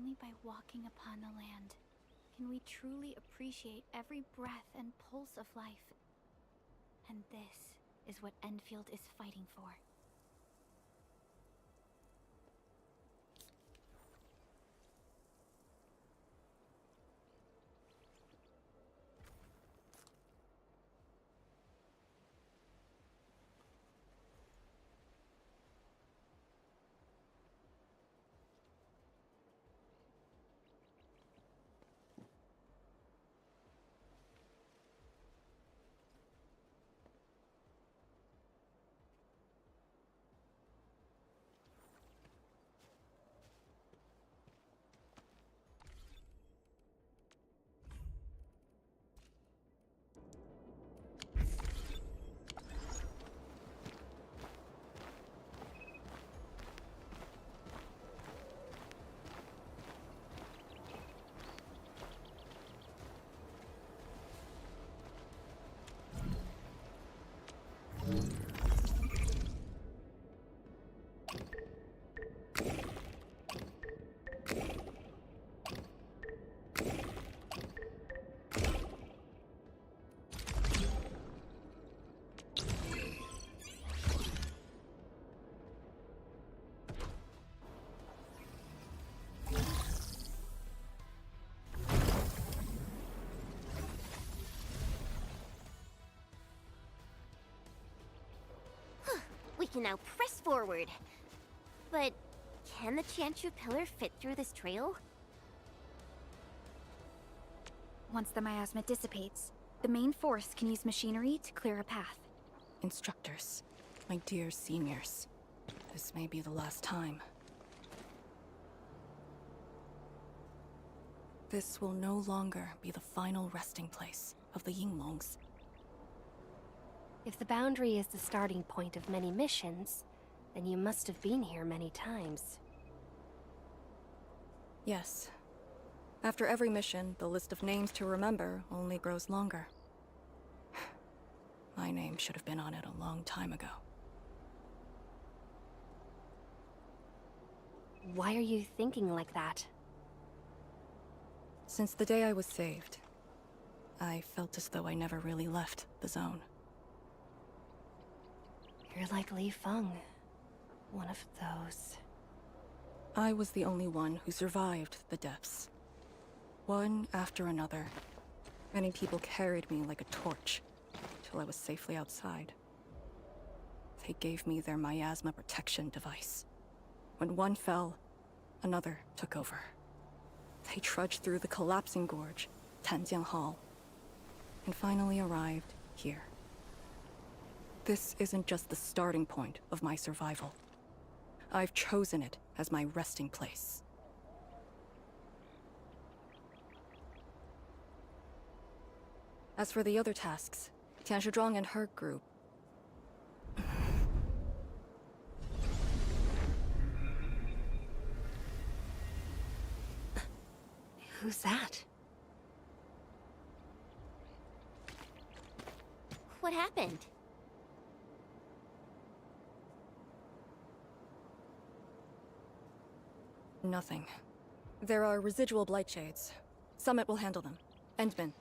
only by walking upon the land can we truly appreciate every breath and pulse of life. And this is what Enfield is fighting for. We can now press forward. But can the Tianchu pillar fit through this trail? Once the miasma dissipates, the main force can use machinery to clear a path. Instructors, my dear seniors, this may be the last time. This will no longer be the final resting place of the Yinglongs. If the boundary is the starting point of many missions, then you must have been here many times. Yes. After every mission, the list of names to remember only grows longer. My name should have been on it a long time ago. Why are you thinking like that? Since the day I was saved, I felt as though I never really left the zone. You're like Li Feng. One of those. I was the only one who survived the depths. One after another, many people carried me like a torch till I was safely outside. They gave me their miasma protection device. When one fell, another took over. They trudged through the collapsing gorge, Tanjiang Hall, and finally arrived here. This isn't just the starting point of my survival. I've chosen it as my resting place. As for the other tasks, Tian Shizhuang and her group... Who's that? What happened? Nothing. There are residual blight shades. Summit will handle them. Endman.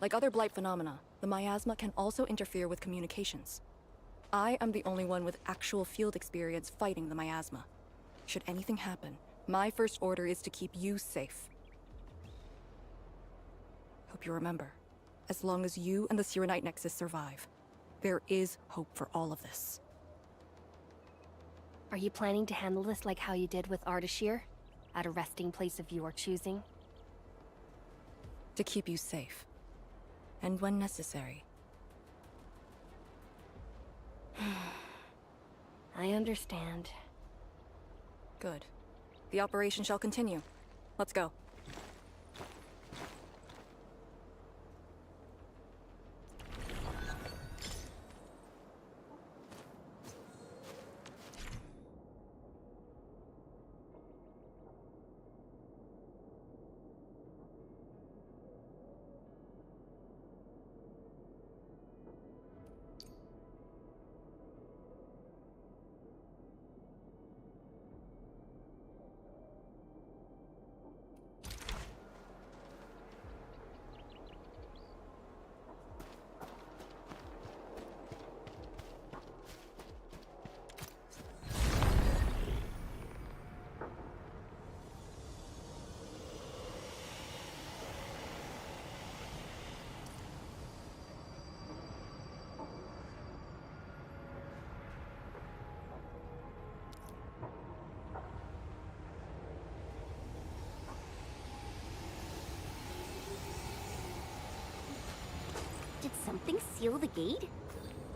Like other blight phenomena, the miasma can also interfere with communications. I am the only one with actual field experience fighting the miasma. Should anything happen, my first order is to keep you safe. Hope you remember, as long as you and the Sirenite Nexus survive, there is hope for all of this. Are you planning to handle this like how you did with Ardashir? At a resting place of your choosing? To keep you safe. And when necessary. I understand. Good. The operation shall continue. Let's go. something seal the gate?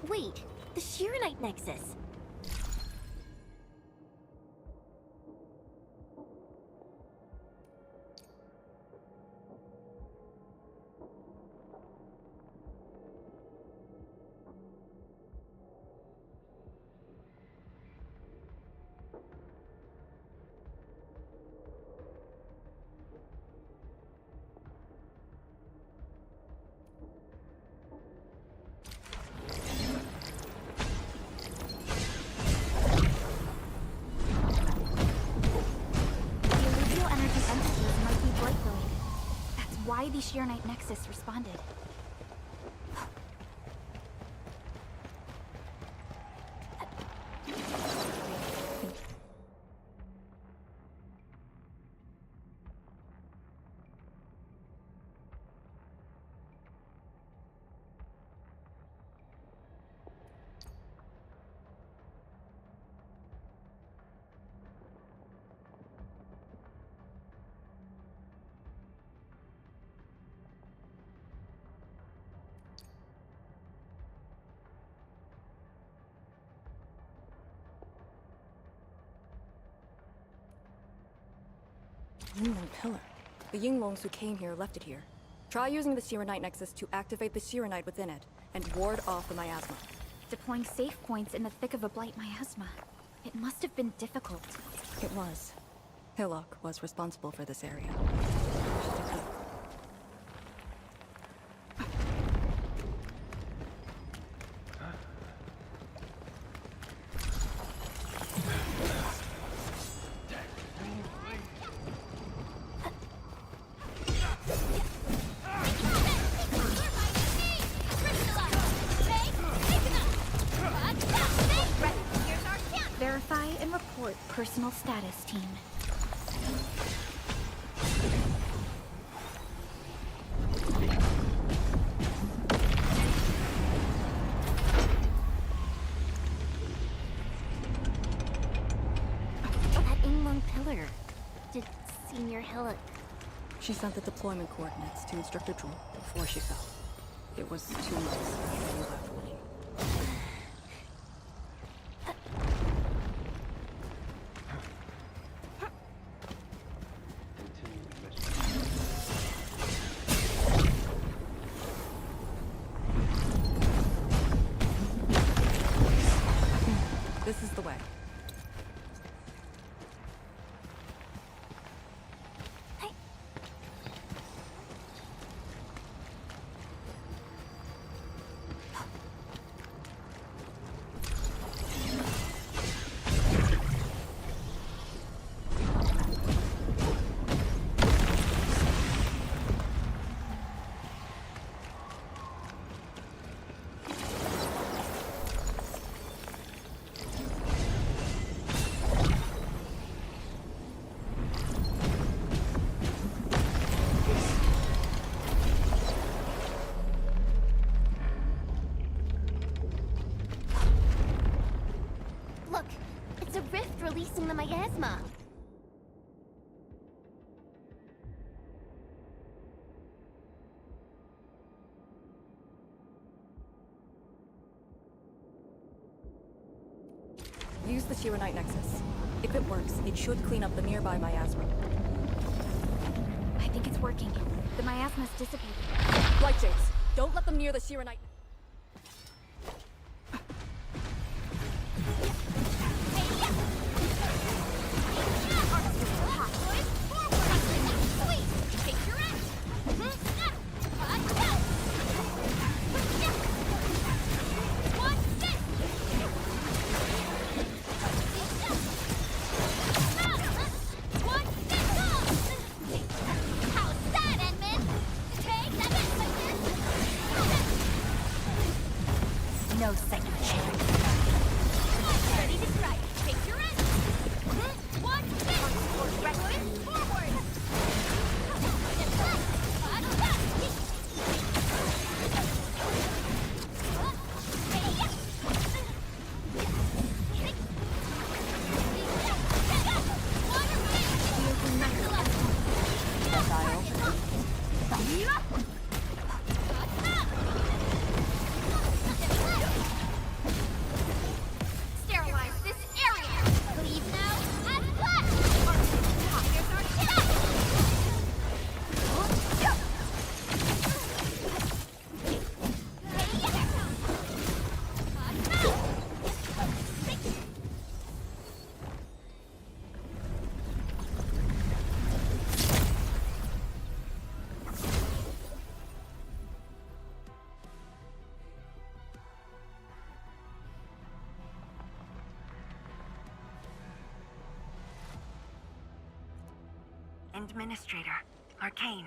Wait, the Shiranite Nexus. Why the Shiranite Nexus responded. Yinglong pillar. The Yinglongs who came here left it here. Try using the Shiranite Nexus to activate the Shiranite within it and ward off the miasma. Deploying safe points in the thick of a blight miasma. It must have been difficult. It was. Hillock was responsible for this area. She did good. Verify and report personal status, team. That Yinglong pillar. Did Senior Hillock... She sent the deployment coordinates to Instructor Drool before she fell. It was 2 months after you left Winnie. This is the way. Look, it's a rift releasing the miasma. Use the Shiranite Nexus. If it works, it should clean up the nearby miasma. I think it's working. The miasma's dissipated. Right, James. Don't let them near the Shiranite. Administrator, Arcane,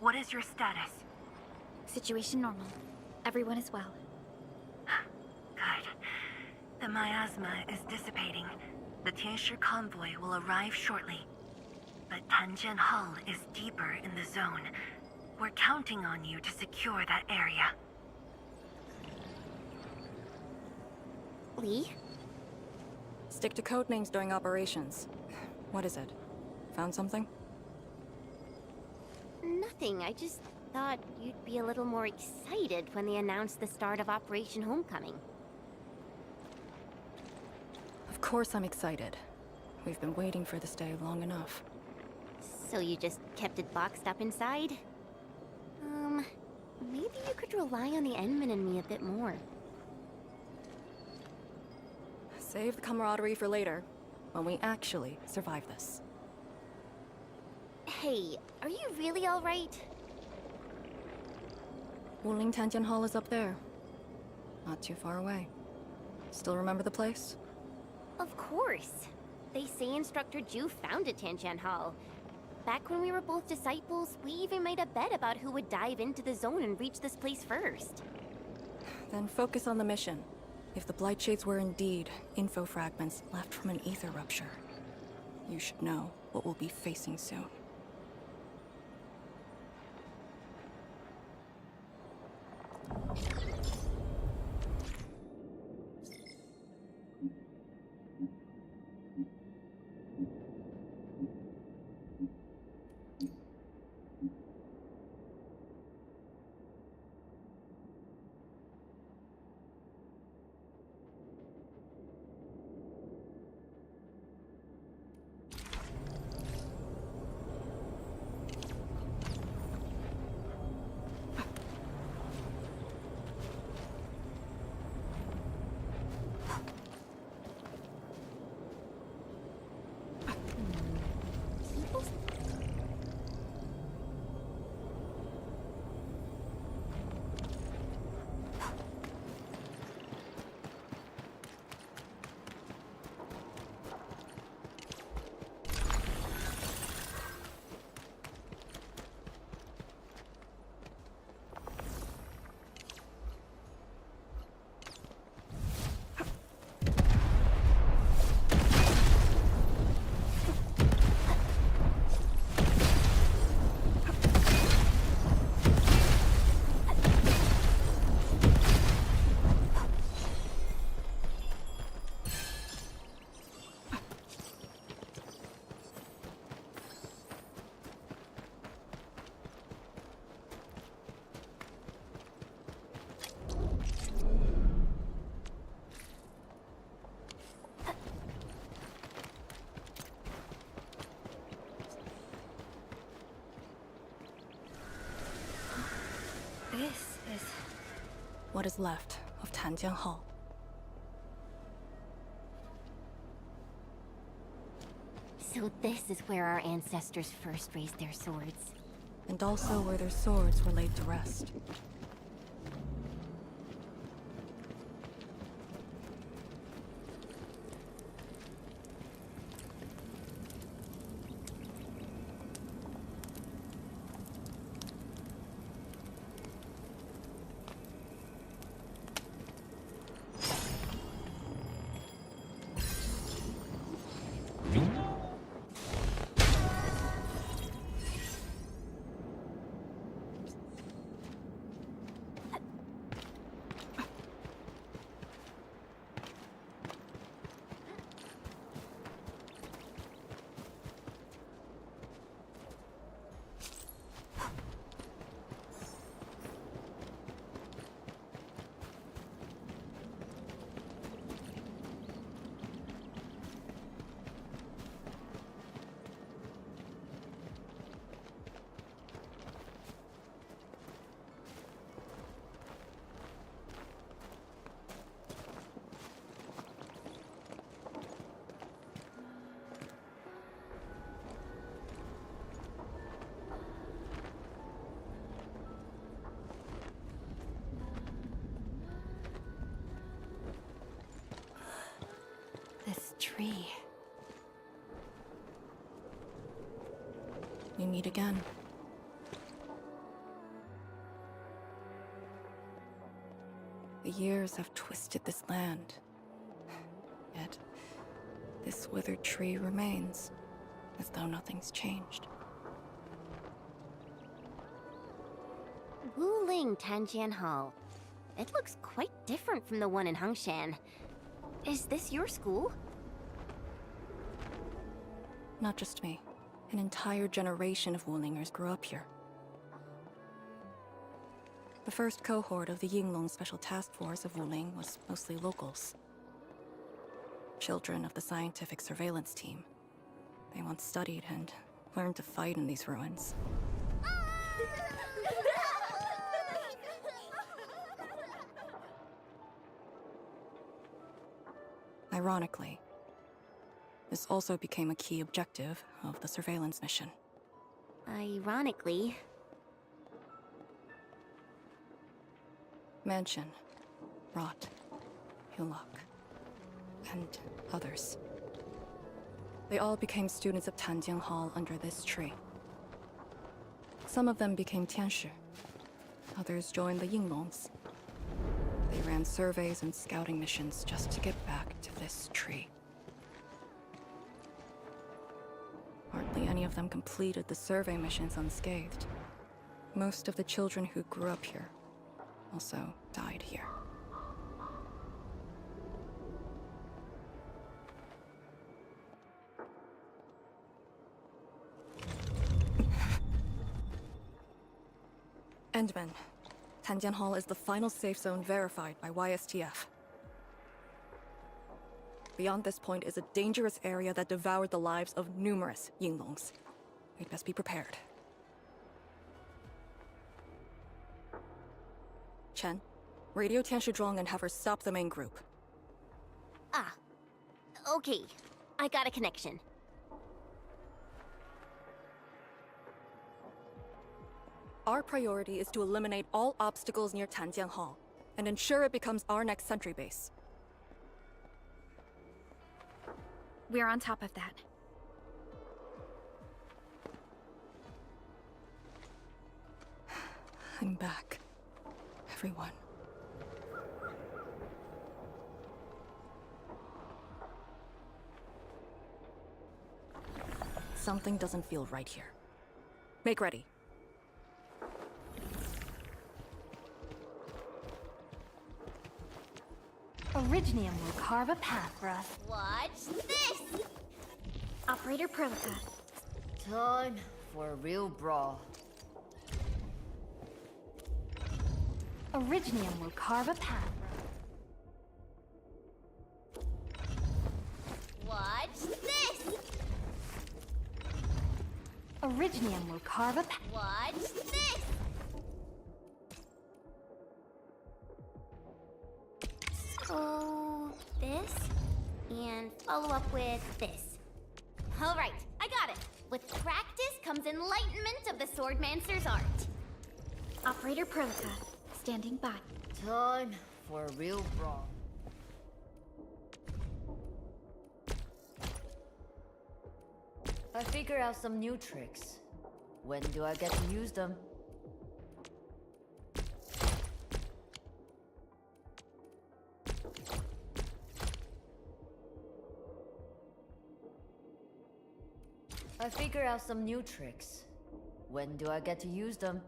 what is your status? Situation normal. Everyone is well. Good. The miasma is dissipating. The Tianshi convoy will arrive shortly. But Tanjian Hall is deeper in the zone. We're counting on you to secure that area. Lee? Stick to code names during operations. What is it? Found something? Nothing. I just thought you'd be a little more excited when they announced the start of Operation Homecoming. Of course I'm excited. We've been waiting for this day long enough. So you just kept it boxed up inside? Maybe you could rely on the Enman and me a bit more. Save the camaraderie for later, when we actually survive this. Hey, are you really alright? Wuling Tantian Hall is up there. Not too far away. Still remember the place? Of course. They say Instructor Ju founded Tianjian Hall. Back when we were both disciples, we even made a bet about who would dive into the zone and reach this place first. Then focus on the mission. If the Blight Shades were indeed info fragments left from an ether rupture, you should know what we'll be facing soon. This is... What is left of Tanjian Hall. So this is where our ancestors first raised their swords. And also where their swords were laid to rest. we meet again. The years have twisted this land. Yet, this withered tree remains, as though nothing's changed. Wuling Tanjian Hall. It looks quite different from the one in Hangshan. Is this your school? Not just me. An entire generation of Wulingers grew up here. The first cohort of the Yinglong Special Task Force of Wuling was mostly locals. Children of the scientific surveillance team. They once studied and learned to fight in these ruins. Ironically, this also became a key objective of the surveillance mission. Ironically. Mansion, Rot, Hillock, and others. They all became students of Tanjian Hall under this tree. Some of them became Tianshi. Others joined the Yinglongs. They ran surveys and scouting missions just to get back to this tree. Hardly any of them completed the survey missions unscathed. Most of the children who grew up here also died here. Endman, Tanjian Hall is the final safe zone verified by YSTF. Beyond this point is a dangerous area that devoured the lives of numerous Yinglongs. We'd best be prepared. Chen, radio Tianshi Zhuang and have her stop the main group. Ah. Okay. I got a connection. Our priority is to eliminate all obstacles near Tanjian Hall, and ensure it becomes our next sentry base. We're on top of that. I'm back. Everyone. Something doesn't feel right here. Make ready. Originium will carve a path for us. Watch this! Operator Prolica. Time for a real brawl. Originium will carve a path. Watch this! Originium will carve a path. Watch this! So, this, and follow up with this. Alright, I got it! With practice comes enlightenment of the Swordmancer's art. Operator Prolica. Standing by. Time for a real brawl. I figure out some new tricks. When do I get to use them? I figure out some new tricks. When do I get to use them?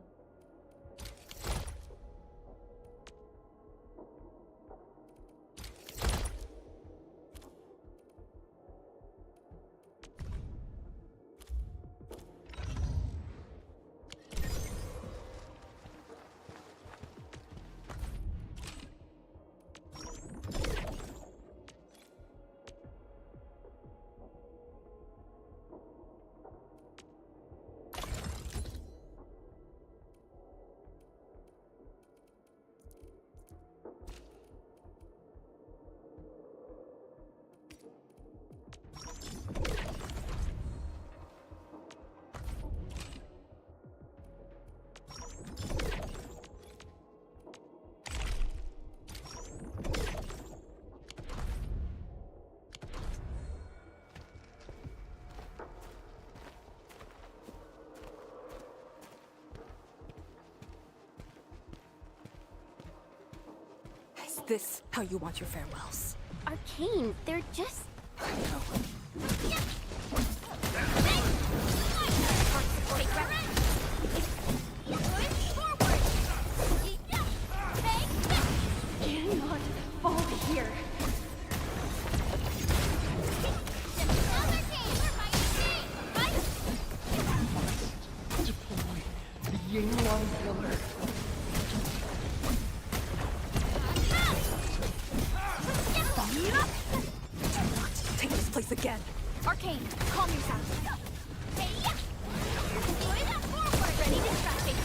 this how you want your farewells? Arcane, they're just... I know. Cannot fall here. Deploy the Yingluang pillar. Take this place again. Arcane, calm yourself. Ready to traffic.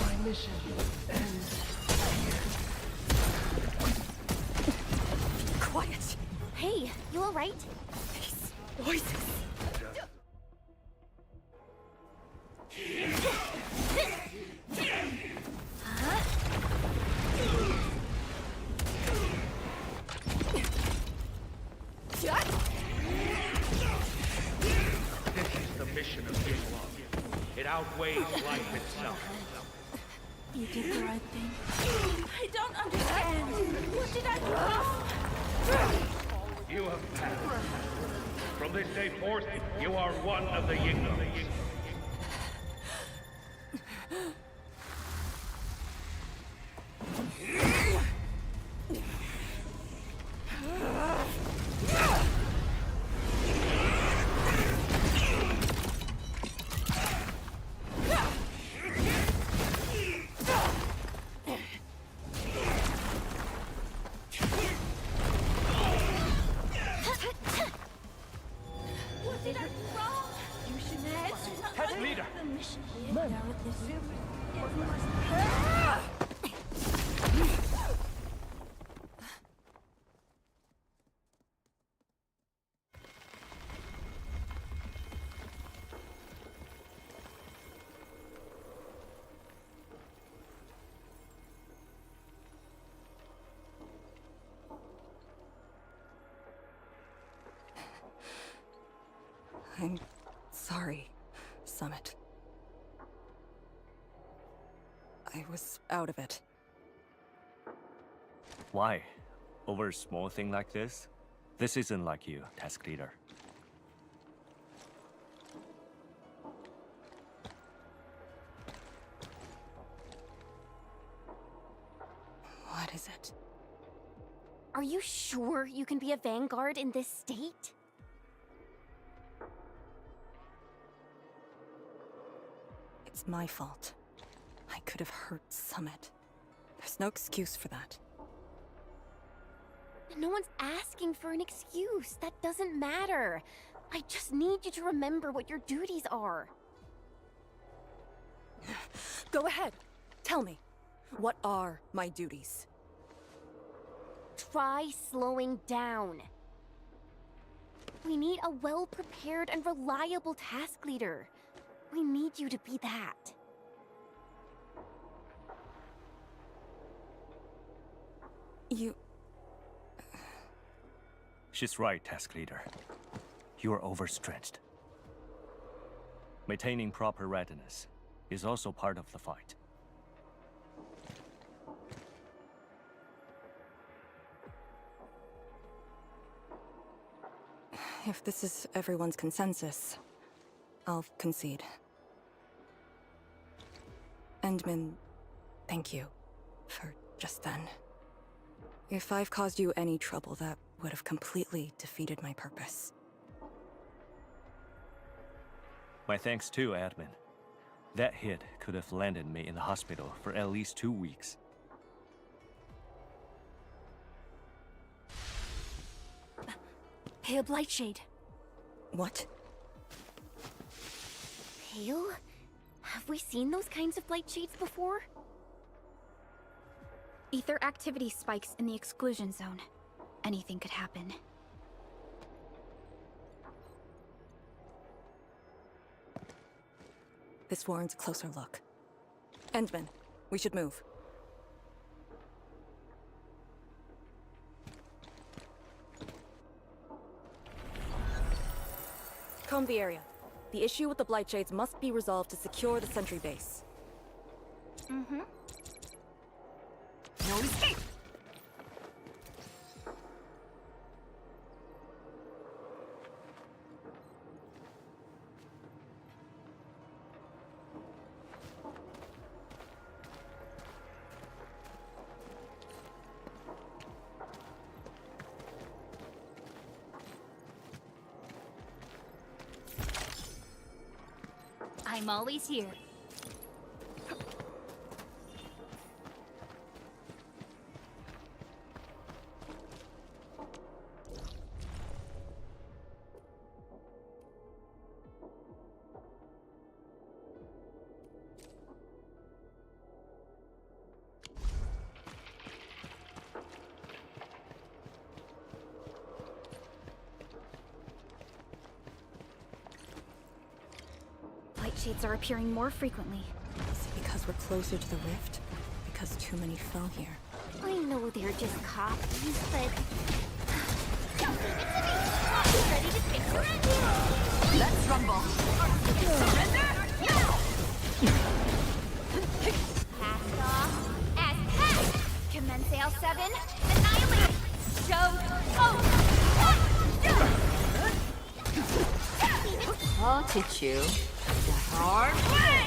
My mission ends here. Quiet. Hey, you alright? These voices. This is the mission of Yingluang. It outweighs life itself. You did the right thing. I don't understand. What did I do wrong? You have passed. From this day forth, you are one of the Yingluang. What did I do wrong? You should have. Leader! The mission now with this. I'm sorry, Summit. I was out of it. Why? Over a small thing like this? This isn't like you, task leader. What is it? Are you sure you can be a vanguard in this state? It's my fault. I could have hurt Summit. There's no excuse for that. No one's asking for an excuse. That doesn't matter. I just need you to remember what your duties are. Go ahead. Tell me. What are my duties? Try slowing down. We need a well-prepared and reliable task leader. We need you to be that. You... She's right, task leader. You are overstretched. Maintaining proper readiness is also part of the fight. If this is everyone's consensus, I'll concede. Endman, thank you for just then. If I've caused you any trouble, that would have completely defeated my purpose. My thanks too, admin. That hit could have landed me in the hospital for at least 2 weeks. Pale Blightshade. What? Pale? Have we seen those kinds of light shades before? Ether activity spikes in the exclusion zone. Anything could happen. This warrants a closer look. Endman, we should move. Recon the area. The issue with the Blightshades must be resolved to secure the sentry base. Mm-hmm. No escape! I'm always here. Shades are appearing more frequently. Is it because we're closer to the rift? Because too many fell here? I know they're just copies, but... Ready to pick your end? Let's rumble! Surrender now! Cast off as cast! Commence AL7, annihilate! Show I'll teach you the hard way!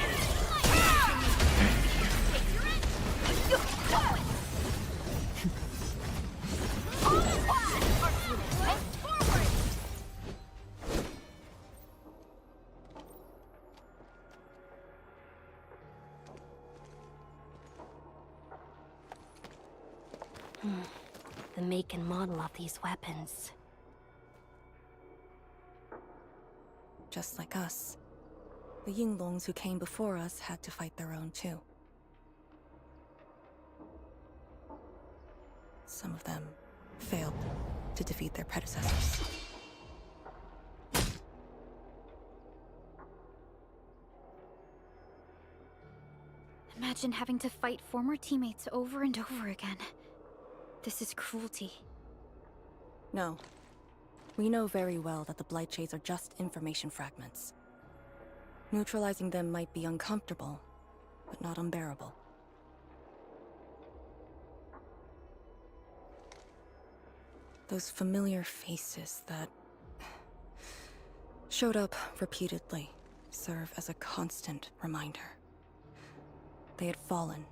The make and model of these weapons. Just like us. The Yinglongs who came before us had to fight their own too. Some of them failed to defeat their predecessors. Imagine having to fight former teammates over and over again. This is cruelty. No. We know very well that the Blightshades are just information fragments. Neutralizing them might be uncomfortable, but not unbearable. Those familiar faces that showed up repeatedly serve as a constant reminder. They had fallen,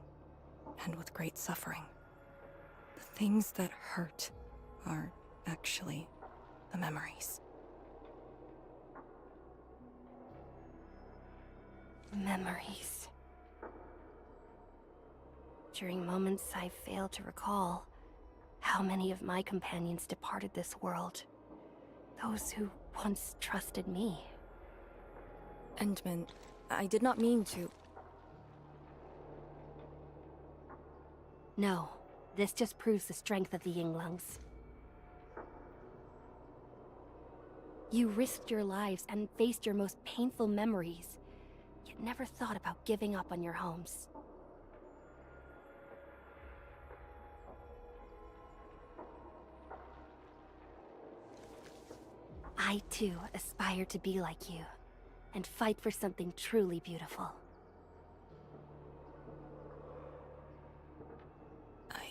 and with great suffering. The things that hurt are actually the memories. Memories. During moments I failed to recall, how many of my companions departed this world. Those who once trusted me. Endman, I did not mean to... No, this just proves the strength of the Yinglungs. You risked your lives and faced your most painful memories, yet never thought about giving up on your homes. I too aspire to be like you, and fight for something truly beautiful. I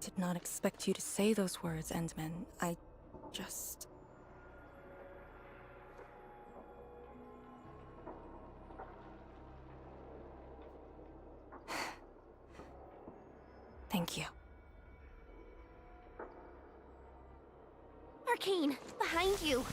did not expect you to say those words, Endman. I just... Thank you. Arcane, behind you!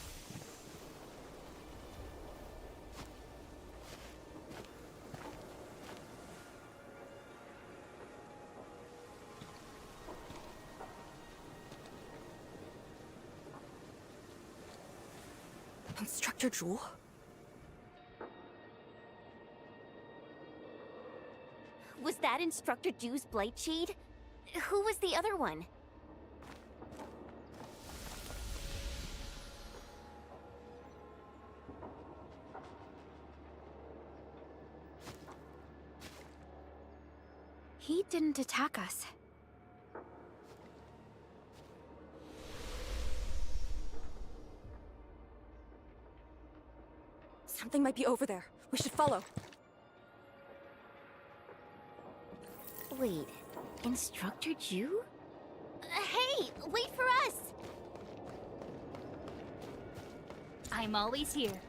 Instructor Jewel? Was that Instructor Ju's Blightshade? Who was the other one? He didn't attack us. Something might be over there. We should follow. Wait, Instructor Ju? Hey, wait for us! I'm always here.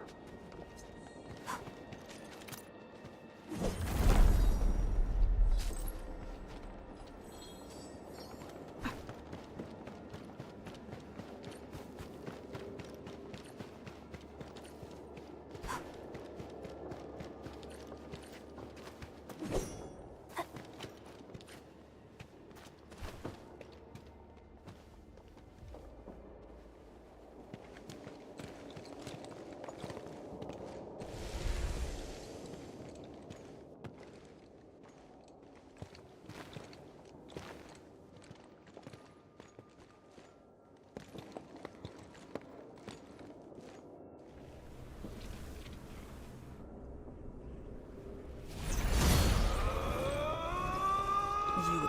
You again.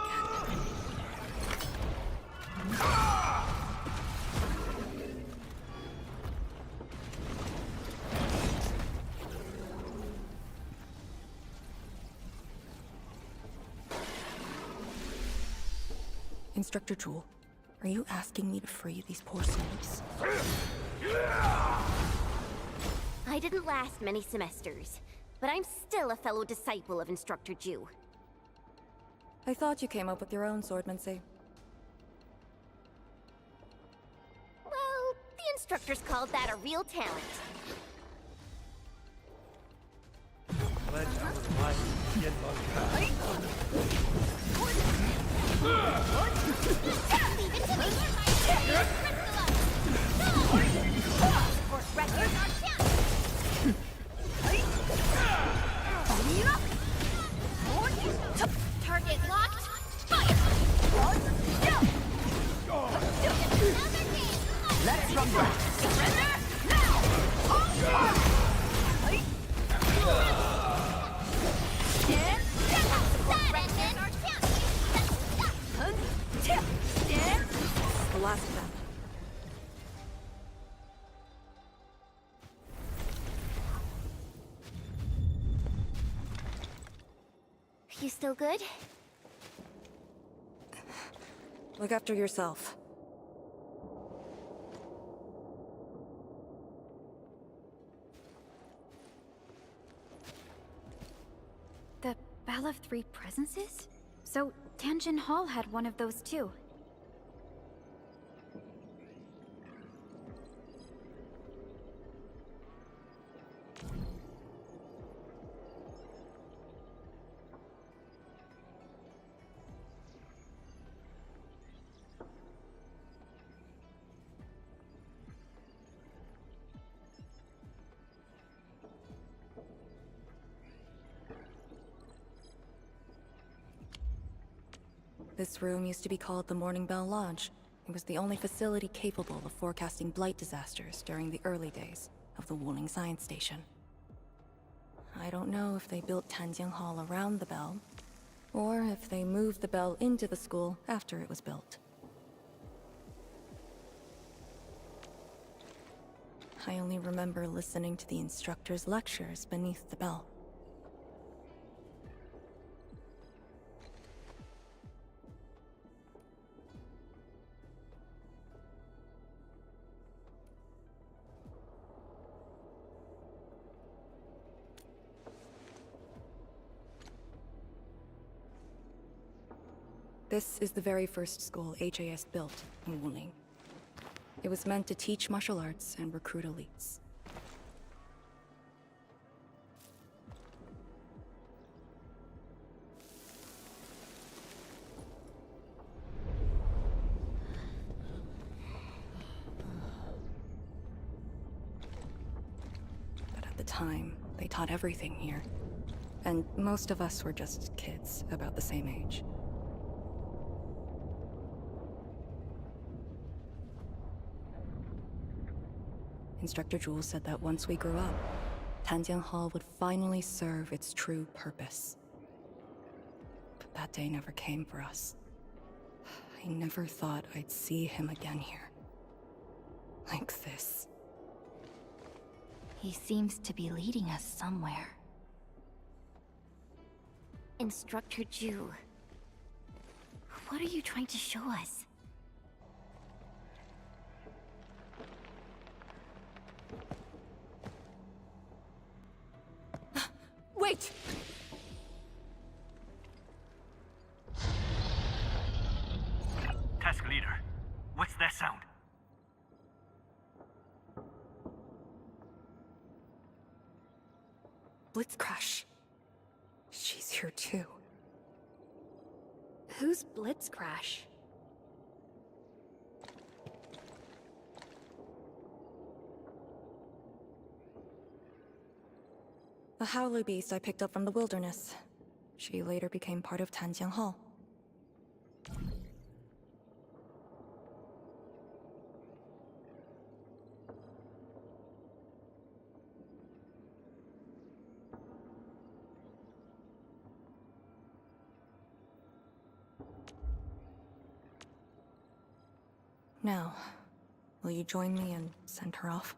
Instructor Jewel, are you asking me to free these poor souls? I didn't last many semesters, but I'm still a fellow disciple of Instructor Ju. I thought you came up with your own swordmancy. Well, the instructors called that a real talent. Leave it to me! Or record our chance! Target locked! Fire! Let's rumble! Surrender now! The last of them. You still good? Look after yourself. The Bell of Three Presences? So, Tanjin Hall had one of those too. This room used to be called the Morning Bell Lodge. It was the only facility capable of forecasting blight disasters during the early days of the Wuling Science Station. I don't know if they built Tanjian Hall around the bell, or if they moved the bell into the school after it was built. I only remember listening to the instructor's lectures beneath the bell. This is the very first school HAS built in Wuling. It was meant to teach martial arts and recruit elites. But at the time, they taught everything here. And most of us were just kids about the same age. Instructor Jewel said that once we grew up, Tanjian Hall would finally serve its true purpose. But that day never came for us. I never thought I'd see him again here. Like this. He seems to be leading us somewhere. Instructor Ju. What are you trying to show us? Wait! Task leader, what's that sound? Blitz crash. She's here too. Who's Blitz Crash? A howler beast I picked up from the wilderness. She later became part of Tanjiang Hall. Now, will you join me and send her off?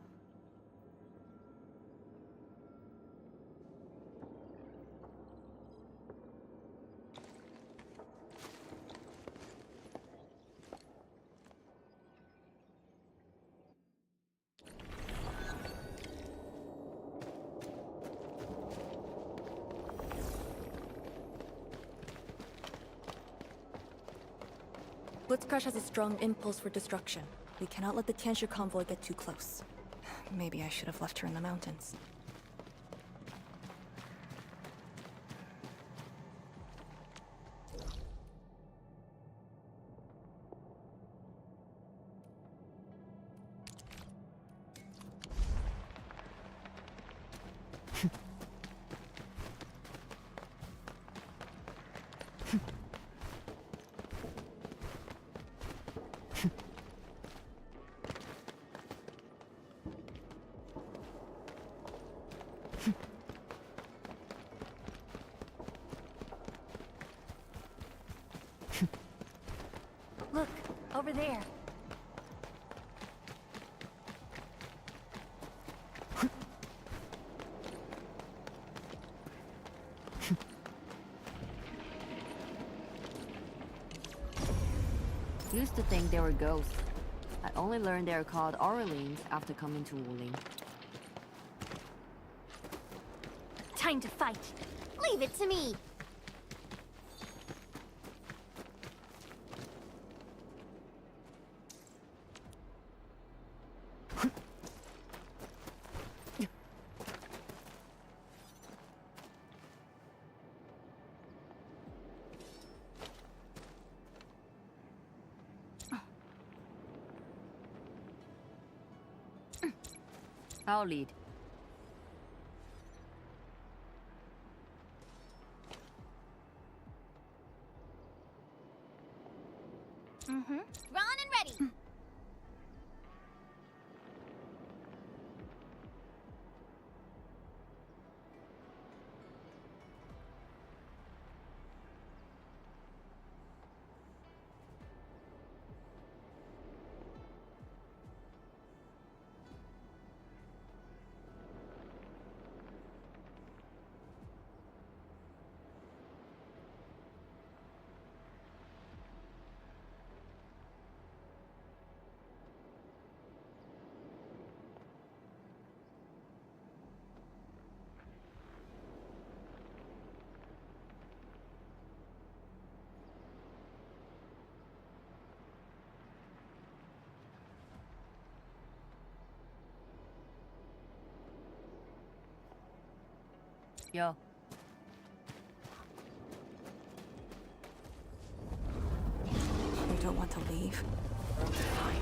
Blitzcrash has a strong impulse for destruction. We cannot let the Tianshu convoy get too close. Maybe I should have left her in the mountains. Look, over there. Used to think they were ghosts. I only learned they are called Aurelines after coming to Wuling. Time to fight. Leave it to me. I'll lead. Mm-hmm. Drawn and ready. Yo. You don't want to leave? Fine.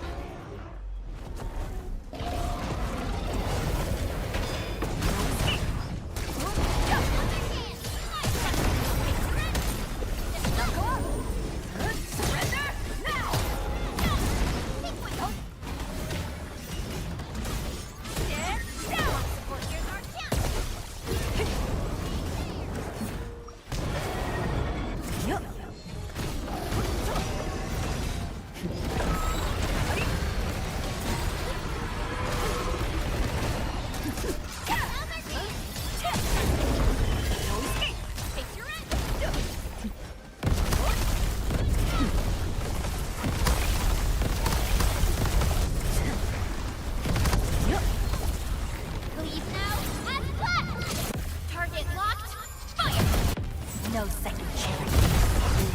No second chance.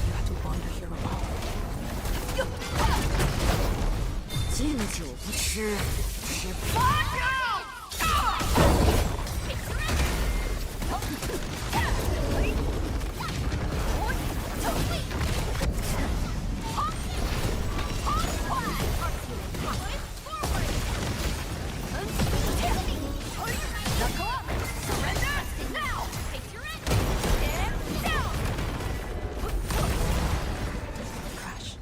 You have to wander here alone. 敬酒不吃吃罚酒。Crash.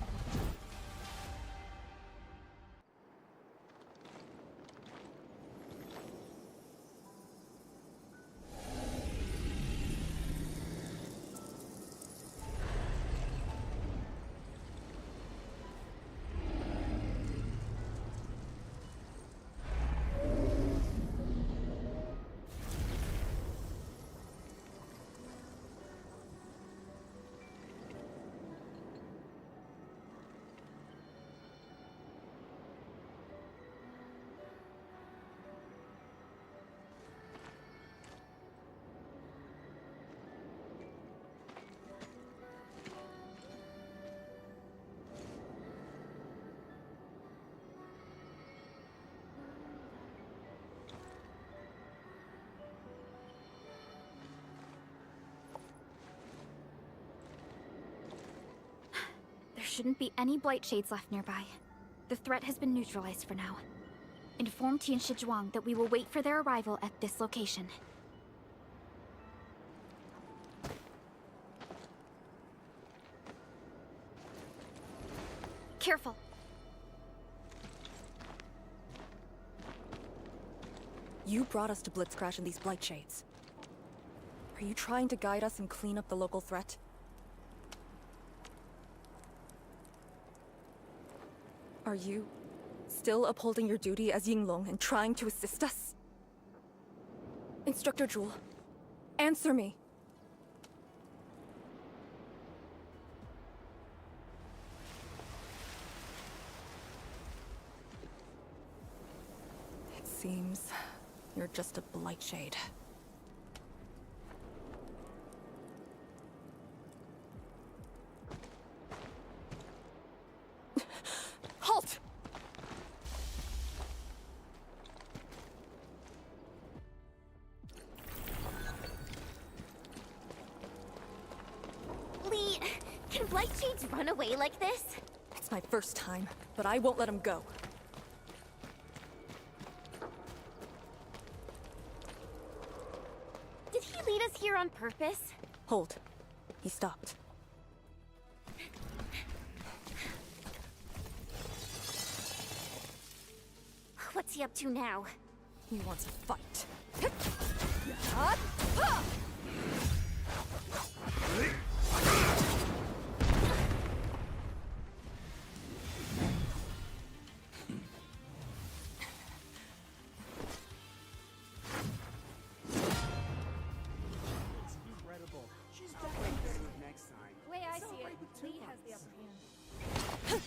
There shouldn't be any blight shades left nearby. The threat has been neutralized for now. Inform Tian Shizhuang that we will wait for their arrival at this location. Careful. You brought us to Blitzcrash in these blight shades. Are you trying to guide us and clean up the local threat? Are you still upholding your duty as Yinglong and trying to assist us? Instructor Jewel, answer me. It seems you're just a blight shade. Halt! Lee, can blight shades run away like this? It's my first time, but I won't let him go. Did he lead us here on purpose? Hold. He stopped. What's he up to now? He wants a fight. The way I see it, Lee has the upper hand.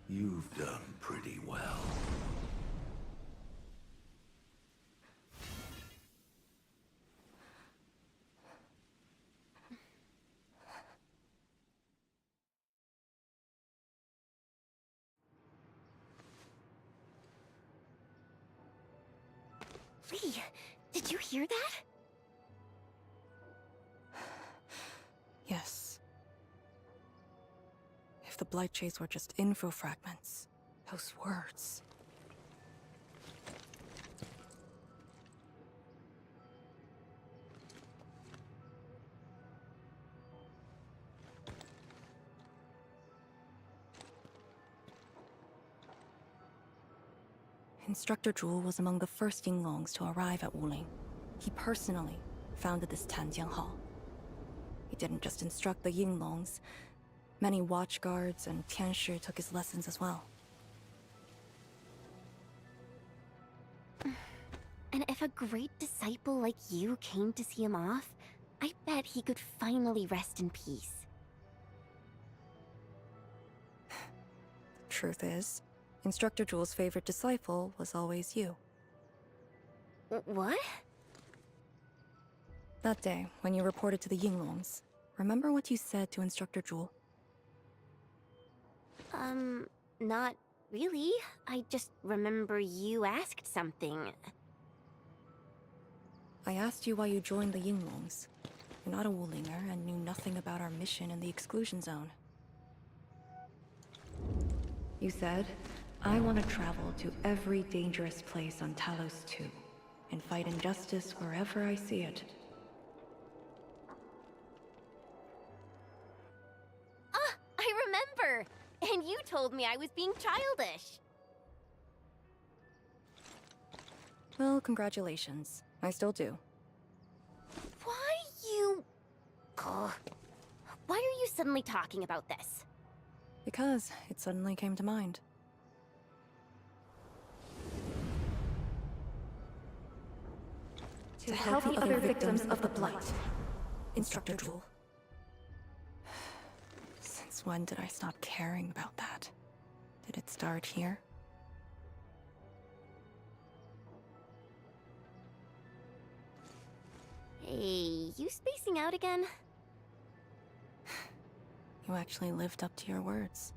You've done pretty well. Lee, did you hear that? Yes. If the Blight Chase were just info fragments, those words. Instructor Zhu was among the first Yinglongs to arrive at Wuling. He personally founded this Tanjian Hall. He didn't just instruct the Yinglongs. Many watchguards and Tianshi took his lessons as well. And if a great disciple like you came to see him off, I bet he could finally rest in peace. The truth is, Instructor Zhu's favorite disciple was always you. What? That day, when you reported to the Yinglongs, remember what you said to Instructor Zhu? Not really. I just remember you asked something. I asked you why you joined the Yinglongs. You're not a Wulinger and knew nothing about our mission in the exclusion zone. You said, I want to travel to every dangerous place on Talos 2 and fight injustice wherever I see it. Ah, I remember! And you told me I was being childish. Well, congratulations. I still do. Why you... Ugh. Why are you suddenly talking about this? Because it suddenly came to mind. To help the other victims of the Blight. Instructor Zhu. Since when did I stop caring about that? Did it start here? Hey, you spacing out again? You actually lived up to your words.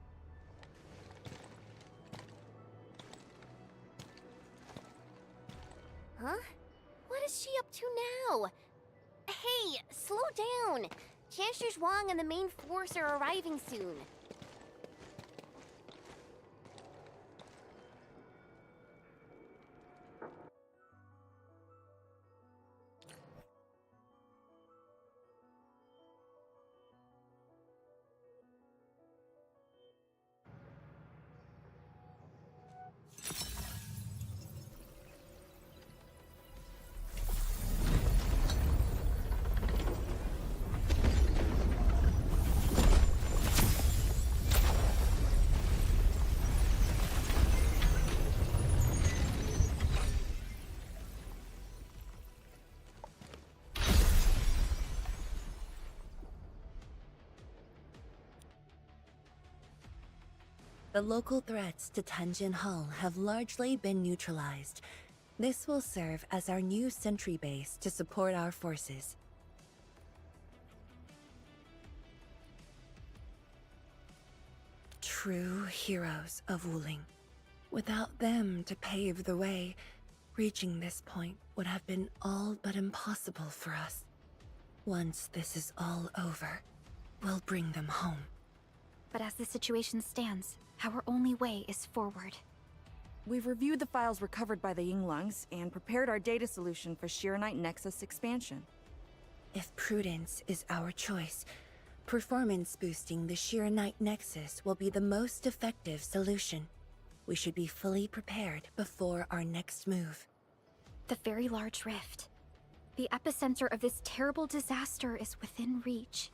Huh? What is she up to now? Hey, slow down! Chancellor Zhuang and the main force are arriving soon. The local threats to Tanjin Hall have largely been neutralized. This will serve as our new sentry base to support our forces. True heroes of Wuling. Without them to pave the way, reaching this point would have been all but impossible for us. Once this is all over, we'll bring them home. But as the situation stands, our only way is forward. We've reviewed the files recovered by the Yinglongs and prepared our data solution for Shiranite Nexus expansion. If prudence is our choice, performance boosting the Shiranite Nexus will be the most effective solution. We should be fully prepared before our next move. The Very Large Rift. The epicenter of this terrible disaster is within reach.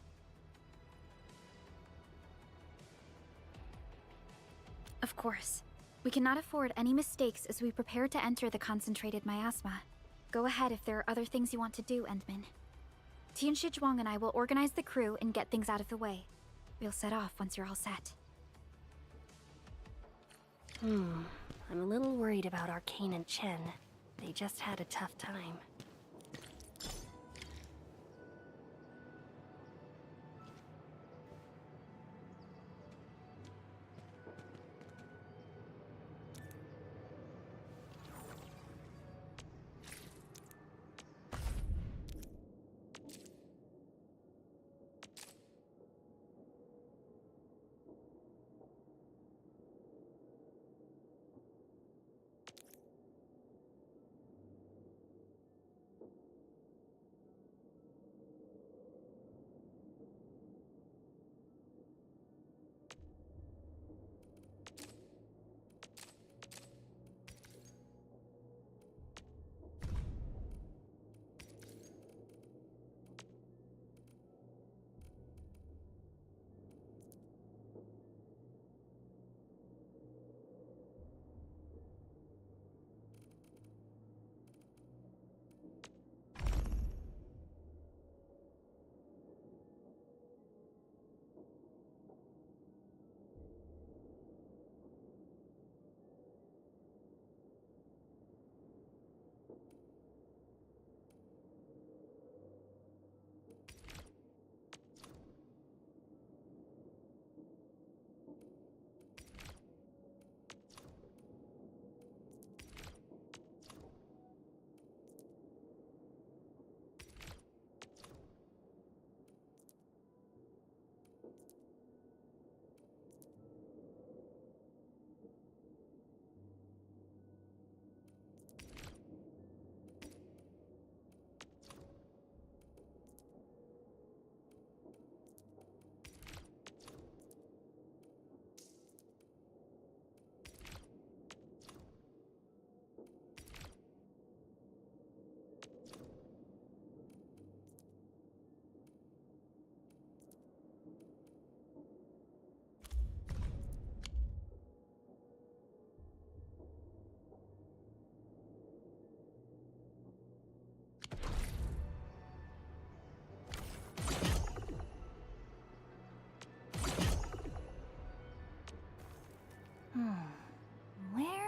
Of course, we cannot afford any mistakes as we prepare to enter the concentrated miasma. Go ahead if there are other things you want to do, Endman. Tianshi Zhuang and I will organize the crew and get things out of the way. We'll set off once you're all set. I'm a little worried about Arcane and Chen. They just had a tough time.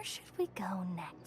Where should we go next?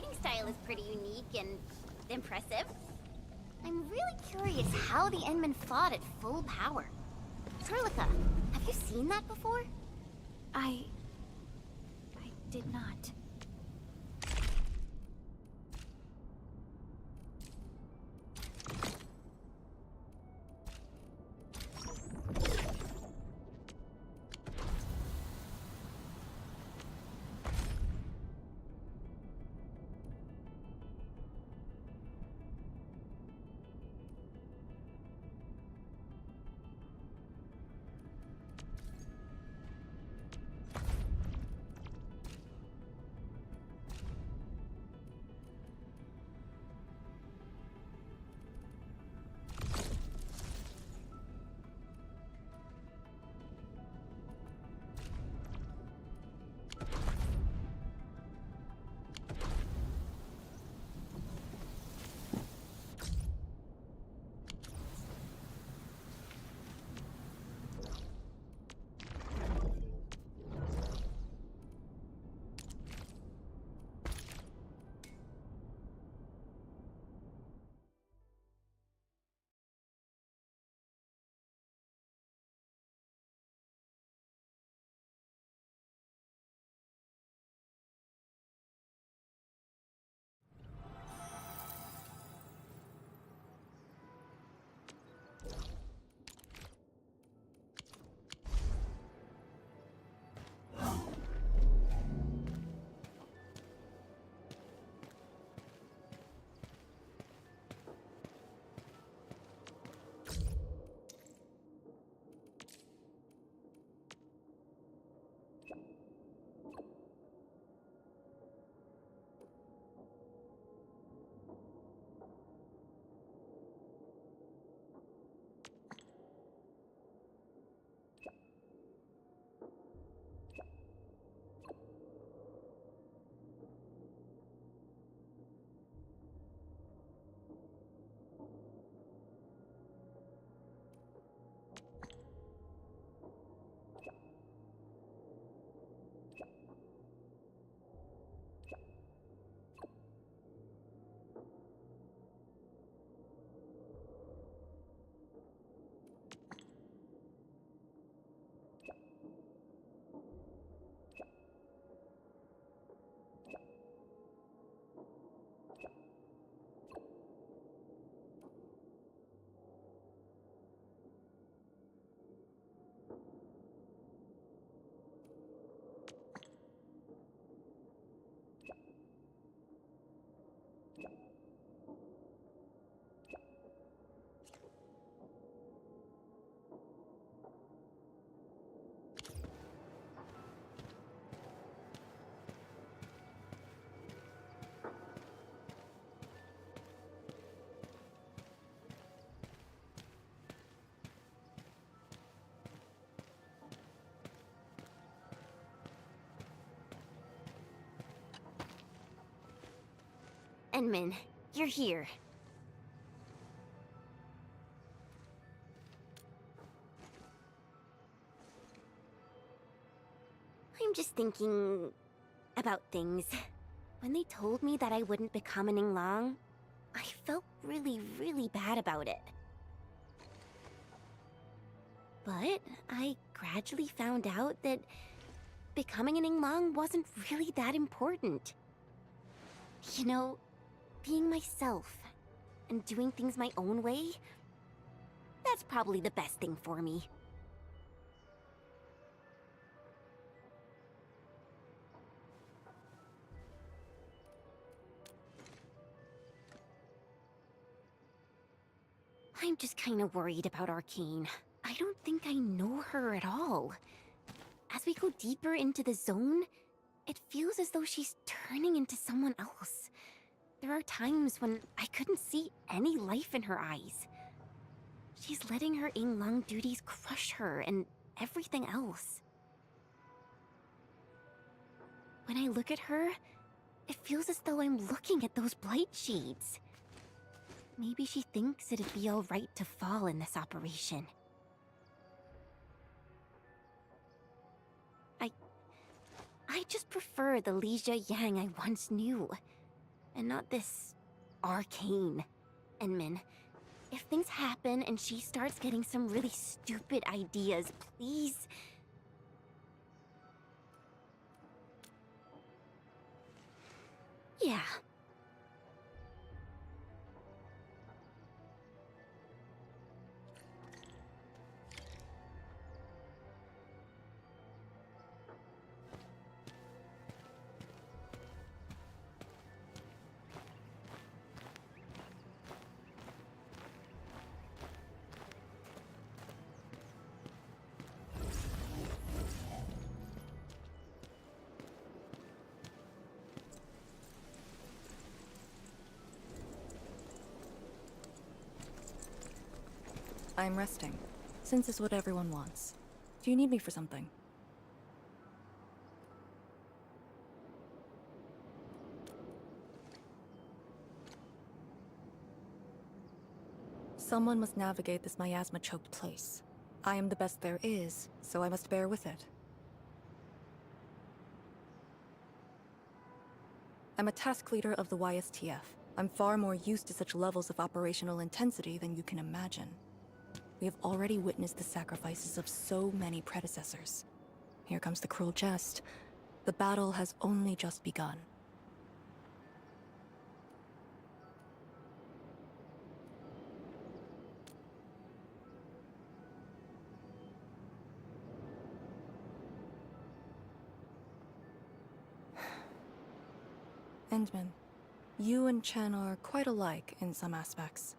fighting style is pretty unique and impressive. I'm really curious how the Endmen fought at full power. Turlica, have you seen that before? I did not. Endman, you're here. I'm just thinking about things. When they told me that I wouldn't become an Yinglang, I felt really, really bad about it. But I gradually found out that becoming an Yinglang wasn't really that important. You know, being myself and doing things my own way, that's probably the best thing for me. I'm just kind of worried about Arcane. I don't think I know her at all. As we go deeper into the zone, it feels as though she's turning into someone else. There are times when I couldn't see any life in her eyes. She's letting her Yinglang duties crush her and everything else. When I look at her, it feels as though I'm looking at those blight shades. Maybe she thinks it'd be alright to fall in this operation. I just prefer the Li Yang I once knew. and not this arcane. Enmin, if things happen and she starts getting some really stupid ideas, please. Yeah. I'm resting, since it's what everyone wants. Do you need me for something? Someone must navigate this miasma-choked place. I am the best there is, so I must bear with it. I'm a task leader of the YSTF. I'm far more used to such levels of operational intensity than you can imagine. We have already witnessed the sacrifices of so many predecessors. Here comes the cruel jest. The battle has only just begun. Endman, you and Chen are quite alike in some aspects.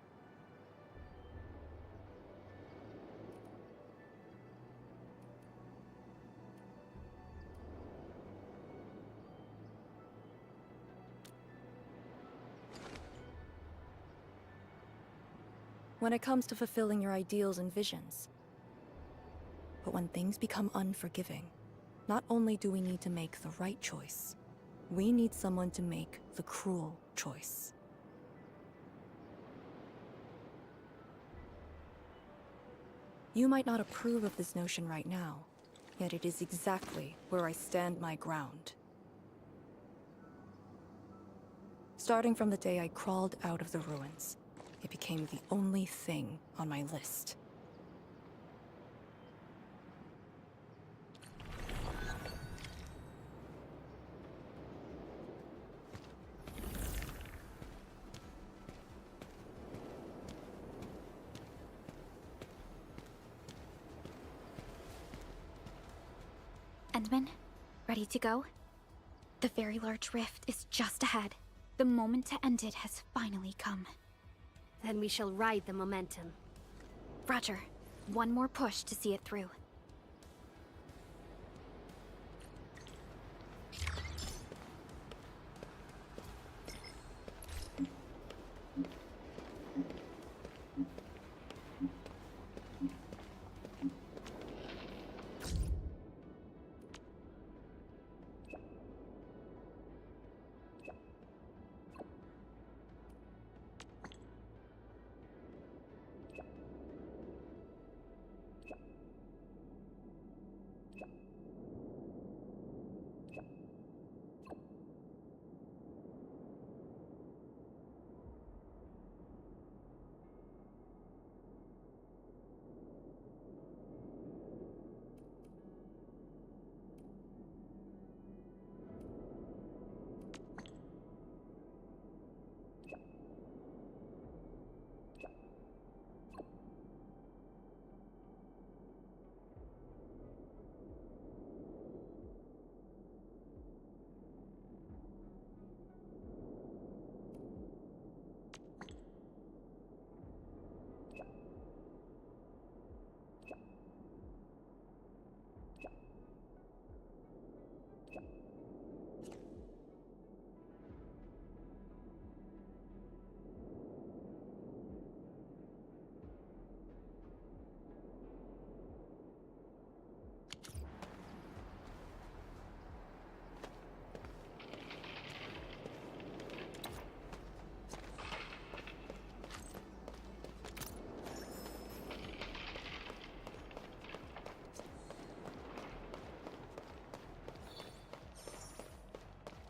When it comes to fulfilling your ideals and visions. But when things become unforgiving, not only do we need to make the right choice, we need someone to make the cruel choice. You might not approve of this notion right now, yet it is exactly where I stand my ground. Starting from the day I crawled out of the ruins, it became the only thing on my list. Endman, ready to go? The very large rift is just ahead. The moment to end it has finally come. Then we shall ride the momentum. Roger. One more push to see it through.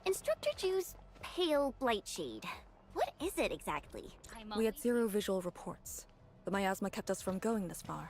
Instructor Ju's pale blight shade. What is it exactly? We had zero visual reports. The miasma kept us from going this far.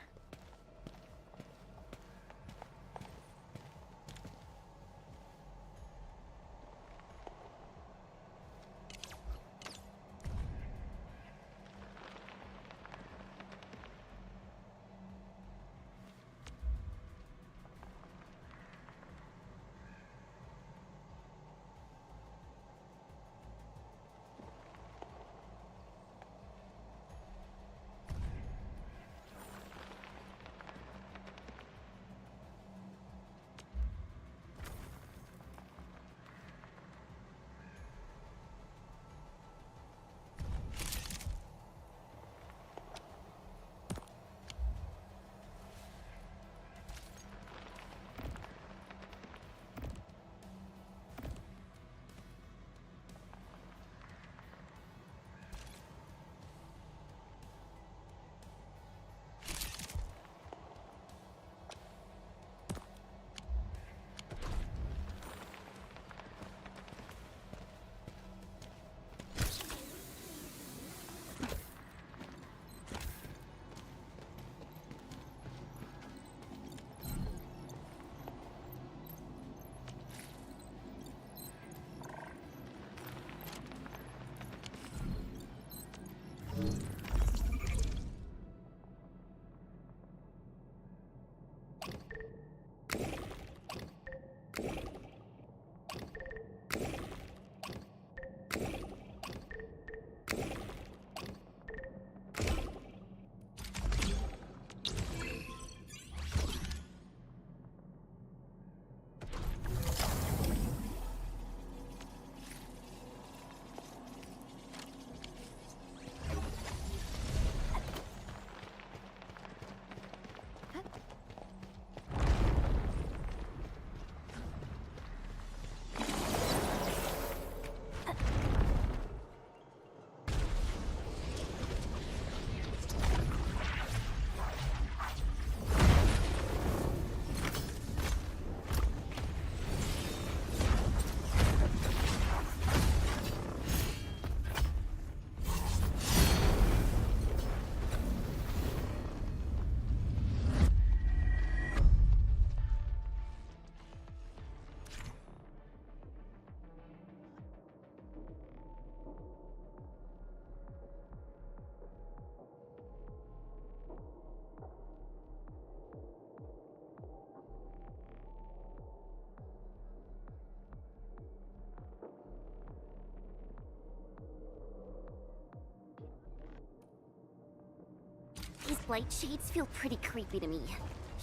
These blight shades feel pretty creepy to me.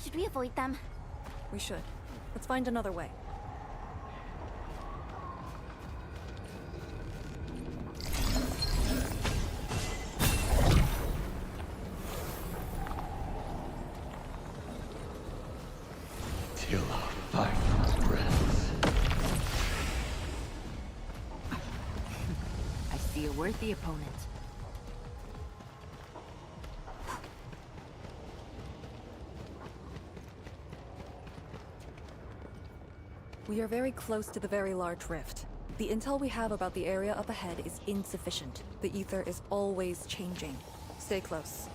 Should we avoid them? We should. Let's find another way. Till our final breaths. I see a worthy opponent. We are very close to the very large rift. The intel we have about the area up ahead is insufficient. The ether is always changing. Stay close.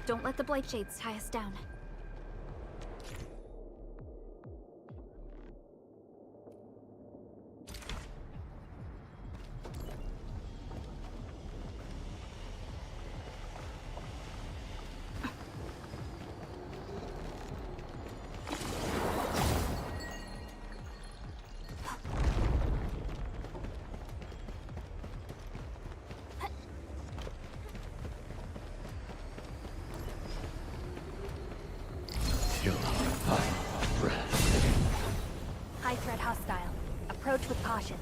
Don't let the Blight Shades tie us down. Till our final breath. High threat hostile. Approach with caution.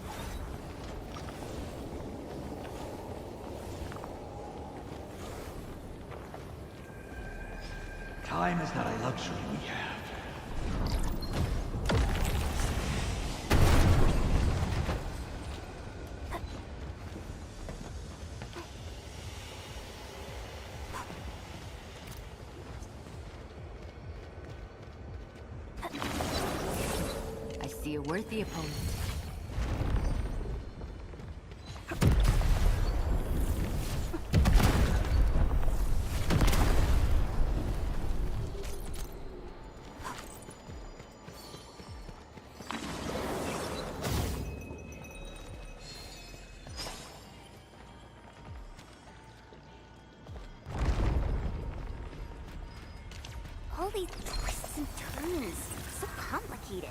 Time is not a luxury we have. I see a worthy opponent. All these twists and turns. So complicated.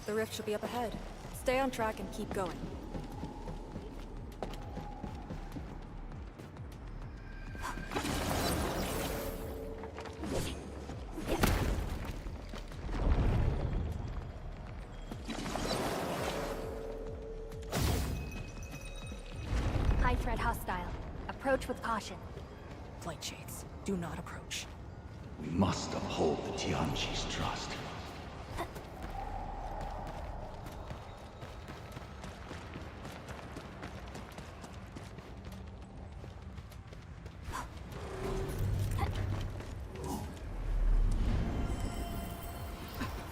The rift should be up ahead. Stay on track and keep going. High threat hostile. Approach with caution. Blight Shades, do not approach. We must uphold the Tianqi's trust.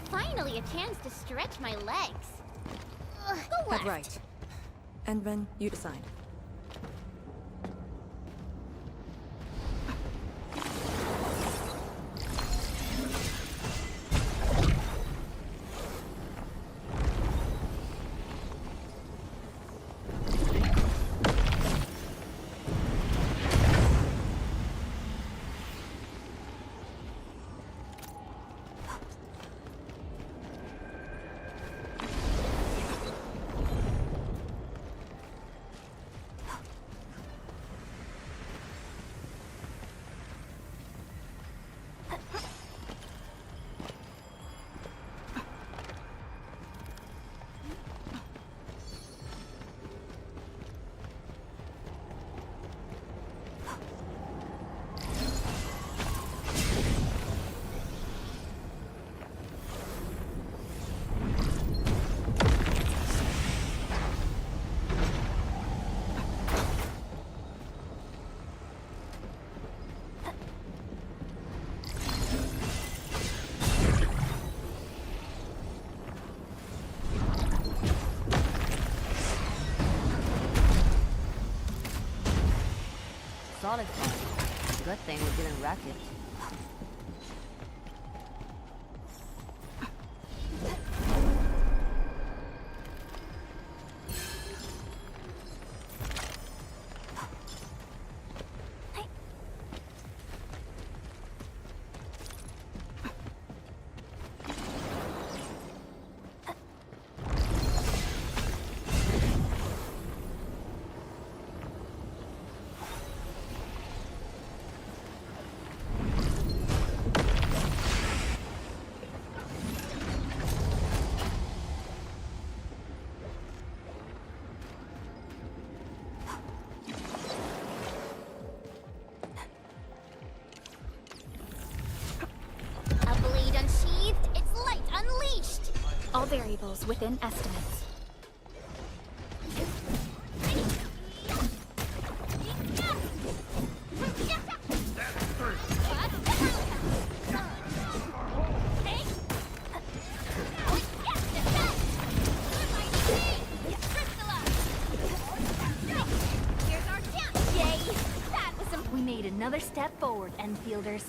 Finally, a chance to stretch my legs. Ugh, go left. Head right. Endman, you decide. Solid call. Good thing we didn't wreck it. All variables within estimates. We made another step forward, Enfielders.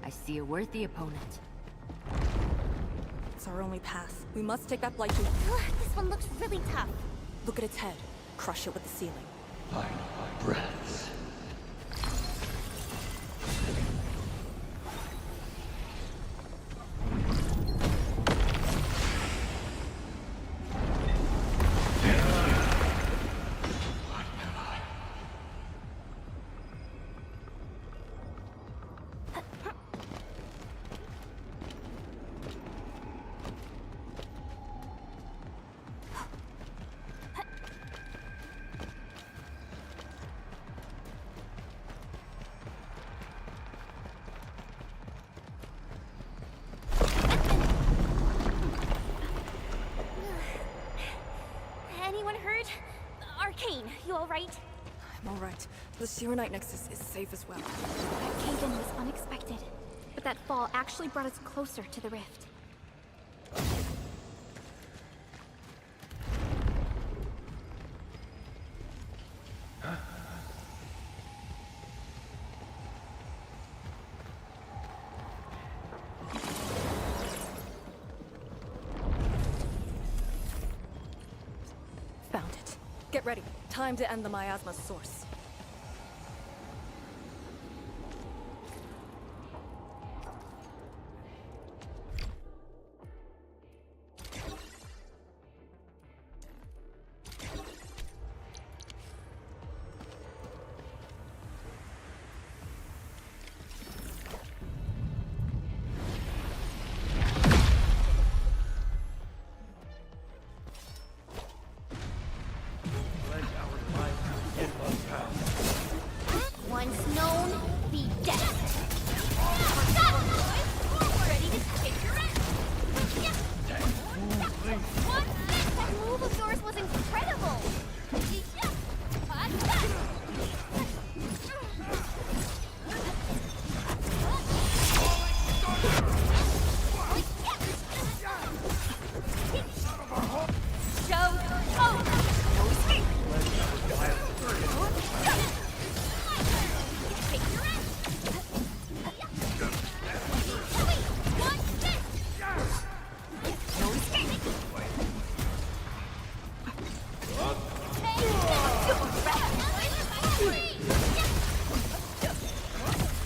I see a worthy opponent. It's our only path. We must take that blight to... This one looks really tough. Look at its head. Crush it with the ceiling. Final breaths. Anyone hurt? Arcane, you alright? I'm alright. The Serenite Nexus is safe as well. That cave-in was unexpected, but that fall actually brought us closer to the rift. Found it. Get ready. Time to end the miasma's source. Once known, be dead. Ready to take your end. That move of yours was incredible.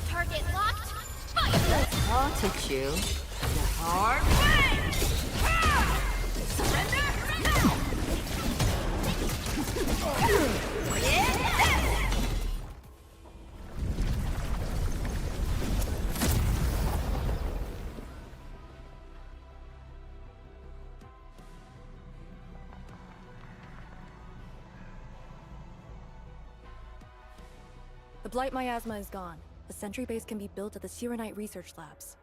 Target locked. Fire! I'll teach you the hard way! Surrender now! The Blight miasma is gone. A sentry base can be built at the Serenite Research Labs.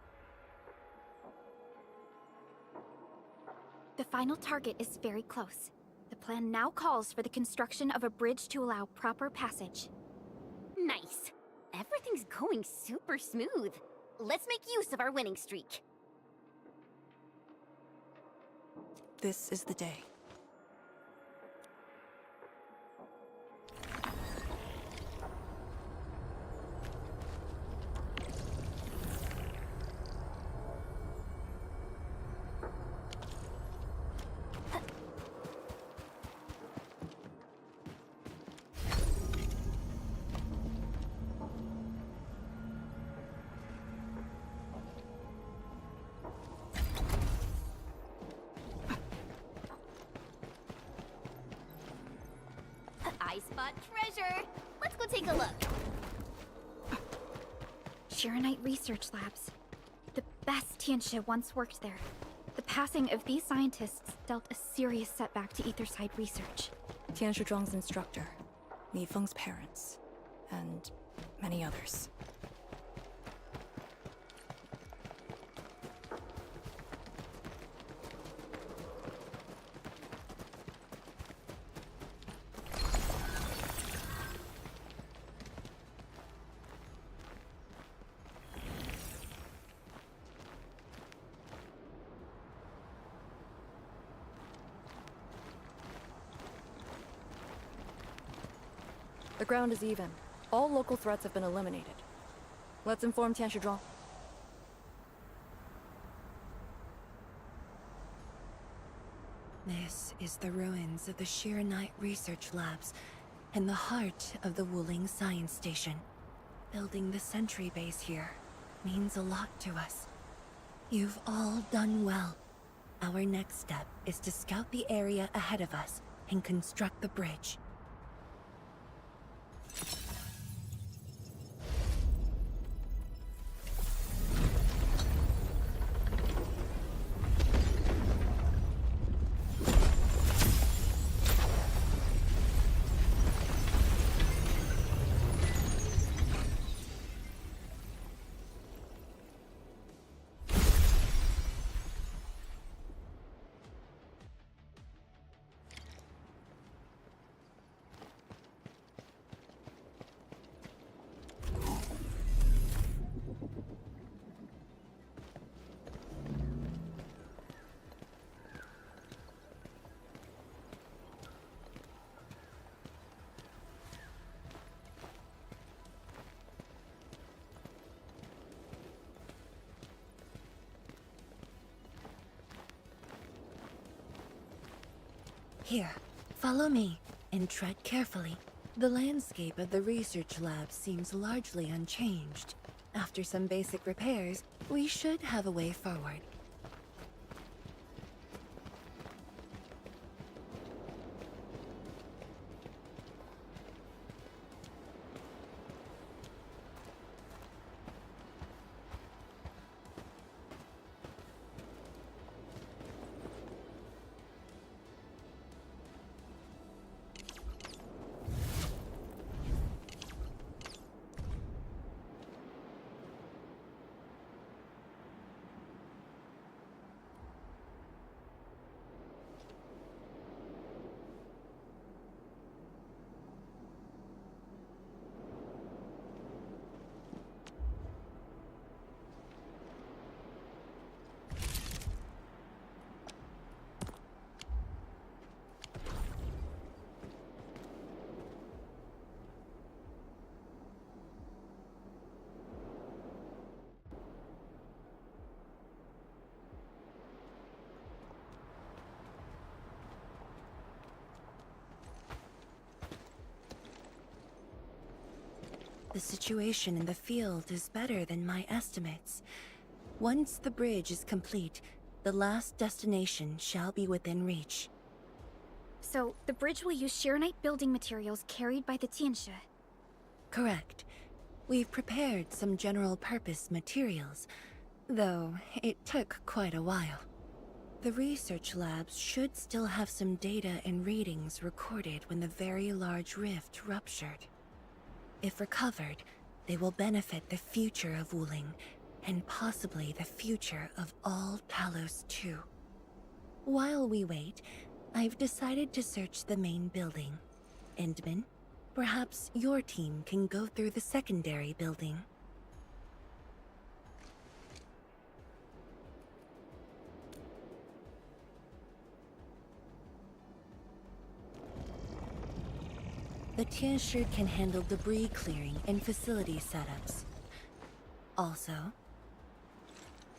The final target is very close. The plan now calls for the construction of a bridge to allow proper passage. Nice. Everything's going super smooth. Let's make use of our winning streak. This is the day. spot treasure. Let's go take a look. Shiranite Research Labs. The best Tianxia once worked there. The passing of these scientists dealt a serious setback to Etherside research. Tian Shizhuang's instructor, Li Feng's parents, and many others. The ground is even. All local threats have been eliminated. Let's inform Tian Shizhuang. This is the ruins of the Shiranite Research Labs, in the heart of the Wuling Science Station. Building the sentry base here means a lot to us. You've all done well. Our next step is to scout the area ahead of us and construct the bridge. Here, follow me, and tread carefully. The landscape of the research lab seems largely unchanged. After some basic repairs, we should have a way forward. The situation in the field is better than my estimates. Once the bridge is complete, the last destination shall be within reach. So, the bridge will use Shiranite building materials carried by the Tianxia. Correct. We've prepared some general-purpose materials, though it took quite a while. The research labs should still have some data and readings recorded when the very large rift ruptured. If recovered, they will benefit the future of Wuling, and possibly the future of all Talos too. While we wait, I've decided to search the main building. Endman, perhaps your team can go through the secondary building. The Tianshi can handle debris clearing and facility setups. Also,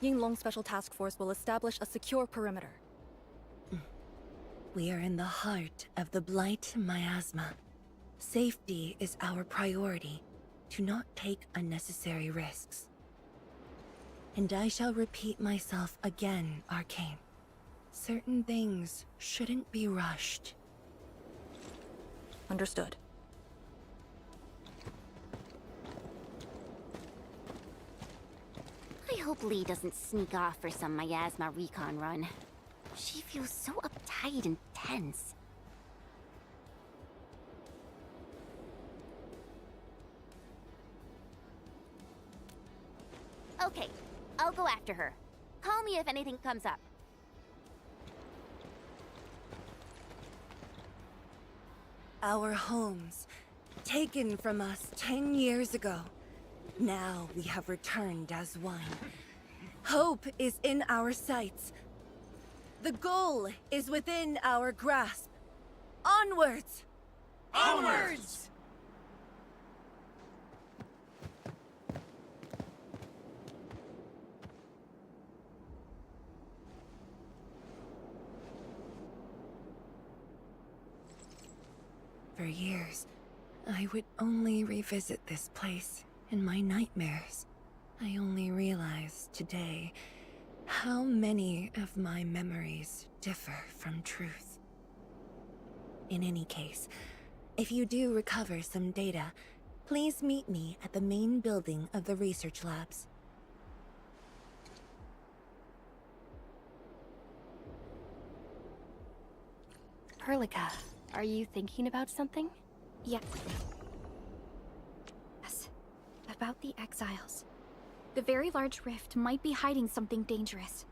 Yinglong Special Task Force will establish a secure perimeter. we are in the heart of the Blight miasma. Safety is our priority. Do not take unnecessary risks. And I shall repeat myself again, Arcane. Certain things shouldn't be rushed. Understood. hope Lee doesn't sneak off for some miasma recon run. She feels so uptight and tense. Okay, I'll go after her. Call me if anything comes up. Our homes, taken from us 10 years ago. Now we have returned as one. Hope is in our sights. The goal is within our grasp. Onwards! Onwards! For years, I would only revisit this place in my nightmares. I only realized today how many of my memories differ from truth. In any case, if you do recover some data, please meet me at the main building of the research labs. Perlica, are you thinking about something? Yes. About the exiles. The very large rift might be hiding something dangerous.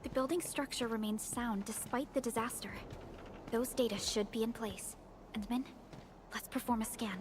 The building's structure remains sound despite the disaster. Those data should be in place. Endman, let's perform a scan.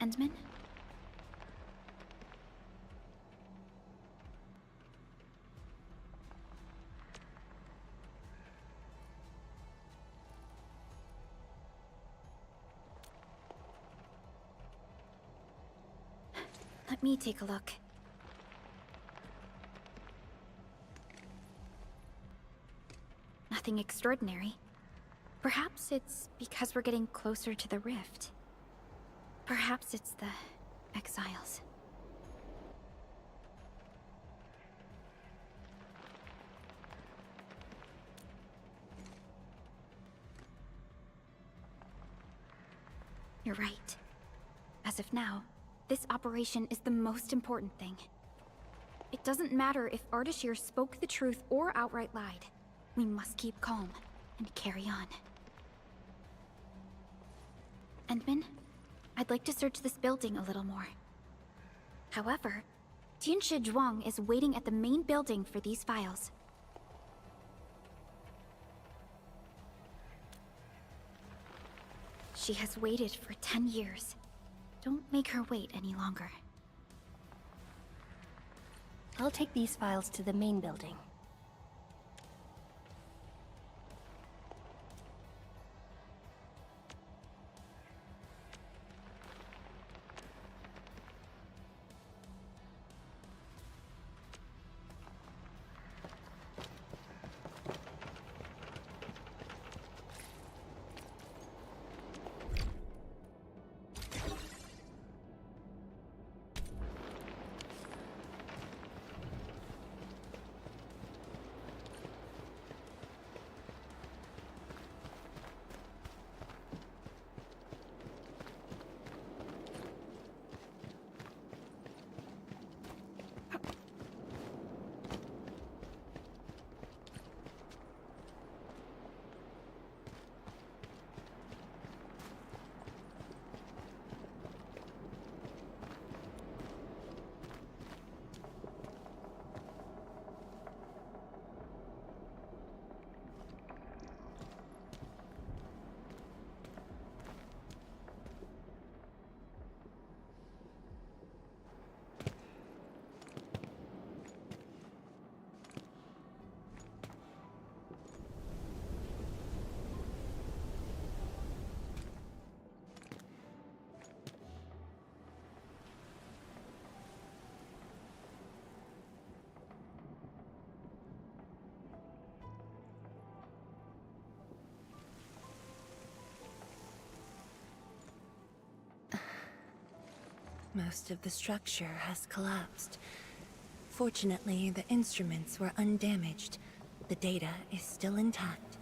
Endman? Let me take a look. Nothing extraordinary. Perhaps it's because we're getting closer to the rift. Perhaps it's the exiles. You're right. As of now, this operation is the most important thing. It doesn't matter if Ardashir spoke the truth or outright lied. We must keep calm and carry on. Endman, I'd like to search this building a little more. However, Tianshi Zhuang is waiting at the main building for these files. She has waited for 10 years. Don't make her wait any longer. I'll take these files to the main building. Most of the structure has collapsed. Fortunately, the instruments were undamaged. The data is still intact.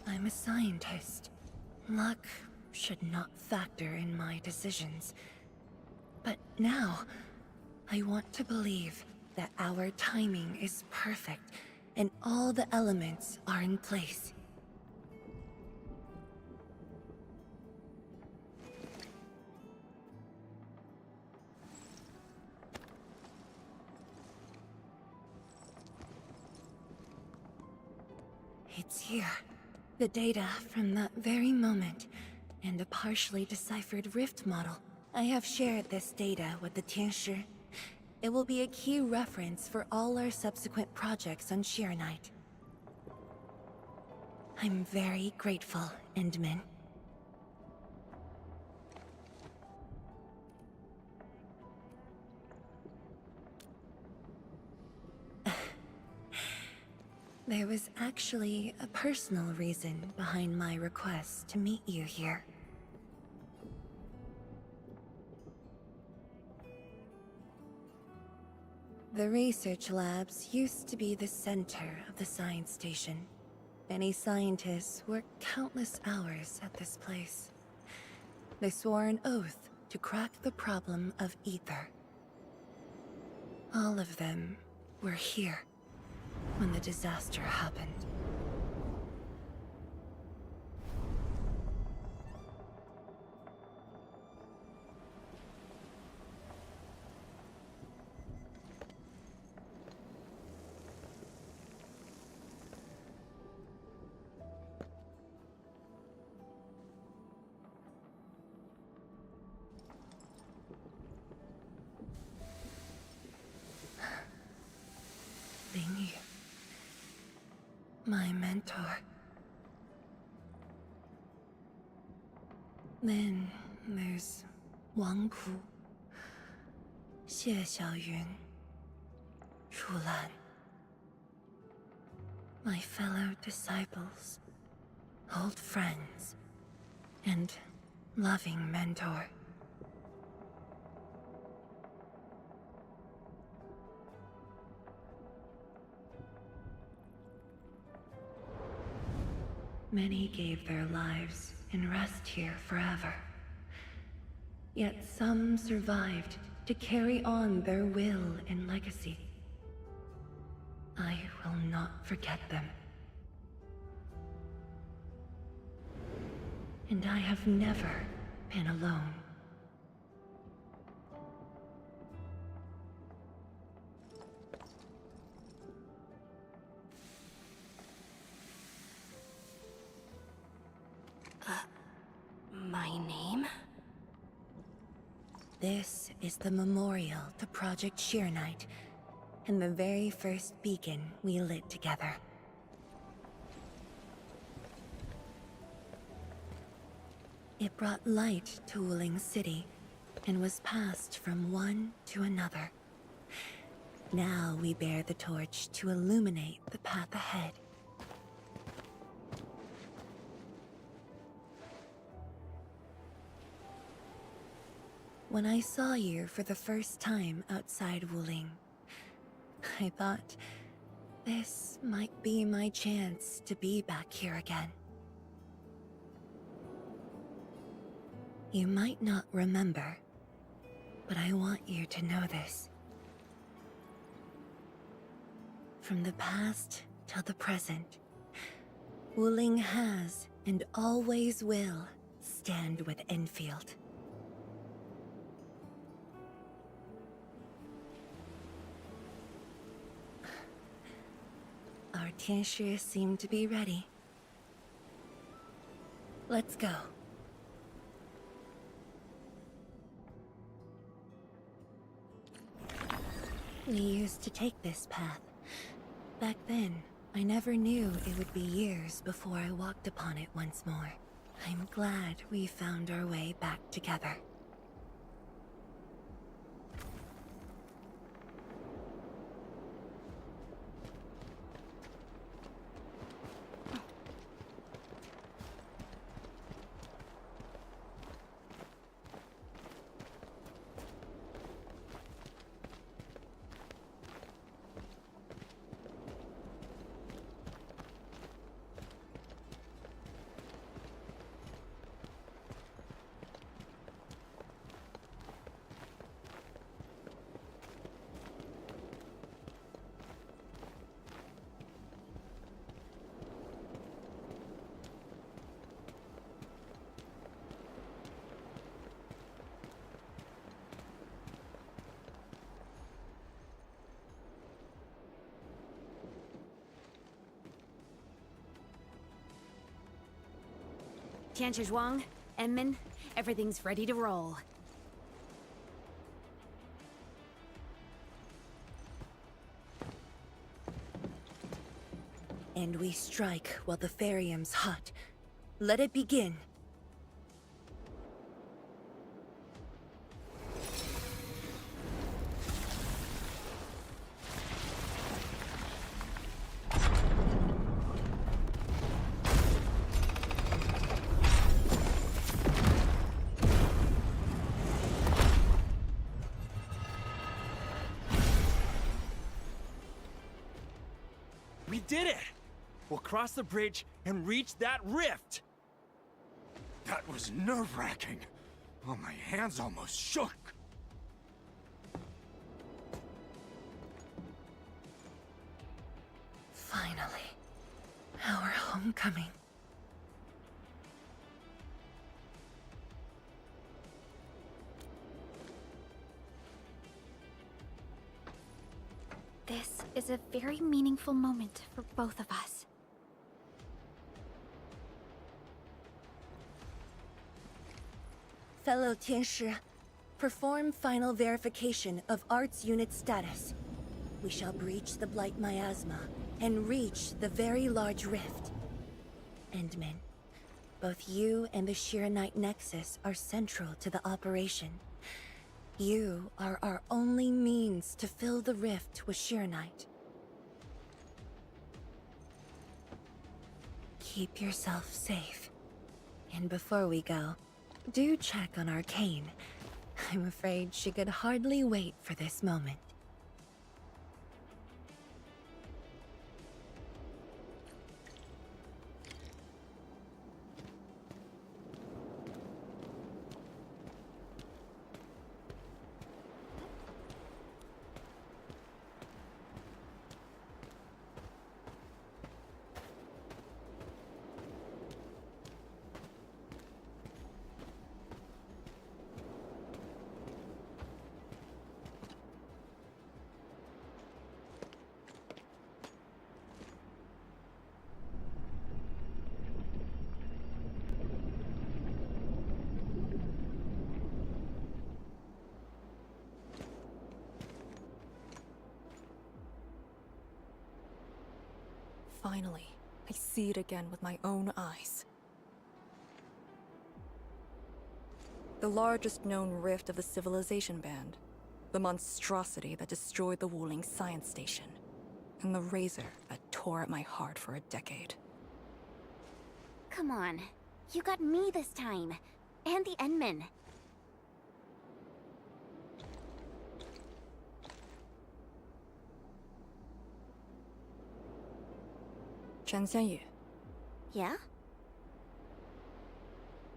I'm a scientist. Luck should not factor in my decisions. But now, I want to believe that our timing is perfect and all the elements are in place. It's here. The data from that very moment, and a partially deciphered rift model. I have shared this data with the Tianshi. It will be a key reference for all our subsequent projects on Shirenite. I'm very grateful, Endman. There was actually a personal reason behind my request to meet you here. The research labs used to be the center of the science station. Many scientists worked countless hours at this place. They swore an oath to crack the problem of ether. All of them were here when the disaster happened. My mentor. Then there's Wang Pu, Xie Xiaoyun, Rulan. My fellow disciples, old friends, and loving mentor. Many gave their lives and rest here forever. Yet some survived to carry on their will and legacy. I will not forget them. And I have never been alone. My name? This is the memorial to Project Sheer Night, and the very first beacon we lit together. It brought light to Wuling City, and was passed from one to another. Now we bear the torch to illuminate the path ahead. When I saw you for the first time outside Wuling, I thought this might be my chance to be back here again. You might not remember, but I want you to know this. From the past till the present, Wuling has and always will stand with Enfield. Our Tianshi seem to be ready. Let's go. We used to take this path. Back then, I never knew it would be years before I walked upon it once more. I'm glad we found our way back together. Tianshi, Enman, everything's ready to roll. And we strike while the Therium's hot. Let it begin. We did it! We'll cross the bridge and reach that rift! That was nerve-wracking. Oh, my hands almost shook. Finally, our homecoming. This is a very meaningful moment for both of us. Fellow Tianshi, perform final verification of Arts Unit status. We shall breach the Blight Miasma and reach the very large rift. Endman, both you and the Shiranite Nexus are central to the operation. You are our only means to fill the rift with Shiranite. Keep yourself safe. And before we go, do check on Arcane. I'm afraid she could hardly wait for this moment. Finally, I see it again with my own eyes. The largest known rift of the Civilization Band. The monstrosity that destroyed the Wuling Science Station. And the razor that tore at my heart for a decade. Come on. You got me this time. And the Endman. 陈仙羽. Yeah?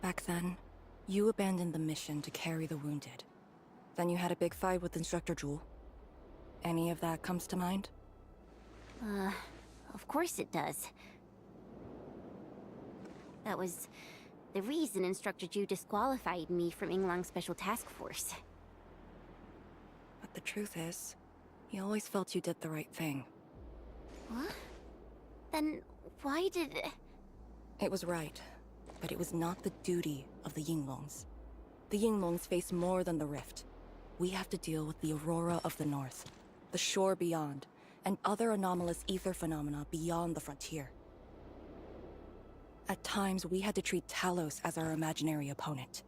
Back then, you abandoned the mission to carry the wounded. Then you had a big fight with Instructor Zhu. Any of that comes to mind? Of course it does. That was the reason Instructor Zhu disqualified me from Yinglang's Special Task Force. But the truth is, he always felt you did the right thing. What? Then why did... It was right, but it was not the duty of the Yinglongs. The Yinglongs face more than the rift. We have to deal with the Aurora of the North, the shore beyond, and other anomalous ether phenomena beyond the frontier. At times, we had to treat Talos as our imaginary opponent.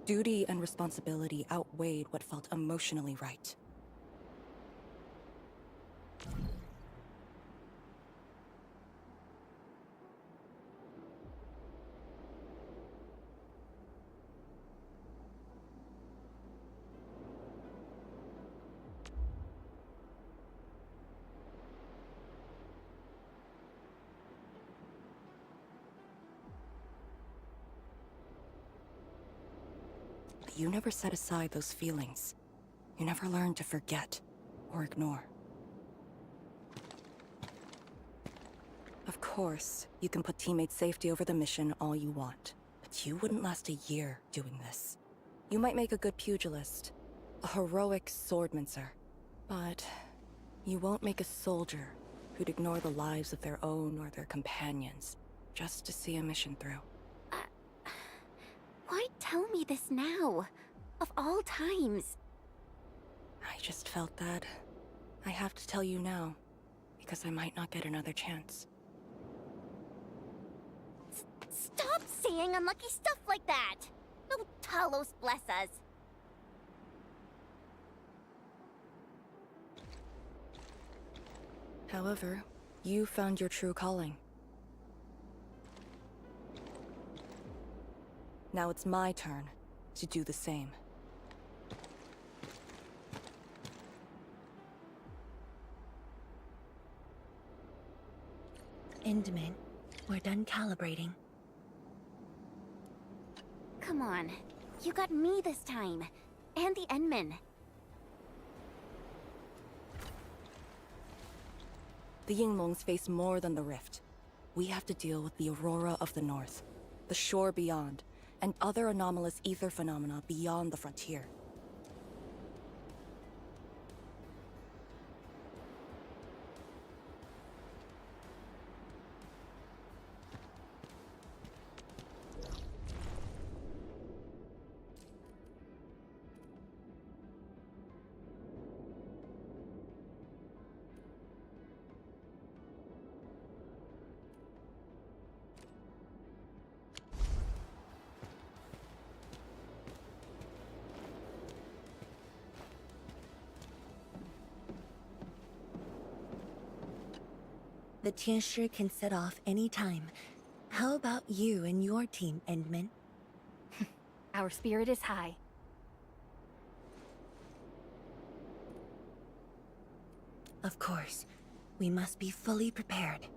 Duty and responsibility outweighed what felt emotionally right. You never set aside those feelings. You never learned to forget or ignore. Of course, you can put teammate safety over the mission all you want, but you wouldn't last a year doing this. You might make a good pugilist, a heroic swordmancer, but you won't make a soldier who'd ignore the lives of their own or their companions just to see a mission through. Why tell me this now? Of all times. I just felt that I have to tell you now, because I might not get another chance. Stop saying unlucky stuff like that! No Talos bless us. However, you found your true calling. Now it's my turn to do the same. Endman, we're done calibrating. Come on. You got me this time. And the Endman. The Yinglongs face more than the rift. We have to deal with the Aurora of the North, the shore beyond, and other anomalous ether phenomena beyond the frontier. The Tianshi can set off any time. How about you and your team, Endman? Our spirit is high. Of course. We must be fully prepared.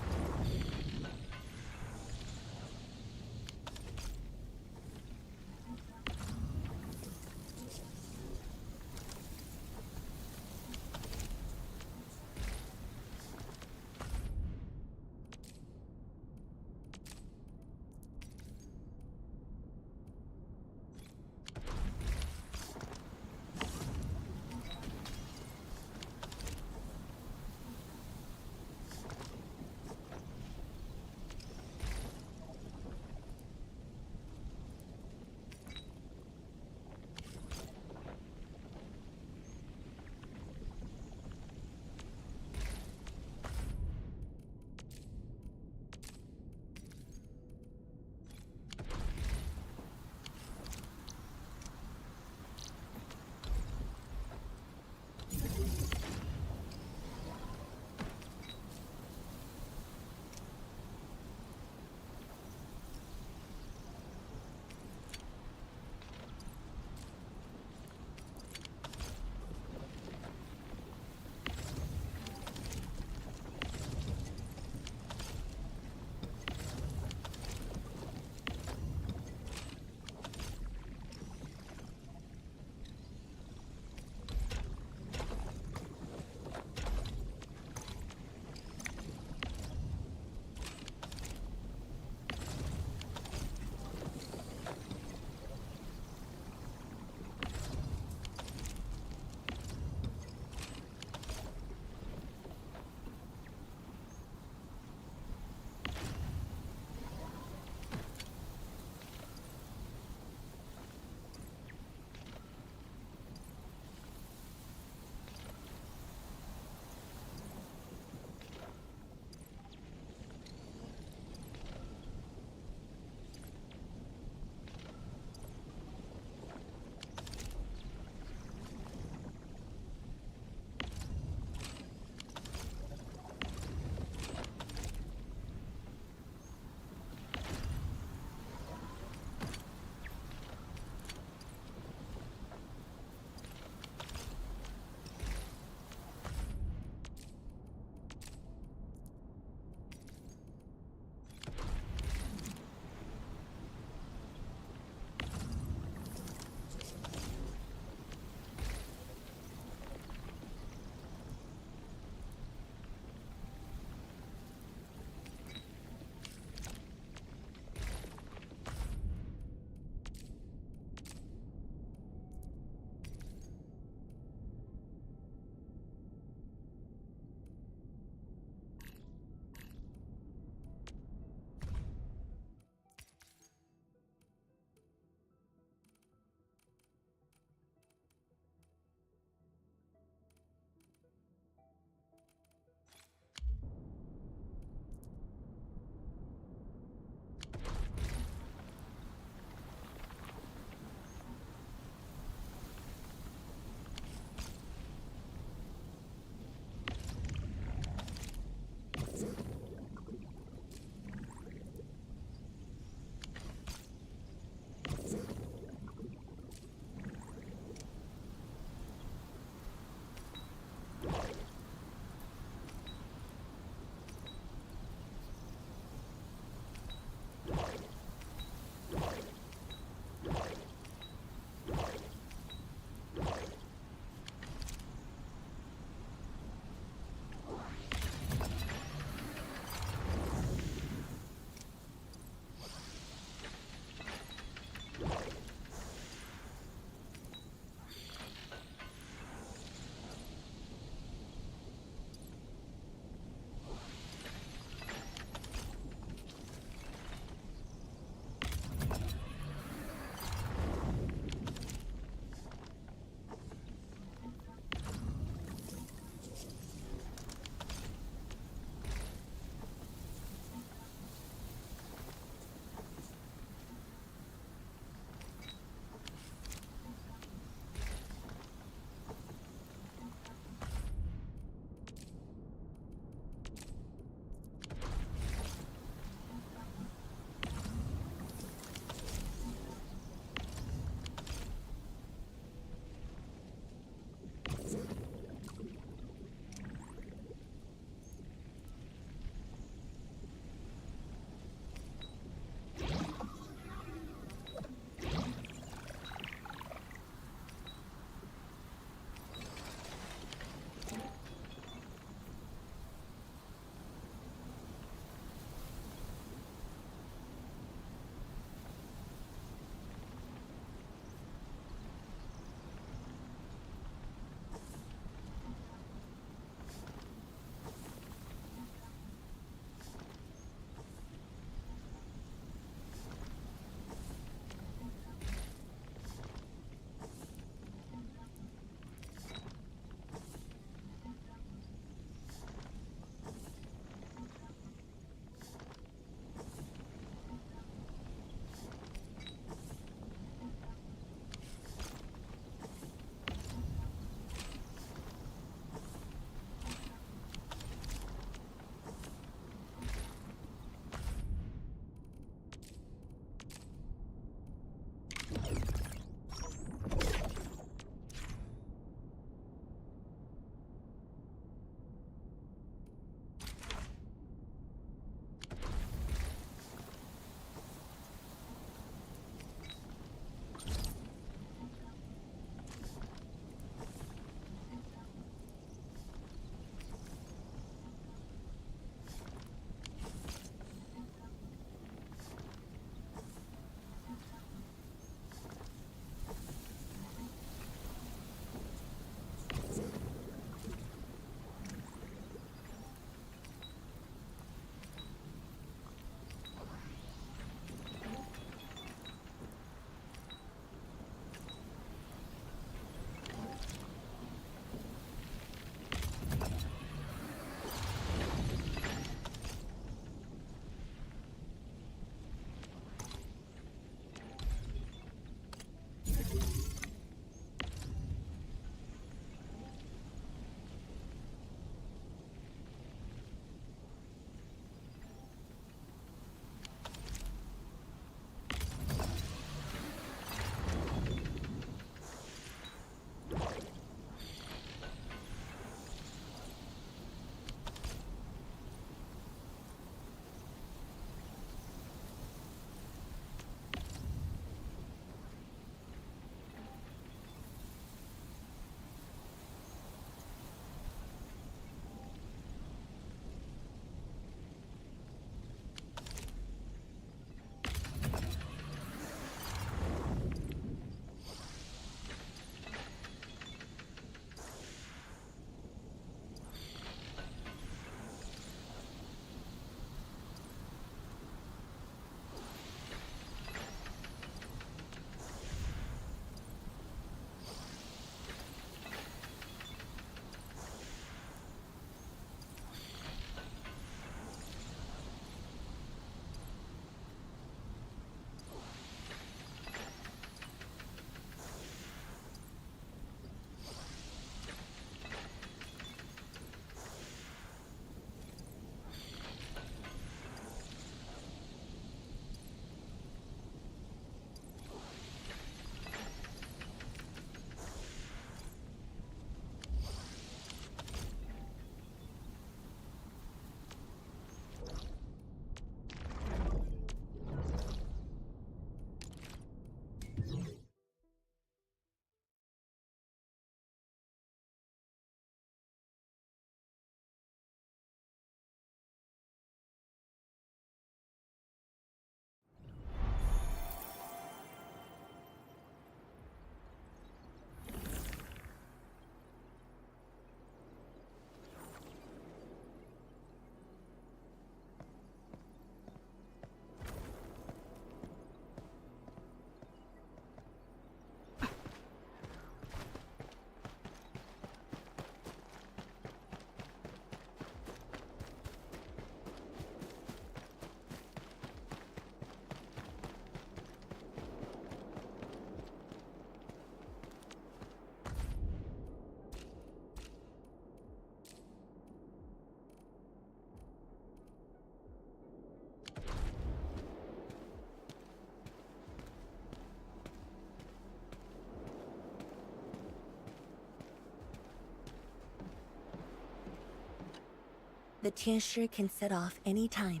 the Tianshi can set off any time.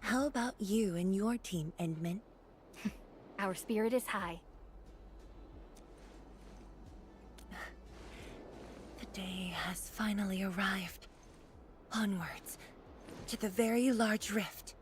How about you and your team, Endman? Our spirit is high. The day has finally arrived. Onwards, to the very large rift.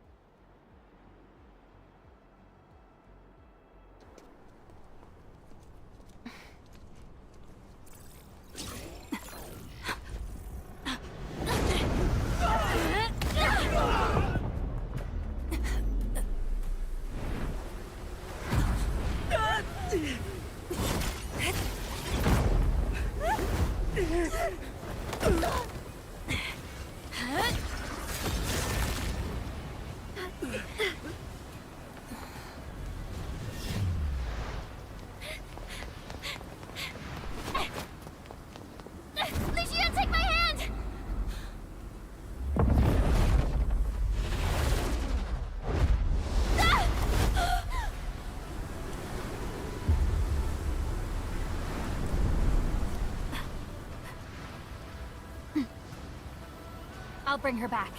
Ligia, take my hand! I'll bring her back.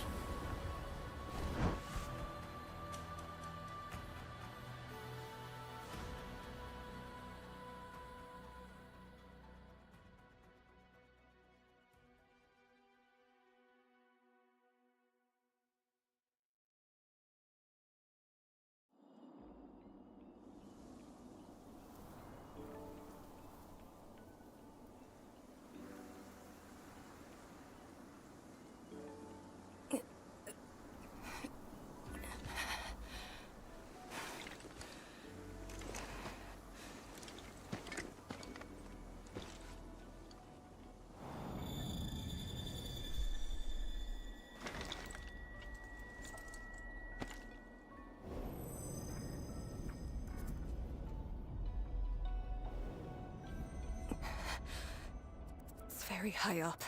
It's very high up.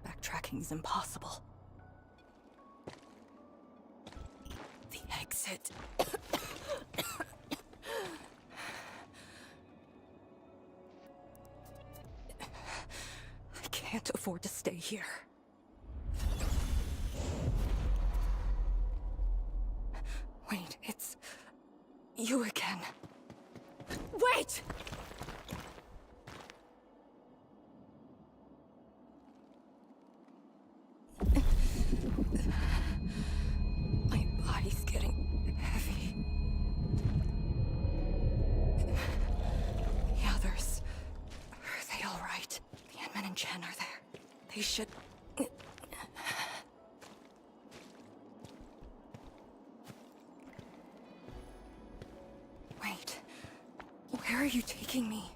Backtracking is impossible. The exit. I can't afford to stay here. Wait, it's you again. Wait! My body's getting heavy. The others, are they all right? Yanman and Chen are there. They should... Wait, where are you taking me?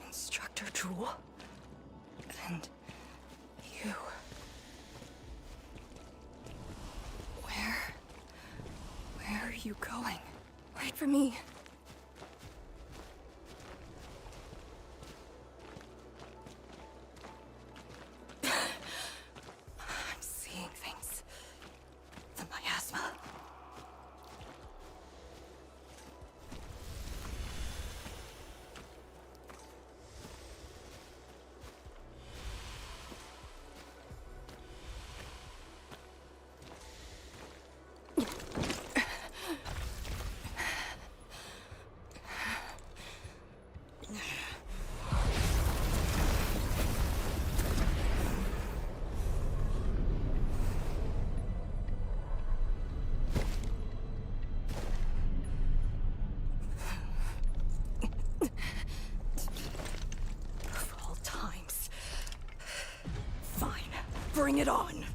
Instructor Jewel? And you... Where are you going? Wait for me. I'm seeing things. The miasma. Bring it on!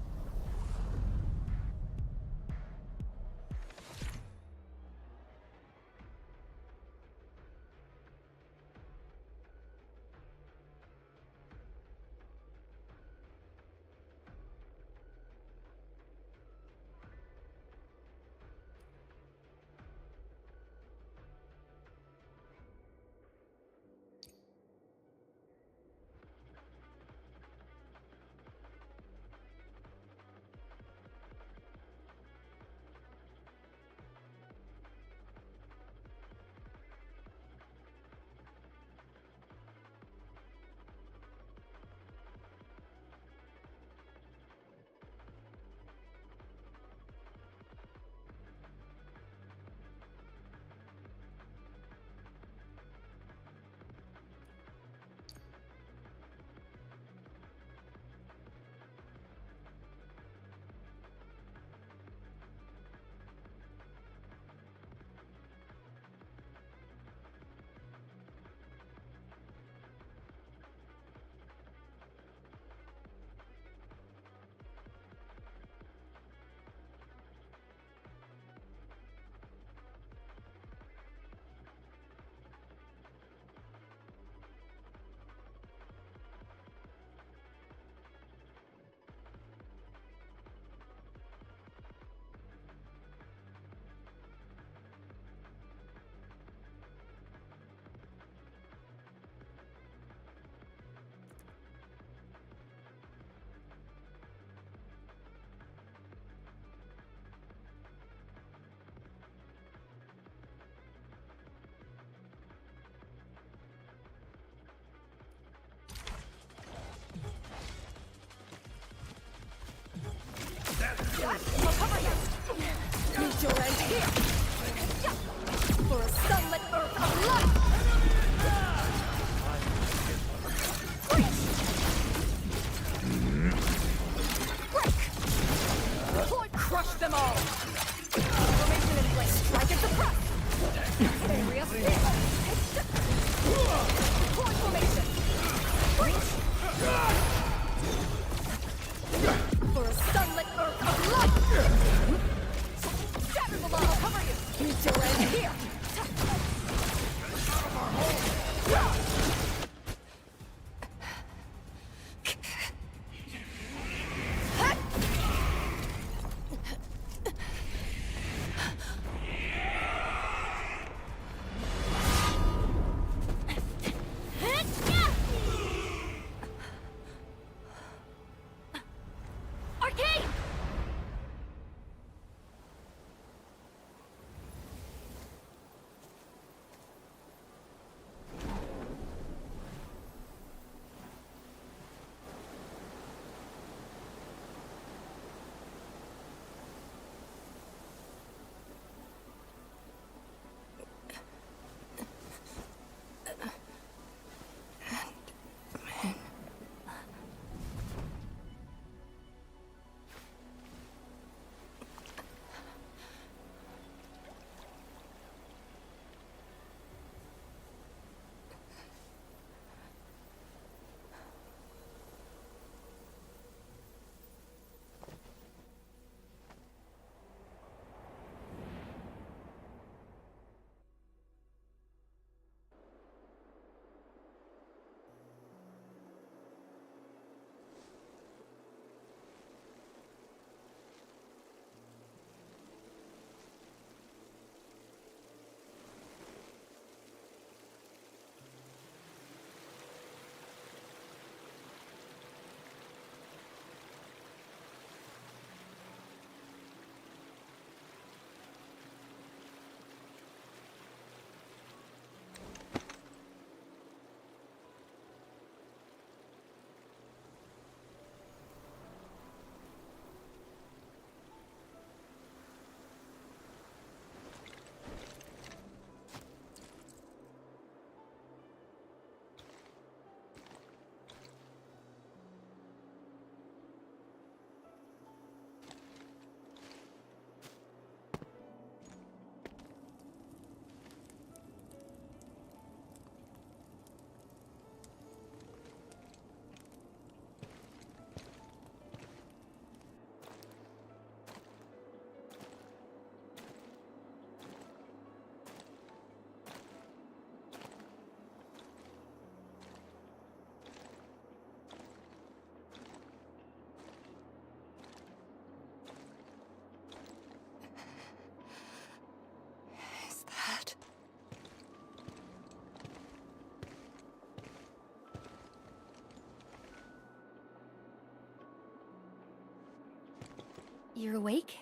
You're awake?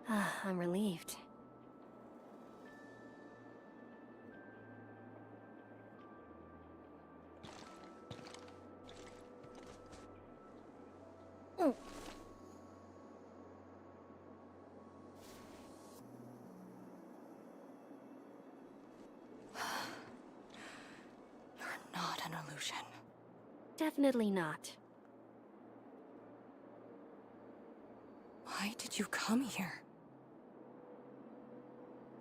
I'm relieved. Not an illusion. Definitely not. Why did you come here?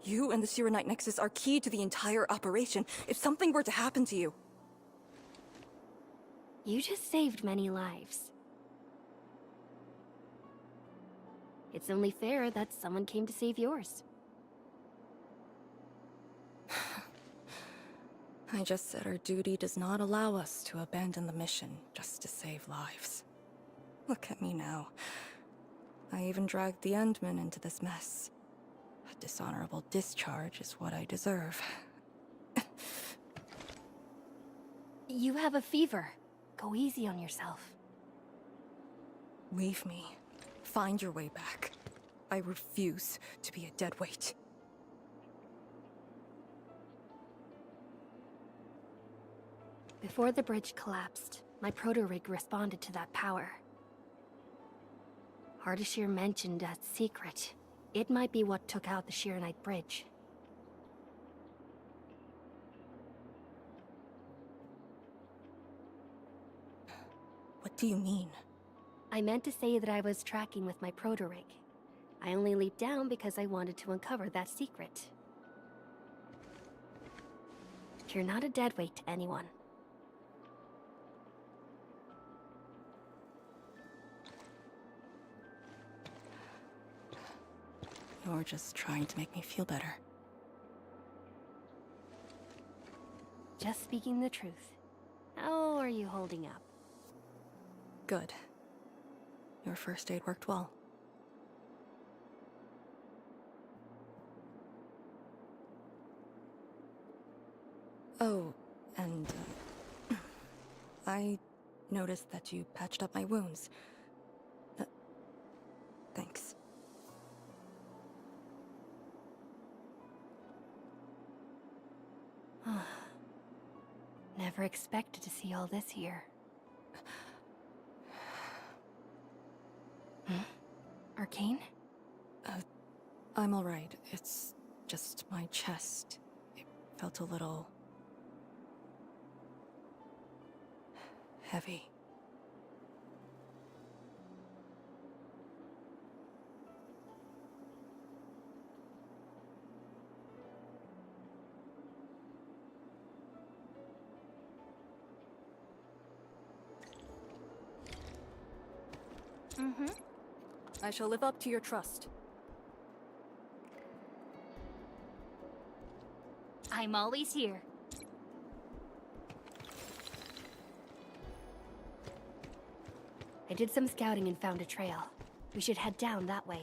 You and the Sirenite Nexus are key to the entire operation. If something were to happen to you... You just saved many lives. It's only fair that someone came to save yours. I just said our duty does not allow us to abandon the mission just to save lives. Look at me now. I even dragged the Endmen into this mess. A dishonorable discharge is what I deserve. You have a fever. Go easy on yourself. Leave me. Find your way back. I refuse to be a dead weight. Before the bridge collapsed, my proto-rig responded to that power. Ardashir mentioned that secret. It might be what took out the Shirenite bridge. What do you mean? I meant to say that I was tracking with my proto-rig. I only leaped down because I wanted to uncover that secret. You're not a deadweight to anyone. You're just trying to make me feel better. Just speaking the truth. How are you holding up? Good. Your first aid worked well. Oh, and I noticed that you patched up my wounds. Thanks. Never expected to see all this here. Arcane? I'm alright. It's just my chest. It felt a little... heavy. I shall live up to your trust. I'm always here. I did some scouting and found a trail. We should head down that way.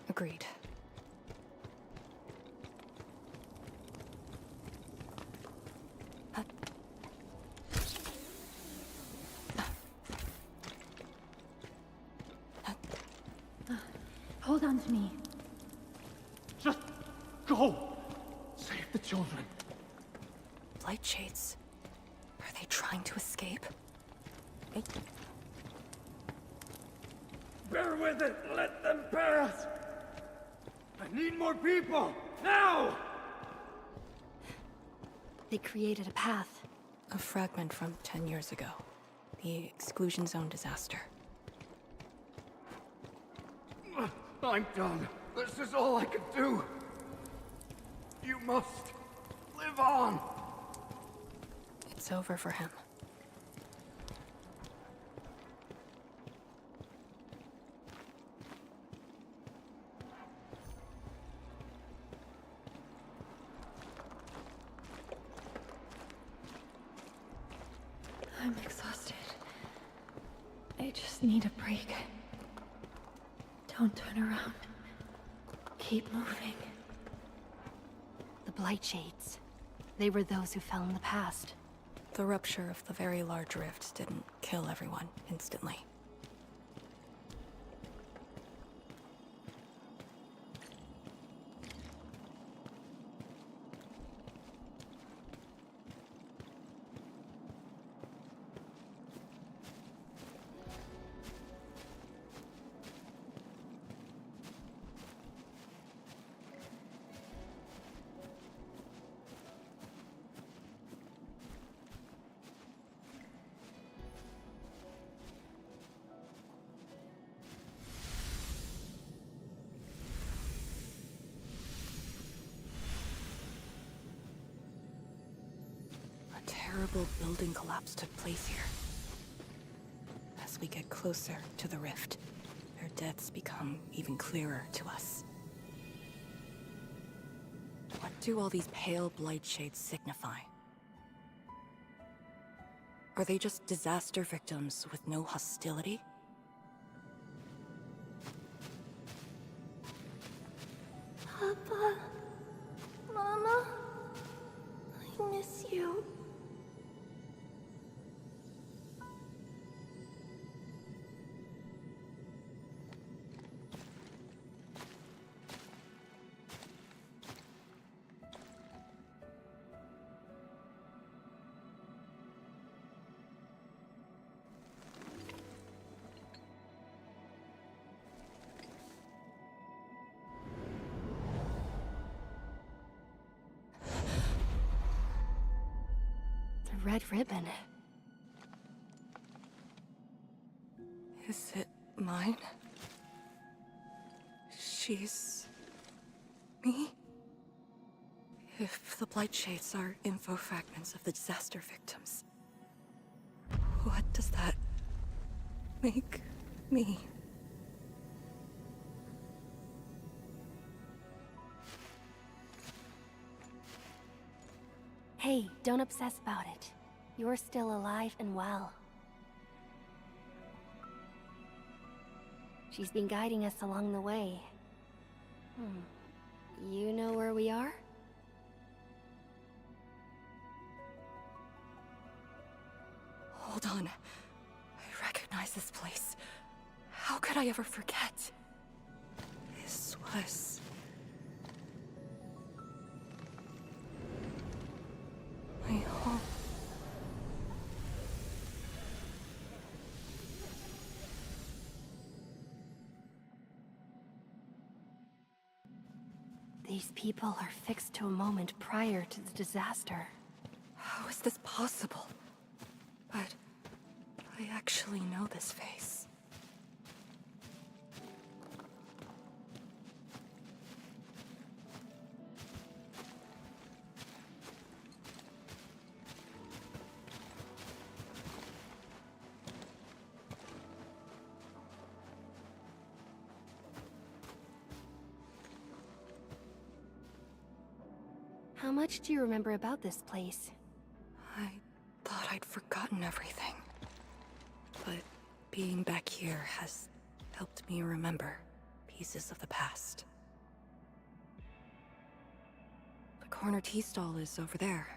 Agreed. Hold on to me. Just go! Save the children. Light shades. Are they trying to escape? Bear with it! Let them pass! I need more people! Now! They created a path. A fragment from 10 years ago. The exclusion zone disaster. I'm done. This is all I can do. You must live on. It's over for him. I'm exhausted. I just need a break. Don't turn around. Keep moving. The Blight Shades. They were those who fell in the past. The rupture of the very large rift didn't kill everyone instantly. terrible building collapse took place here. As we get closer to the rift, their deaths become even clearer to us. What do all these pale blight shades signify? Are they just disaster victims with no hostility? Papa, Mama, I miss you. The red ribbon. Is it mine? She's... me? If the blight shades are info fragments of the disaster victims, what does that make me? Hey, don't obsess about it. You're still alive and well. She's been guiding us along the way. You know where we are? Hold on. I recognize this place. How could I ever forget? This was... my home. These people are fixed to a moment prior to the disaster. How is this possible? But I actually know this face. How much do you remember about this place? I thought I'd forgotten everything. But being back here has helped me remember pieces of the past. The corner tea stall is over there.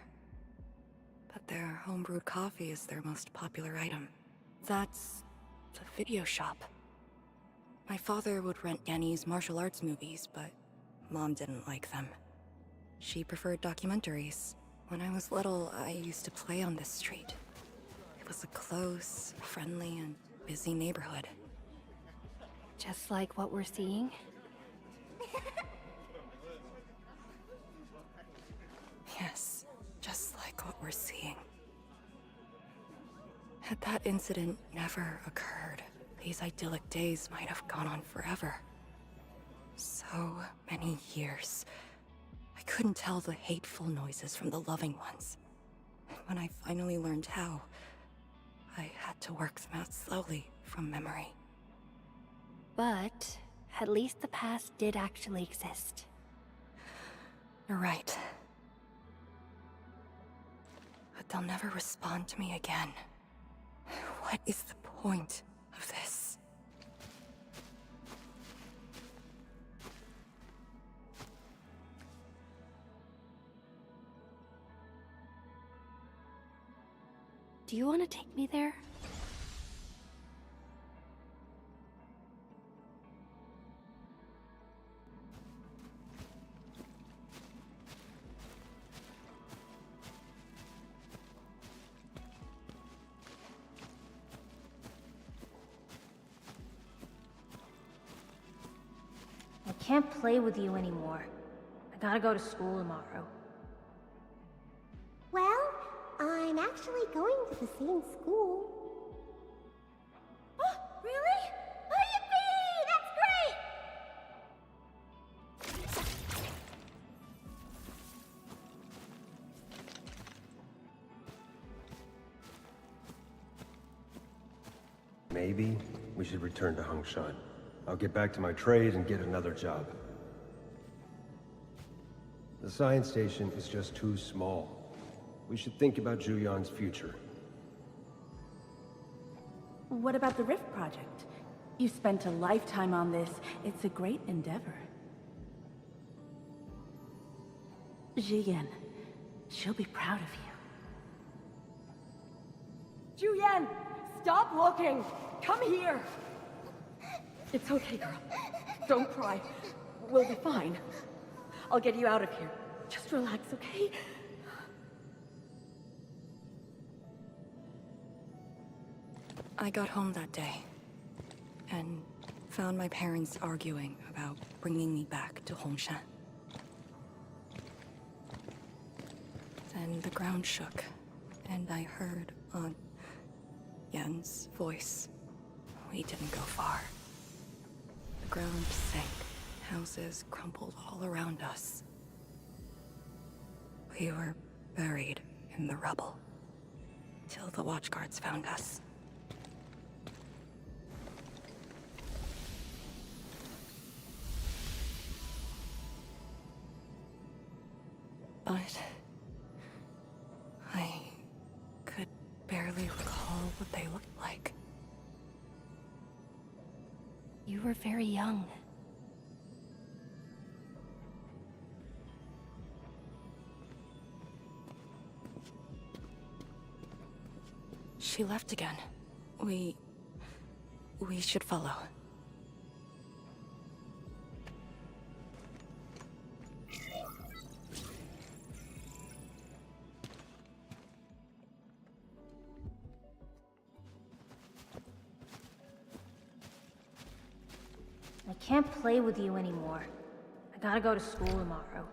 But their homebrewed coffee is their most popular item. That's the video shop. My father would rent Yanni's martial arts movies, but Mom didn't like them. She preferred documentaries. When I was little, I used to play on this street. It was a close, friendly, and busy neighborhood. Just like what we're seeing? Yes, just like what we're seeing. Had that incident never occurred, these idyllic days might have gone on forever. So many years. I couldn't tell the hateful noises from the loving ones. And when I finally learned how, I had to work them out slowly from memory. But at least the past did actually exist. You're right. But they'll never respond to me again. What is the point of this? Do you want to take me there? I can't play with you anymore. I gotta go to school tomorrow. Well, I'm actually going to the same school. Oh, really? Oh, yippee! That's great! Maybe we should return to Hongshan. I'll get back to my trade and get another job. The science station is just too small. We should think about Juyan's future. What about the Rift Project? You spent a lifetime on this. It's a great endeavor. Jiyan, she'll be proud of you. Juyan! Stop looking! Come here! It's okay, girl. Don't cry. We'll be fine. I'll get you out of here. Just relax, okay? I got home that day, and found my parents arguing about bringing me back to Hongshan. Then the ground shook, and I heard Aunt Yen's voice. We didn't go far. The ground sank. Houses crumpled all around us. We were buried in the rubble, till the watchguards found us. But I could barely recall what they looked like. You were very young. She left again. We should follow. I can't play with you anymore. I gotta go to school tomorrow.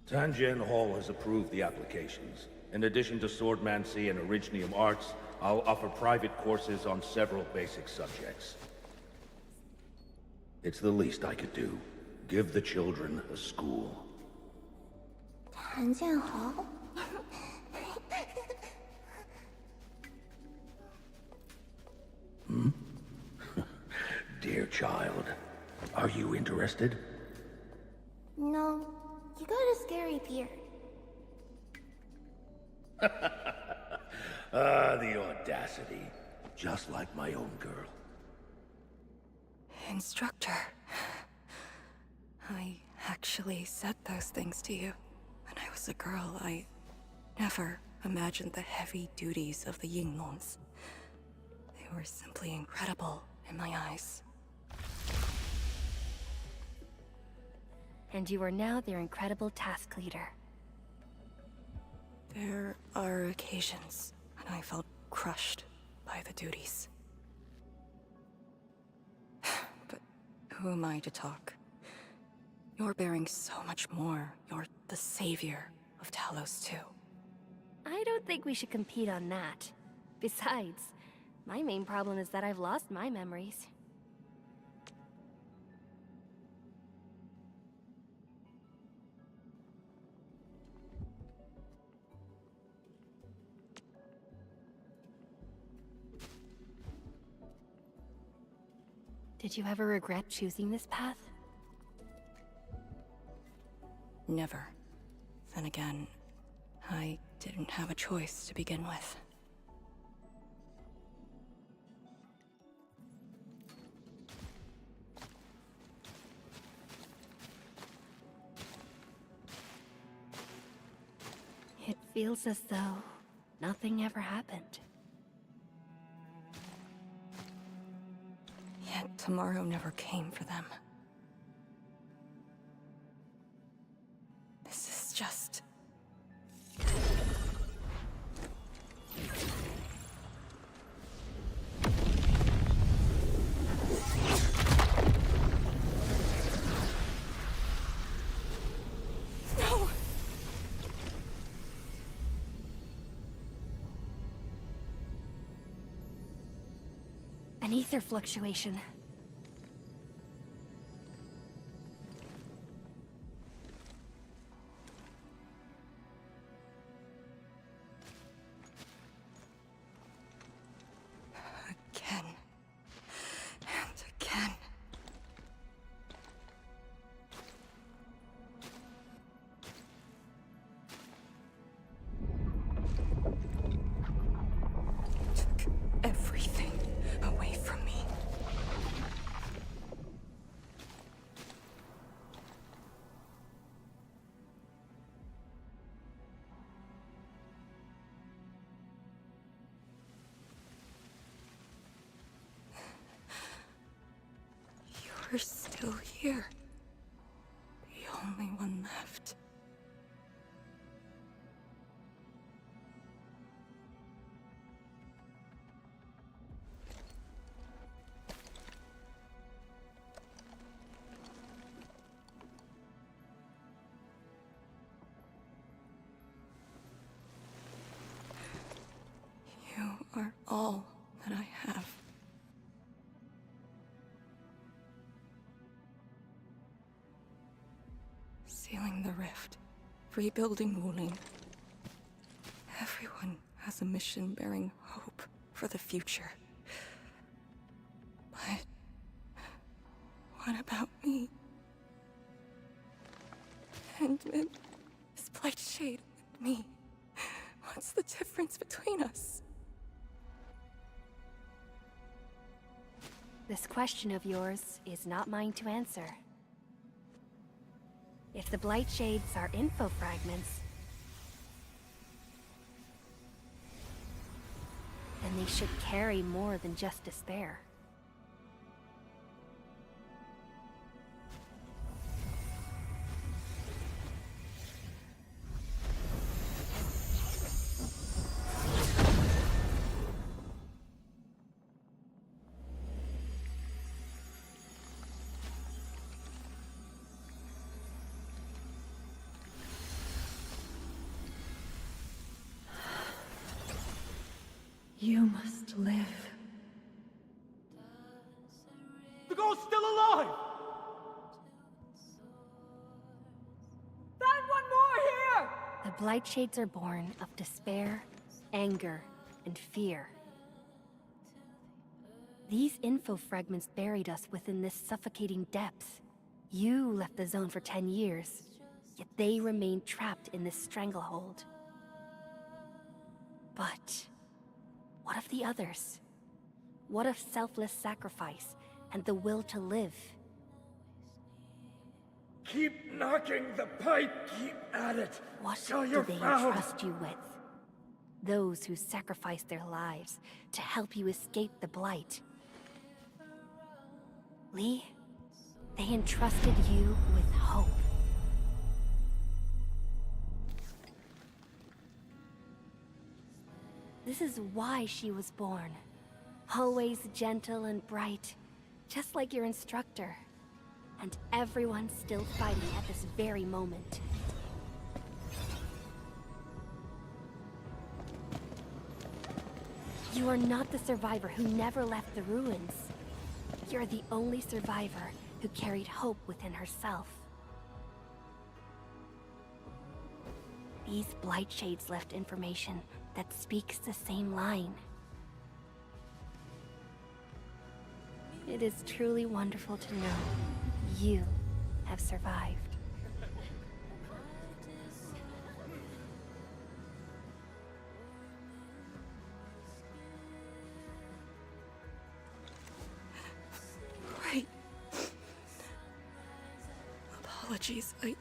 Tanjian Hall has approved the applications. In addition to swordmancy and originium arts, I'll offer private courses on several basic subjects. It's the least I could do. Give the children a school. Tanjian Hall? Hmm? Dear child, are you interested? No, you got a scary beard. The audacity. Just like my own girl. Instructor. I actually said those things to you. When I was a girl, I never imagined the heavy duties of the Yinglongs. They were simply incredible in my eyes. And you are now their incredible task leader. There are occasions when I felt crushed by the duties. But who am I to talk? You're bearing so much more. You're the savior of Talos too. I don't think we should compete on that. Besides, my main problem is that I've lost my memories. Did you ever regret choosing this path? Never. Then again, I didn't have a choice to begin with. It feels as though nothing ever happened. Yet tomorrow never came for them. This is just... No! An ether fluctuation. Again. And again. Took everything away from me. You're still here. The only one left. You are all that I have. Sealing the rift, rebuilding Wuling. Everyone has a mission bearing hope for the future. But what about me? And this Blightshade and me. What's the difference between us? This question of yours is not mine to answer. If the Blightshades are info fragments, then they should carry more than just despair. You must live. The girl's still alive! Find one more here! The Blightshades are born of despair, anger, and fear. These info fragments buried us within this suffocating depth. You left the zone for 10 years, yet they remain trapped in this stranglehold. But what of the others? What of selfless sacrifice and the will to live? Keep knocking the pipe, keep at it. What till do you're they found. entrust you with? Those who sacrificed their lives to help you escape the Blight. Lee, they entrusted you with hope. This is why she was born. Always gentle and bright, just like your instructor. And everyone's still fighting at this very moment. You are not the survivor who never left the ruins. You're the only survivor who carried hope within herself. These Blightshades left information that speaks the same line. It is truly wonderful to know you have survived. Right. Apologies, I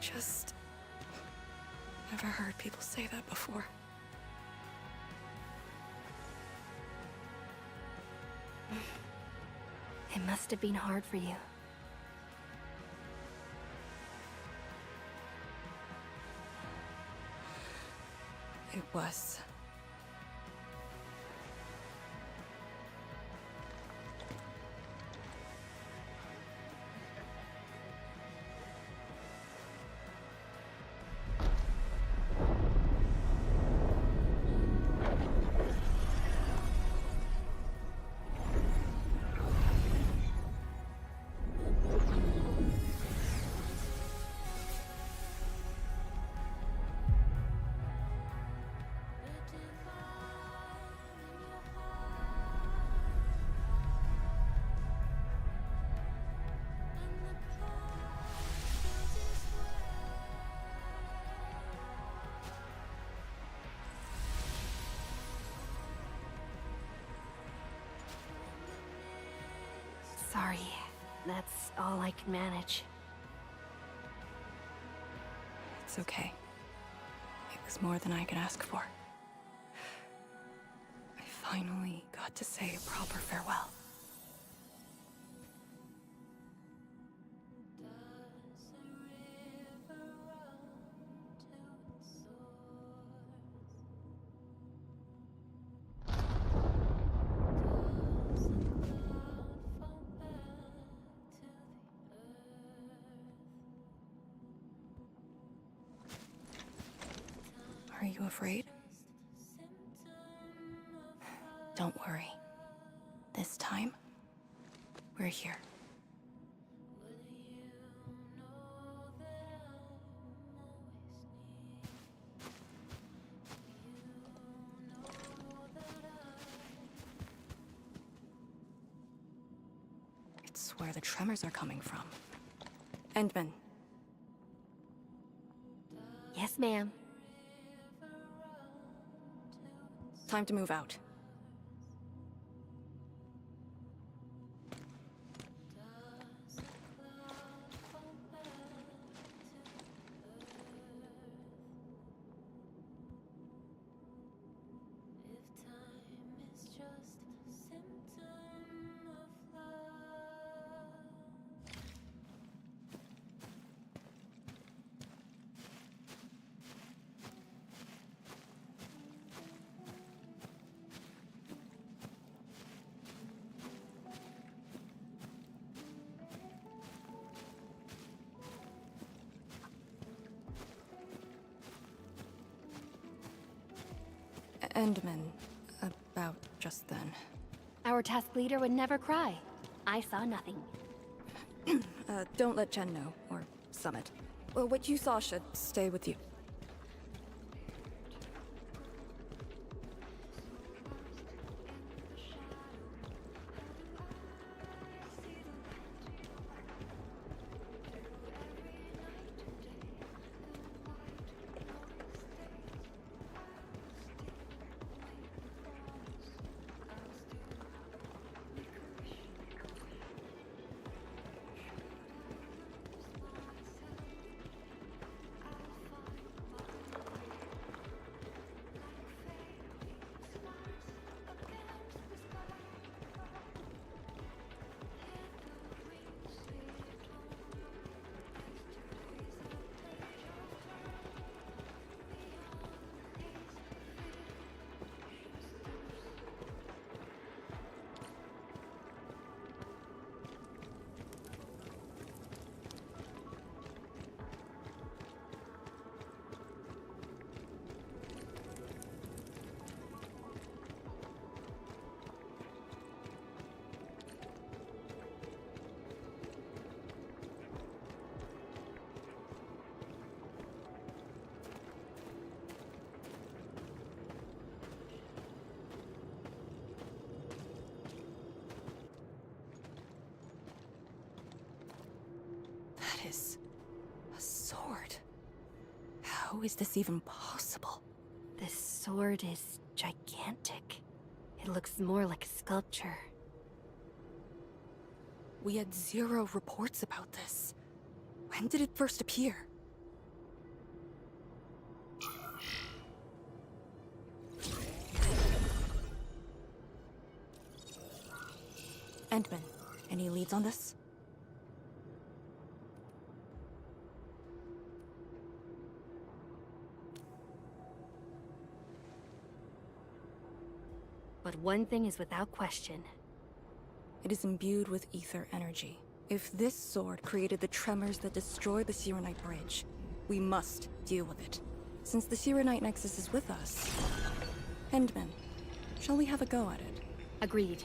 just never heard people say that before. It must have been hard for you. It was. Sorry. That's all I can manage. It's okay. It was more than I could ask for. I finally got to say a proper farewell. Are you afraid? Don't worry. This time, we're here. It's where the tremors are coming from. Endman. Yes, ma'am. Time to move out. Endman, about just then. Our task leader would never cry. I saw nothing. Don't let Jen know, or Summit. Well, what you saw should stay with you. That is a sword. How is this even possible? This sword is gigantic. It looks more like a sculpture. We had 0 reports about this. When did it first appear? Endman, any leads on this? But one thing is without question. It is imbued with ether energy. If this sword created the tremors that destroyed the Serenite Bridge, we must deal with it. Since the Serenite Nexus is with us, Endman, shall we have a go at it? Agreed.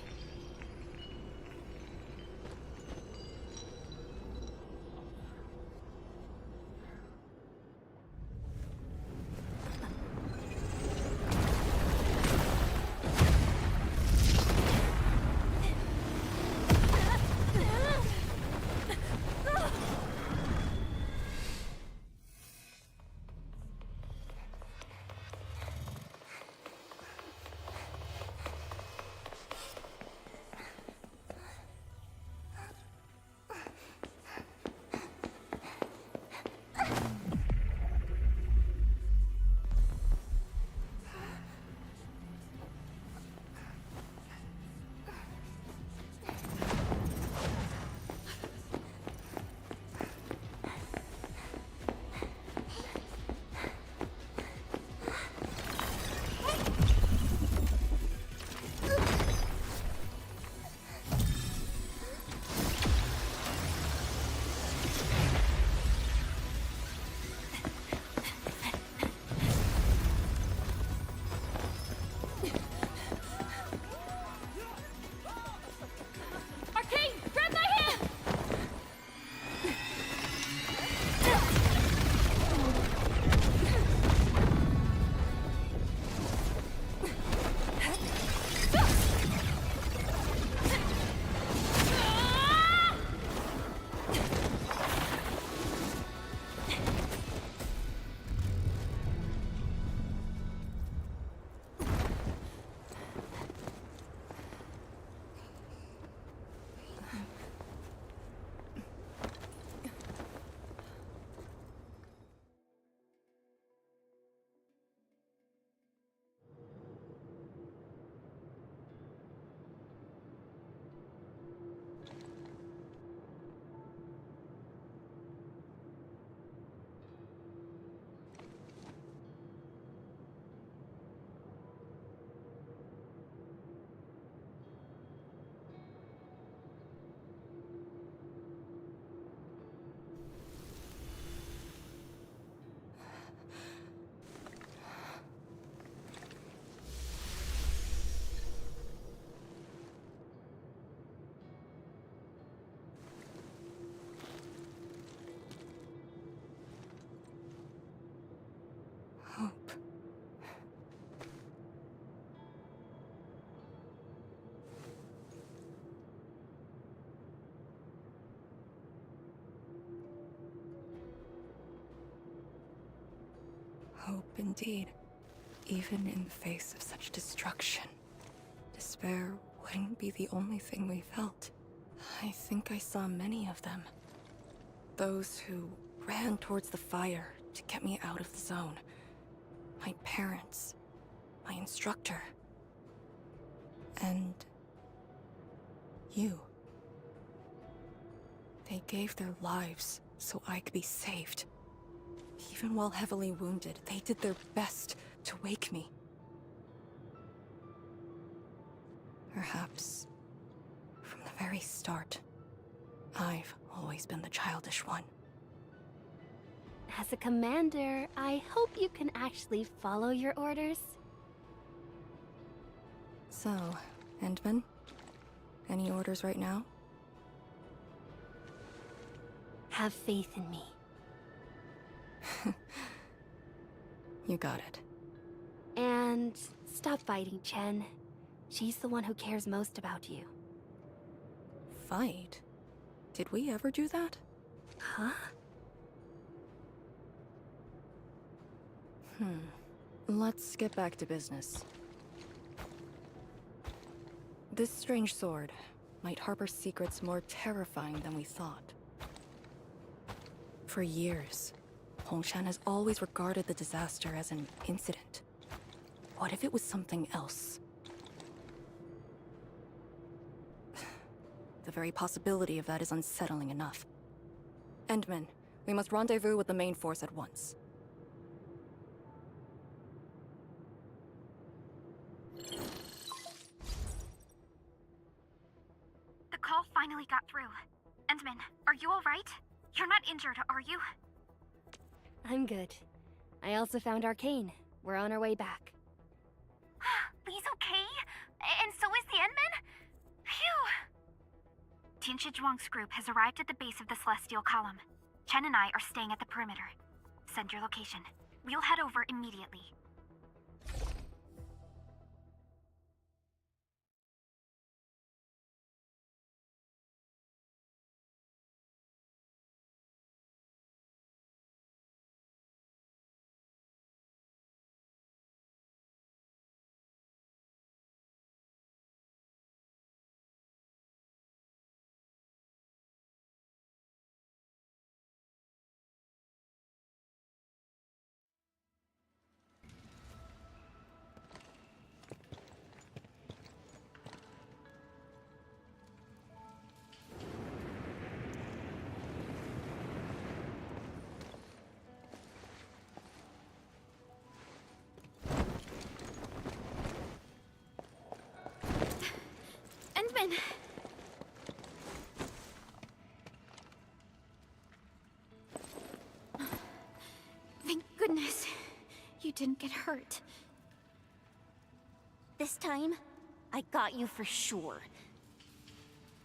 Hope indeed. Even in the face of such destruction, despair wouldn't be the only thing we felt. I think I saw many of them. Those who ran towards the fire to get me out of the zone. My parents, my instructor, and you. They gave their lives so I could be saved. Even while heavily wounded, they did their best to wake me. Perhaps, from the very start, I've always been the childish one. As a commander, I hope you can actually follow your orders. So, Endman? Any orders right now? Have faith in me. You got it. And stop fighting, Chen. She's the one who cares most about you. Fight? Did we ever do that? Huh? Let's get back to business. This strange sword might harbor secrets more terrifying than we thought. For years, Hongshan has always regarded the disaster as an incident. What if it was something else? The very possibility of that is unsettling enough. Endman, we must rendezvous with the main force at once. The call finally got through. Endman, are you alright? You're not injured, are you? I'm good. I also found Arcane. We're on our way back. Lee's okay? And so is the Endman? Phew! Tianshi Zhuang's group has arrived at the base of the Celestial Column. Chen and I are staying at the perimeter. Send your location. We'll head over immediately. Endman! Thank goodness you didn't get hurt. This time, I got you for sure.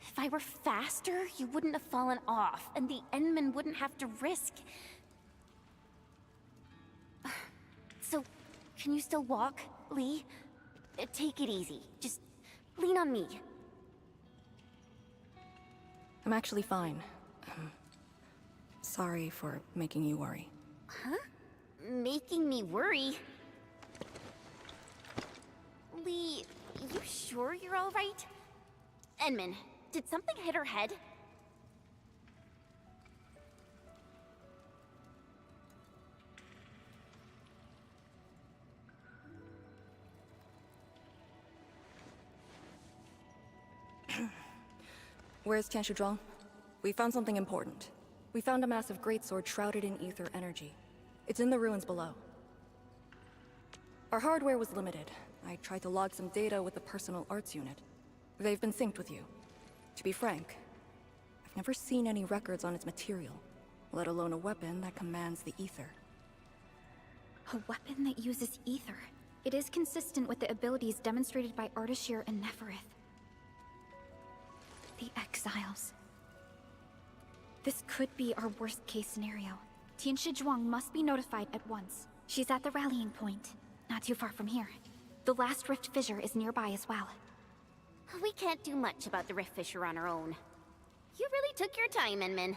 If I were faster, you wouldn't have fallen off, and the Endman wouldn't have to risk. So, can you still walk, Lee? Take it easy. Just lean on me. I'm actually fine. Sorry for making you worry. Huh? Making me worry? Lee, you sure you're all right? Endman, did something hit her head? Where's Tianshi Zhuang? We found something important. We found a massive greatsword shrouded in ether energy. It's in the ruins below. Our hardware was limited. I tried to log some data with the personal arts unit. They've been synced with you. To be frank, I've never seen any records on its material, let alone a weapon that commands the ether. A weapon that uses ether. It is consistent with the abilities demonstrated by Ardashir and Neferith. The Exiles. This could be our worst-case scenario. Tianshi Zhuang must be notified at once. She's at the rallying point, not too far from here. The last rift fissure is nearby as well. We can't do much about the rift fissure on our own. You really took your time, Endman.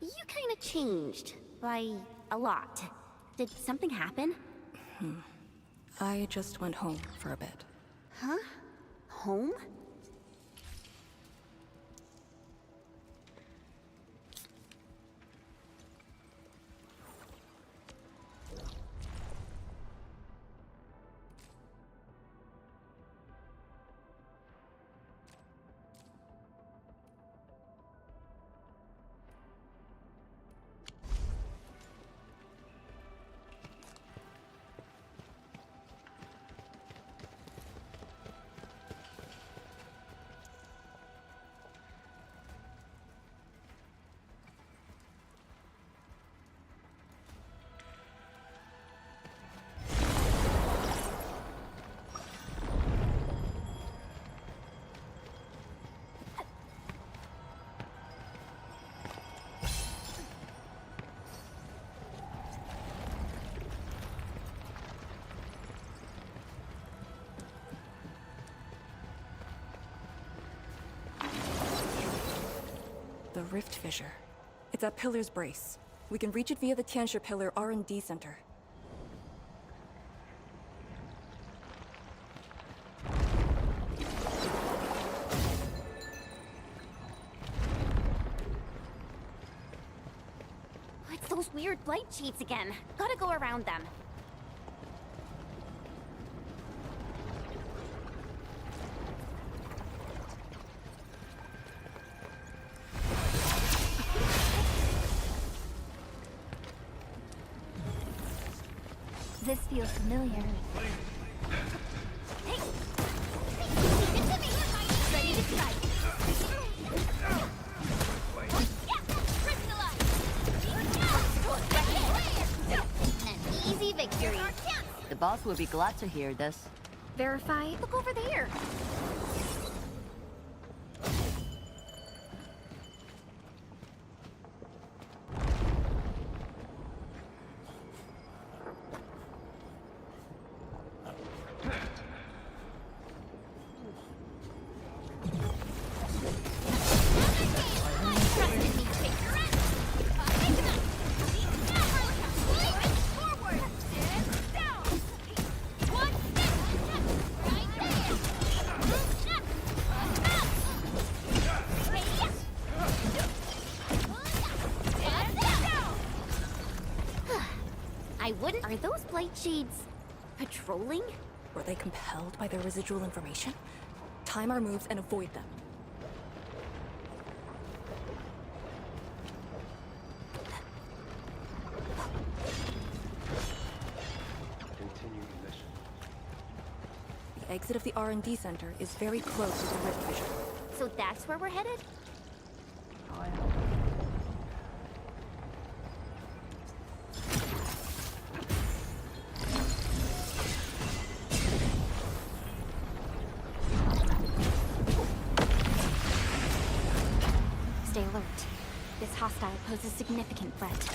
You kinda changed. By a lot. Did something happen? I just went home for a bit. Huh? Home? The rift fissure. It's at Pillar's Brace. We can reach it via the Tianshi Pillar R&D Center. It's those weird blight sheets again. Gotta go around them. This feels familiar. Hey! Get to me! Ready to strike! An easy victory. The boss would be glad to hear this. Verify. Look over there! I wouldn't. Are those blight shades patrolling? Were they compelled by their residual information? Time our moves and avoid them. Continue the mission. The exit of the R&D Center is very close to the rift fissure. So that's where we're headed? Stay alert. This hostile poses significant threat.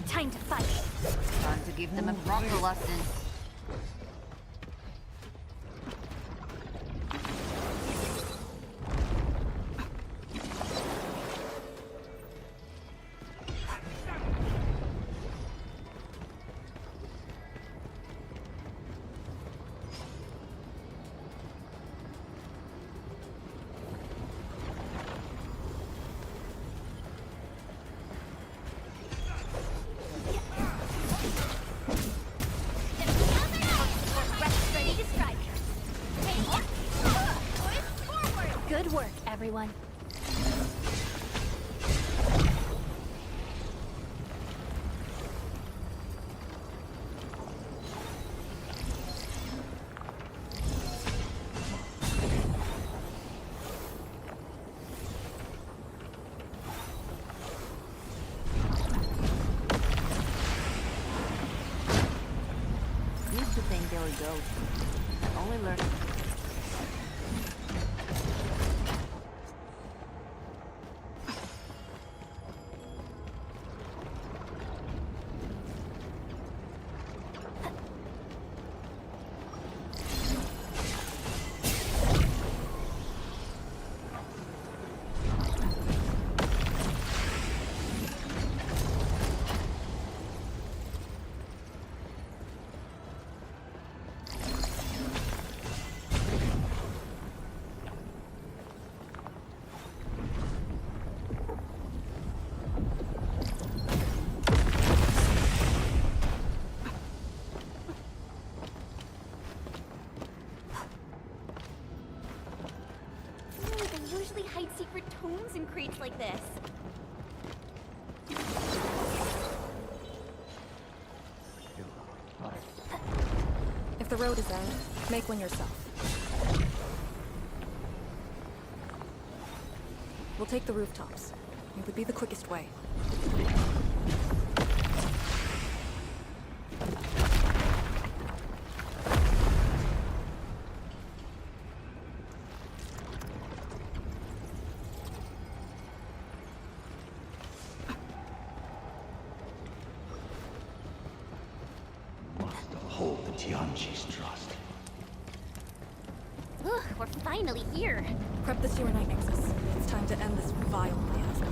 Time to fight. Time to give them a proper lesson. work, everyone. Used to think they were ghosts. Only learned. They usually hide secret tomes in crates like this. If the road is end, make one yourself. We'll take the rooftops. It would be the quickest way. Hold the Tianqi's trust. Ugh, we're finally here. Prep the Sewer Night Nexus. It's time to end this vile miasma.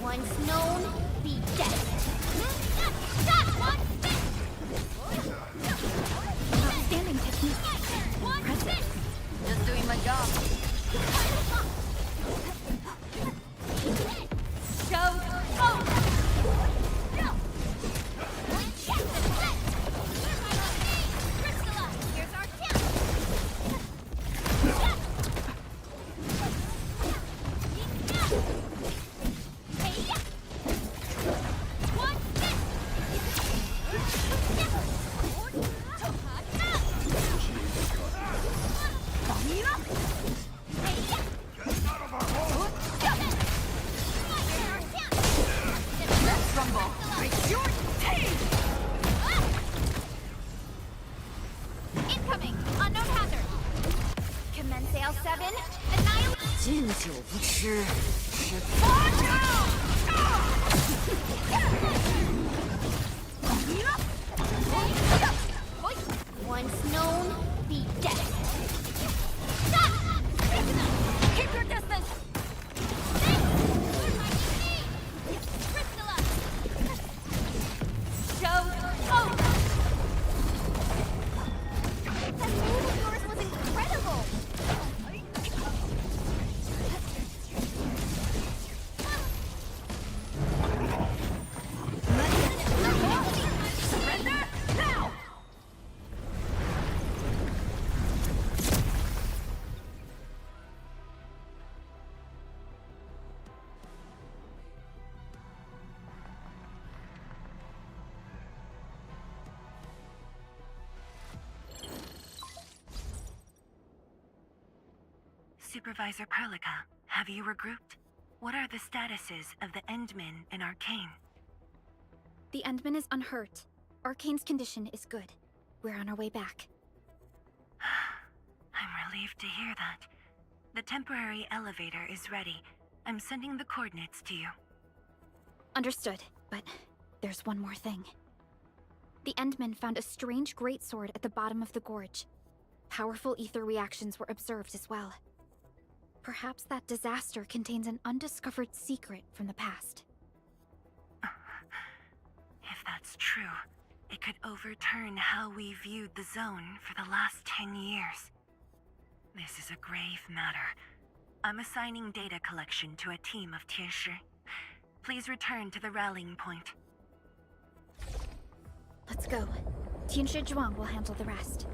Once known, be dead. Outstanding technique. Impressive. Just doing my job. Show over. Here's our Incoming! Unknown hazard! Commence L7, annihilate! 敬酒不吃，吃 Once known, be dead. Keep your distance! Show over! That move of yours was incredible! Surrender now! Supervisor Perlica, have you regrouped? What are the statuses of the Endmen in Arcane? The Endman is unhurt. Arcane's condition is good. We're on our way back. I'm relieved to hear that. The temporary elevator is ready. I'm sending the coordinates to you. Understood, but there's one more thing. The Endmen found a strange greatsword at the bottom of the gorge. Powerful ether reactions were observed as well. Perhaps that disaster contains an undiscovered secret from the past. If that's true, It could overturn how we viewed the zone for the last 10 years. This is a grave matter. I'm assigning data collection to a team of Tieshi. Please return to the rallying point. Let's go. Tianshi Zhuang will handle the rest.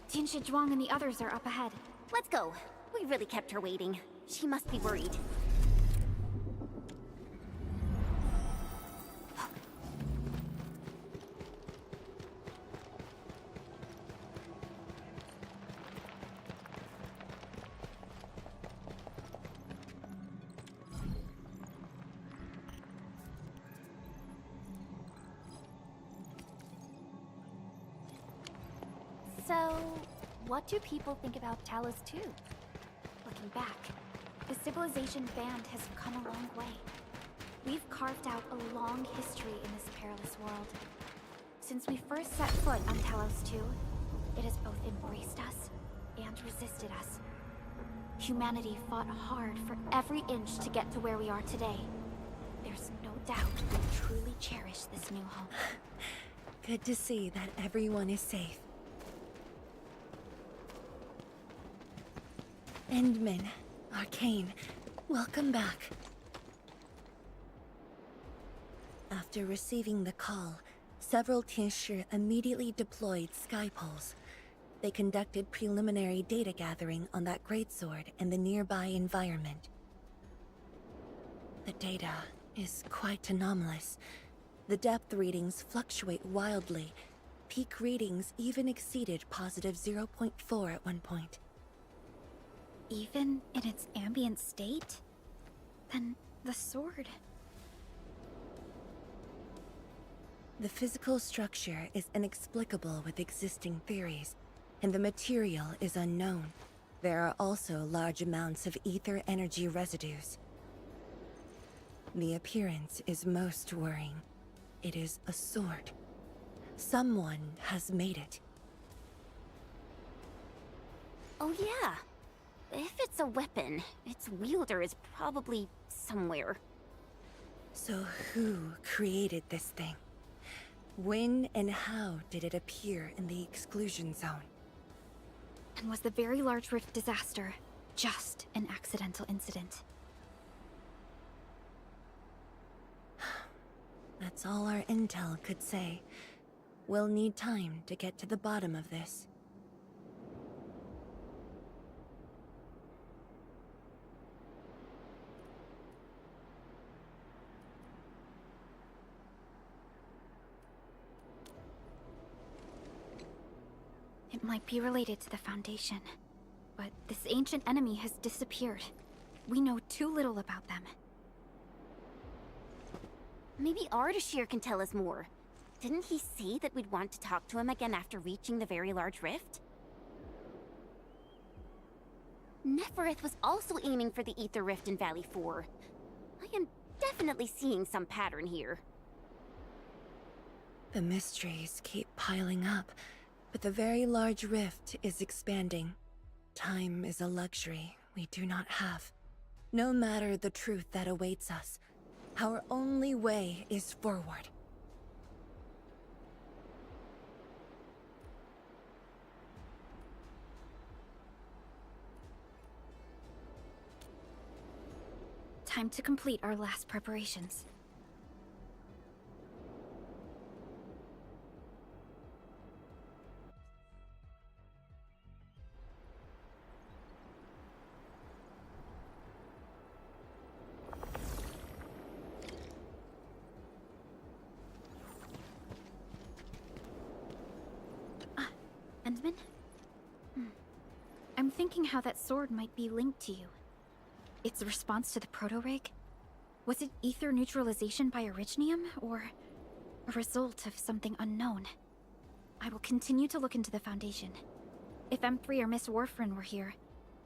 Tianshi Zhuang and the others are up ahead. Let's go. We really kept her waiting. She must be worried. So, what do people think about Talos 2? Looking back, the civilization band has come a long way. We've carved out a long history in this perilous world. Since we first set foot on Talos 2, it has both embraced us and resisted us. Humanity fought hard for every inch to get to where we are today. There's no doubt we truly cherish this new home. Good to see that everyone is safe. Endman, Arcane, welcome back. After receiving the call, several Tieshi immediately deployed skypoles. They conducted preliminary data gathering on that greatsword and the nearby environment. The data is quite anomalous. The depth readings fluctuate wildly. Peak readings even exceeded positive 0.4 at one point. Even in its ambient state? Then the sword... The physical structure is inexplicable with existing theories, and the material is unknown. There are also large amounts of ether energy residues. The appearance is most worrying. It is a sword. Someone has made it. Oh yeah. If it's a weapon, its wielder is probably somewhere. So who created this thing? When and how did it appear in the exclusion zone? And was the Very Large Rift disaster just an accidental incident? That's all our intel could say. We'll need time to get to the bottom of this. It might be related to the Foundation, but this ancient enemy has disappeared. We know too little about them. Maybe Ardashir can tell us more. Didn't he say that we'd want to talk to him again after reaching the Very Large Rift? Nefereth was also aiming for the Ether Rift in Valley 4. I am definitely seeing some pattern here. The mysteries keep piling up, but the Very Large Rift is expanding. Time is a luxury we do not have. No matter the truth that awaits us, our only way is forward. Time to complete our last preparations. Endman? I'm thinking how that sword might be linked to you. Its response to the proto-rig? Was it ether neutralization by Originium, or a result of something unknown? I will continue to look into the Foundation. If M3 or Miss Warfarin were here,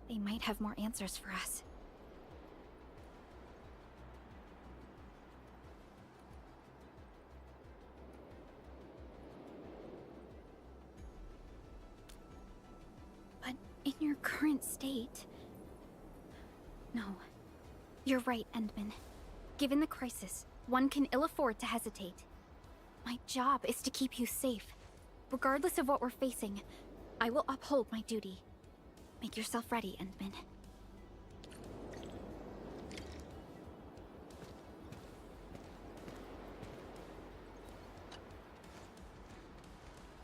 they might have more answers for us. But in your current state, No. You're right, Endman. Given the crisis, one can ill afford to hesitate. My job is to keep you safe. Regardless of what we're facing, I will uphold my duty. Make yourself ready, Endman.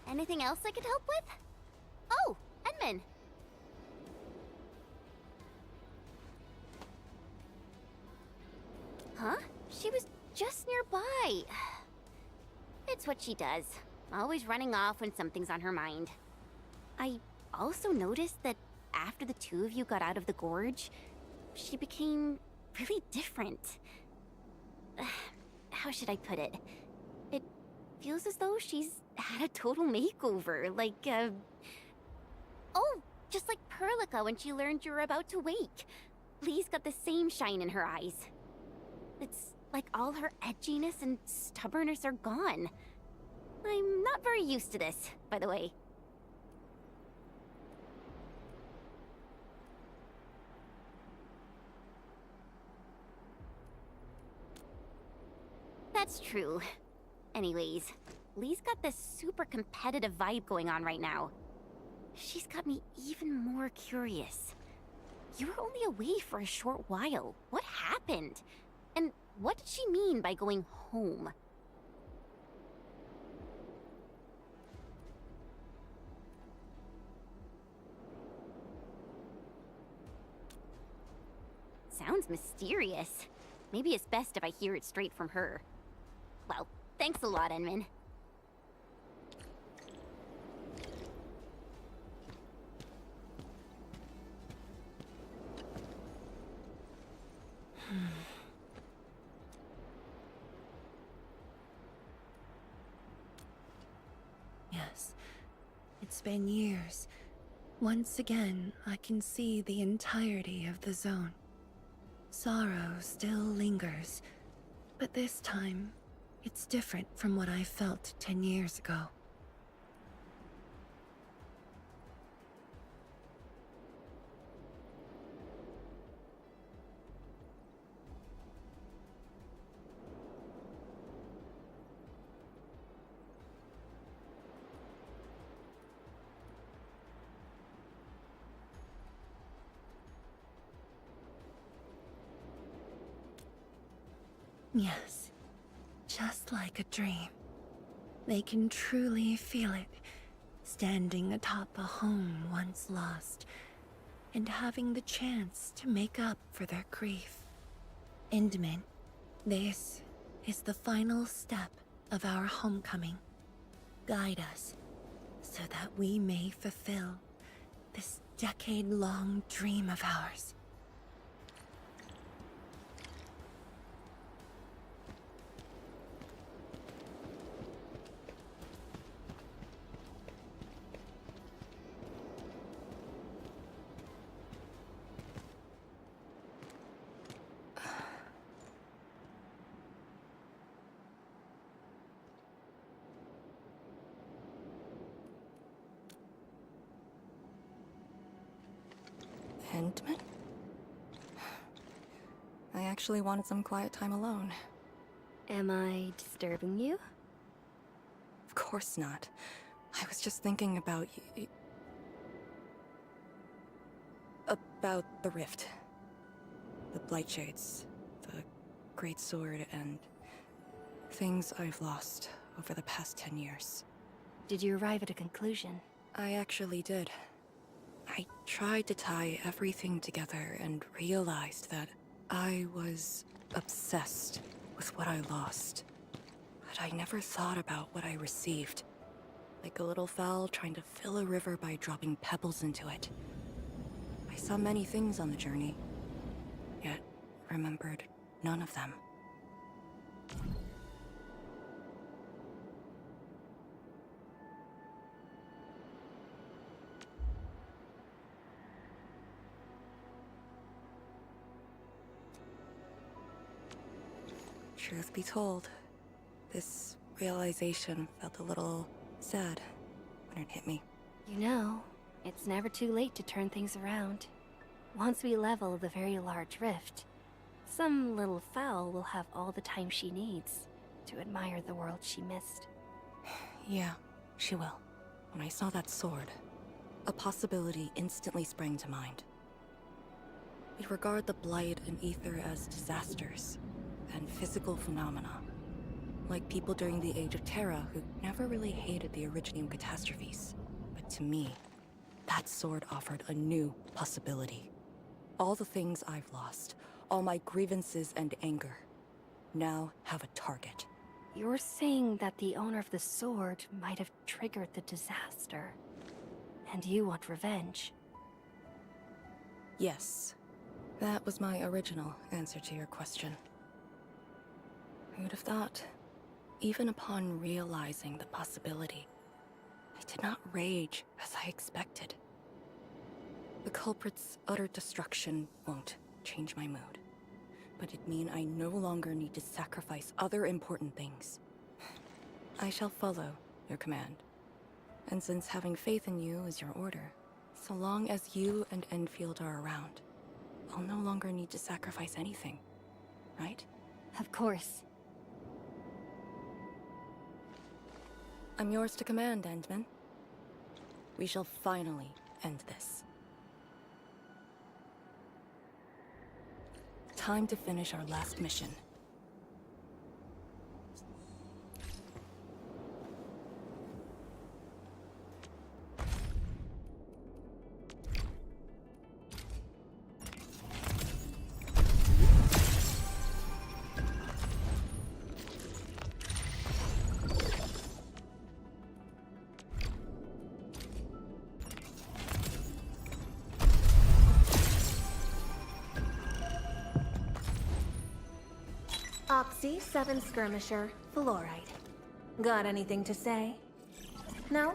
Anything else I could help with? Oh, Edmund. Huh? She was just nearby. It's what she does. Always running off when something's on her mind. I also noticed that after the two of you got out of the gorge, she became really different. How should I put it? It feels as though she's had a total makeover, Oh, just like Perlica when she learned you were about to wake. Lee's got the same shine in her eyes. It's like all her edginess and stubbornness are gone. I'm not very used to this, by the way. That's true. Anyways, Lee's got this super competitive vibe going on right now. She's got me even more curious. You were only away for a short while. What happened? And what did she mean by going home? Sounds mysterious. Maybe it's best if I hear it straight from her. Well, thanks a lot, Enman. Yes, it's been years. Once again, I can see the entirety of the zone. Sorrow still lingers, but this time, it's different from what I felt 10 years ago. Yes, just like a dream. They can truly feel it, standing atop a home once lost, and having the chance to make up for their grief. Endman, this is the final step of our homecoming. Guide us, so that we may fulfill this decade-long dream of ours. Endman? I actually wanted some quiet time alone. Am I disturbing you? Of course not. I was just thinking about about the rift. The Blightshades, the Great Sword, and things I've lost over the past 10 years. Did you arrive at a conclusion? I actually did. I tried to tie everything together and realized that I was obsessed with what I lost. But I never thought about what I received. Like a little fowl trying to fill a river by dropping pebbles into it. I saw many things on the journey, yet remembered none of them. Truth be told, this realization felt a little sad when it hit me. You know, it's never too late to turn things around. Once we level the very large rift, some little fowl will have all the time she needs to admire the world she missed. Yeah, she will. When I saw that sword, a possibility instantly sprang to mind. We regard the Blight and Ether as disasters and physical phenomena, like people during the Age of Terra who never really hated the Originium catastrophes. But to me, that sword offered a new possibility. All the things I've lost, all my grievances and anger, now have a target. You're saying that the owner of the sword might have triggered the disaster, and you want revenge? Yes. That was my original answer to your question. Who'd have thought? Even upon realizing the possibility, I did not rage as I expected. The culprit's utter destruction won't change my mood, but it means I no longer need to sacrifice other important things. I shall follow your command. And since having faith in you is your order, so long as you and Enfield are around, I'll no longer need to sacrifice anything, right? Of course. I'm yours to command, Endman. We shall finally end this. Time to finish our last mission. Oxy 7 Skirmisher, Fluorite. Got anything to say? No?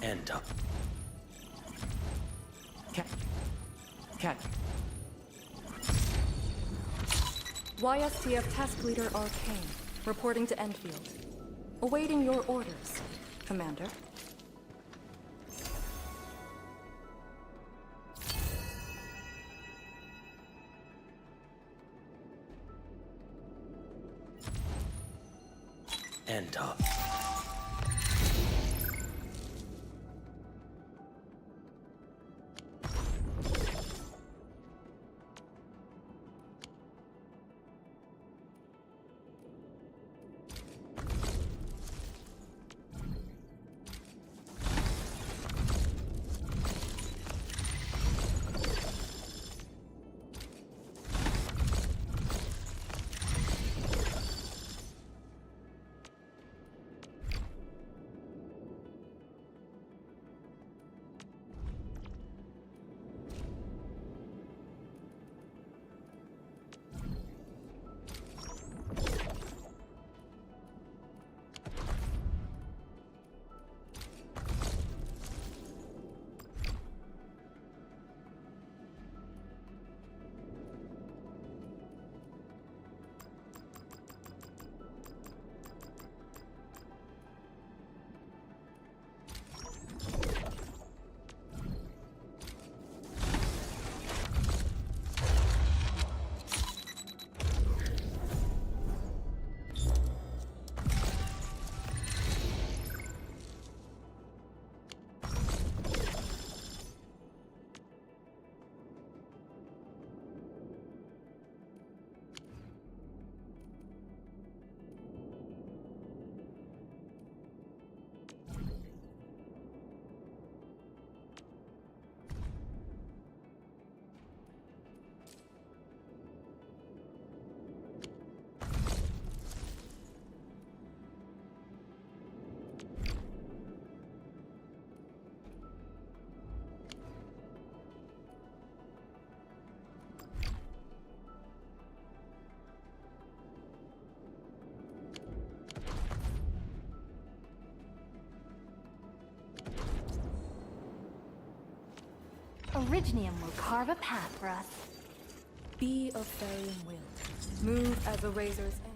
End up. Cat. YSTF Task Leader Arcane, reporting to Enfield. Awaiting your orders, Commander. End up. Originium will carve a path for us. Be of varying will. Move as a razor's edge.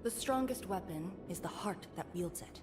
The strongest weapon is the heart that wields it.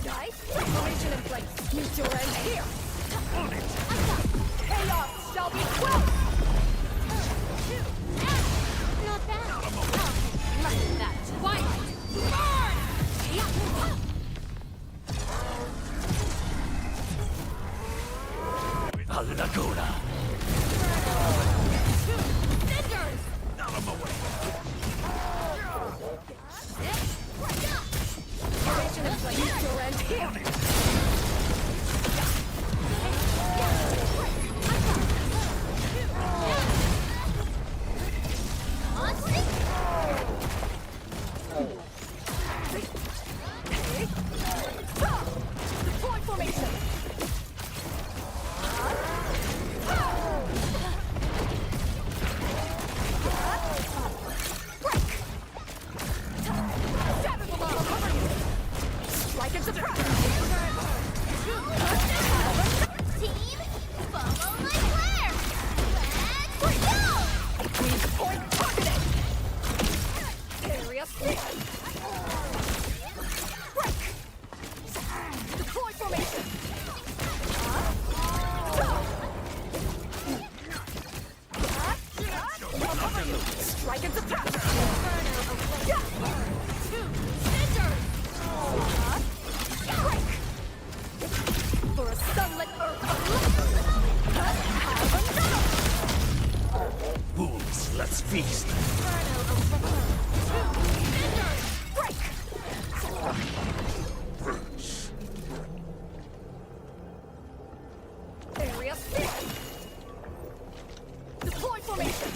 Guys, formation in place. Meet your end here. On it. Chaos shall be quelled. Not bad. Like that. Twilight. Burn! Laguna. Cinders! Out of my way. Formation in place. Meet your end here. seconds of power! Two scissors! Break! For a sunlit earth of Fools, let's feast. Area spin! Deploy formation!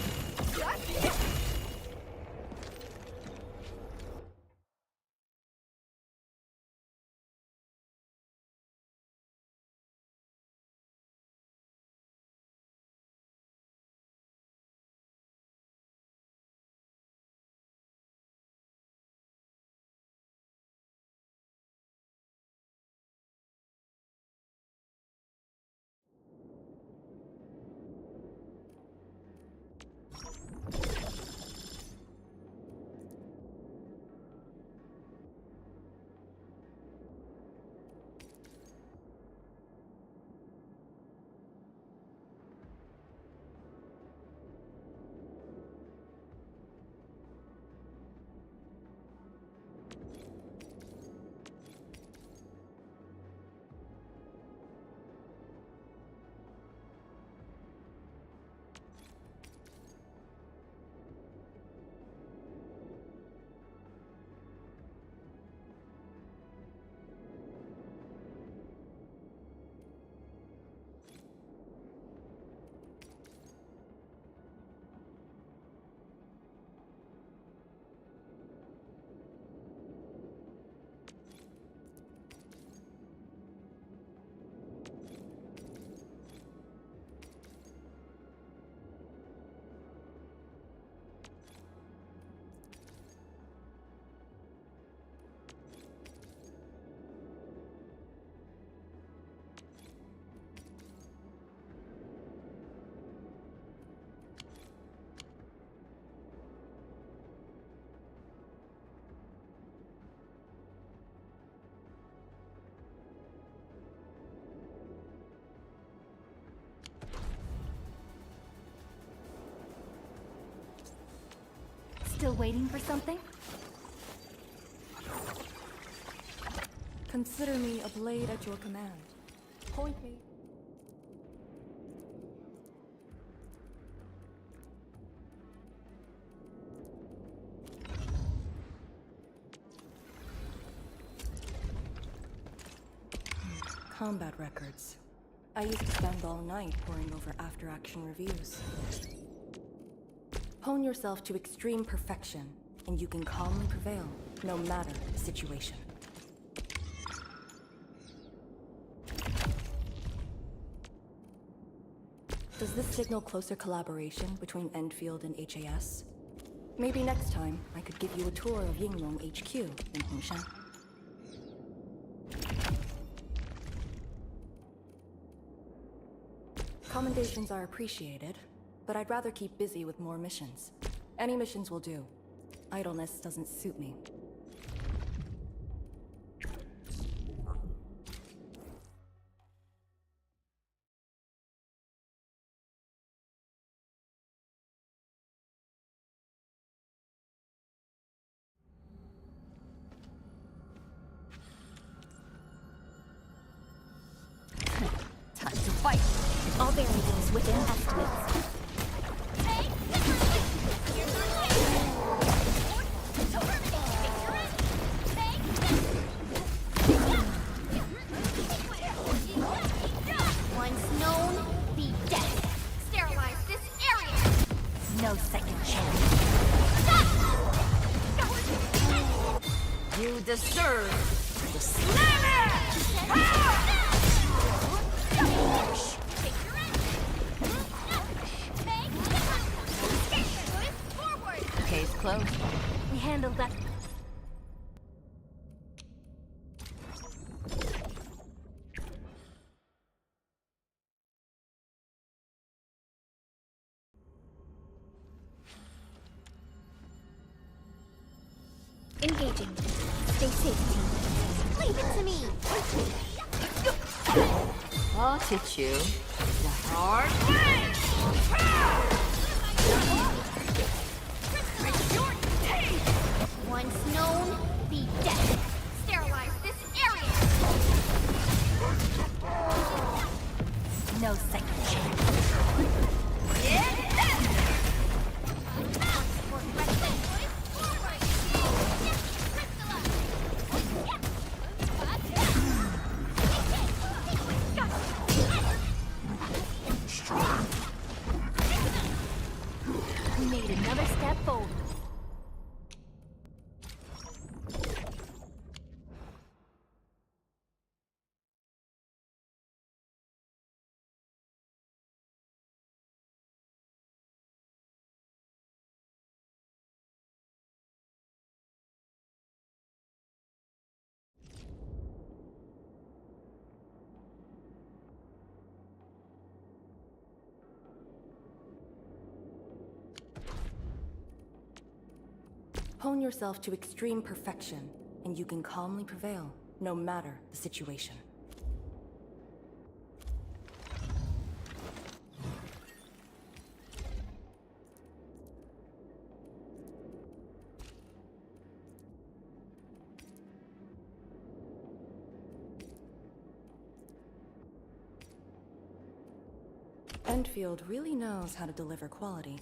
Still waiting for something? Consider me a blade at your command. Point me. Combat records. I used to spend all night poring over after-action reviews. Hone yourself to extreme perfection, and you can calmly prevail, no matter the situation. Does this signal closer collaboration between Enfield and HAS? Maybe next time, I could give you a tour of Yinglong HQ in Hongshan. Commendations are appreciated, but I'd rather keep busy with more missions. Any missions will do. Idleness doesn't suit me. Time to fight! All variables within estimates. Once known, be dead. Sterilize this area. No second chance. You deserve to slam it! Case closed. We handled that. Engaging. Stay safe, team. Leave it to me. I'll teach you the hard way! Hone yourself to extreme perfection, and you can calmly prevail, no matter the situation. Enfield really knows how to deliver quality.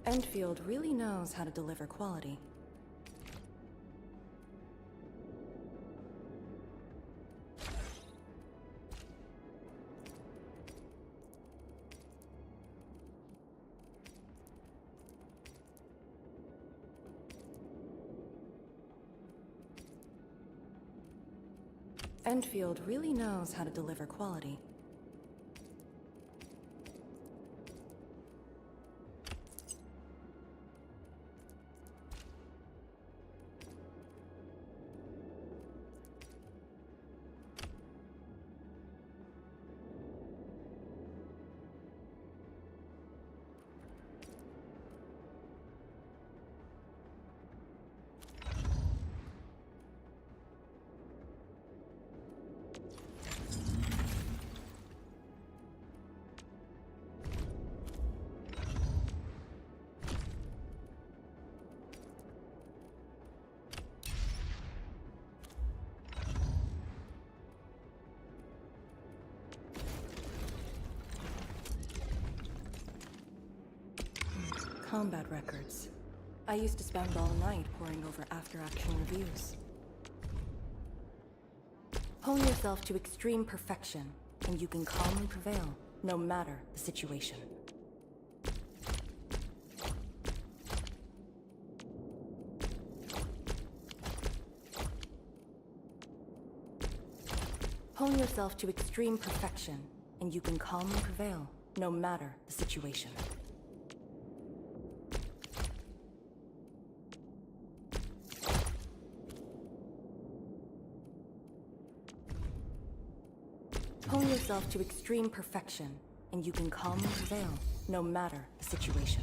Enfield really knows how to deliver quality. Enfield really knows how to deliver quality. Combat records. I used to spend all night poring over after-action reviews. Hone yourself to extreme perfection, and you can calmly prevail, no matter the situation. Hone yourself to extreme perfection, and you can calmly prevail, no matter the situation. Hone yourself to extreme perfection, and you can calmly prevail, no matter the situation.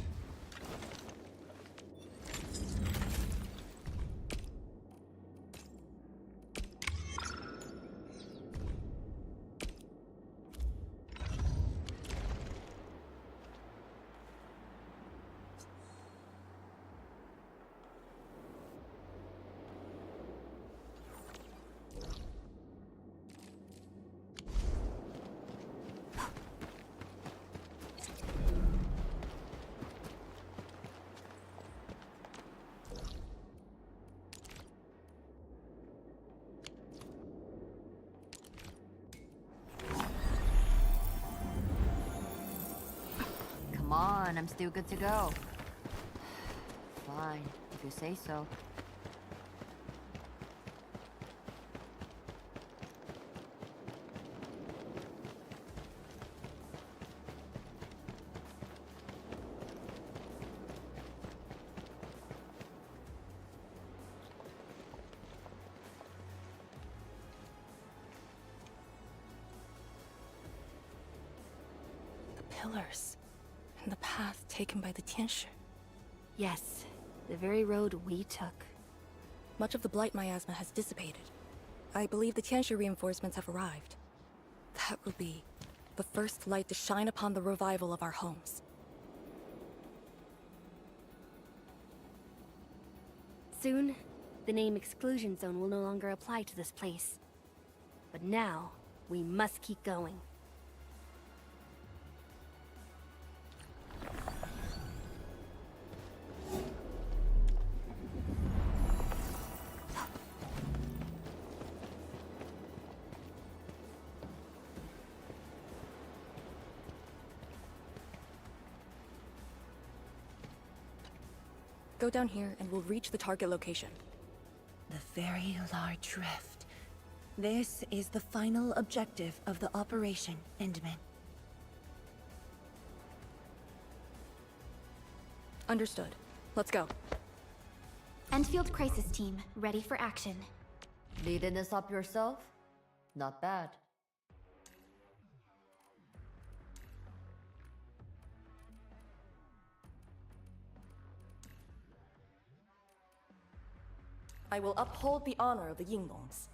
Come on, I'm still good to go. Fine, if you say so. The pillars. And the path taken by the Tianshi. Yes, the very road we took. Much of the blight miasma has dissipated. I believe the Tianshi reinforcements have arrived. That will be the first light to shine upon the revival of our homes. Soon, the name Exclusion Zone will no longer apply to this place. But now, we must keep going. Go down here and we'll reach the target location. The very large rift. This is the final objective of the Operation Endman. Understood. Let's go. Enfield Crisis Team, ready for action. Leading this up yourself? Not bad. I will uphold the honor of the Yinglongs.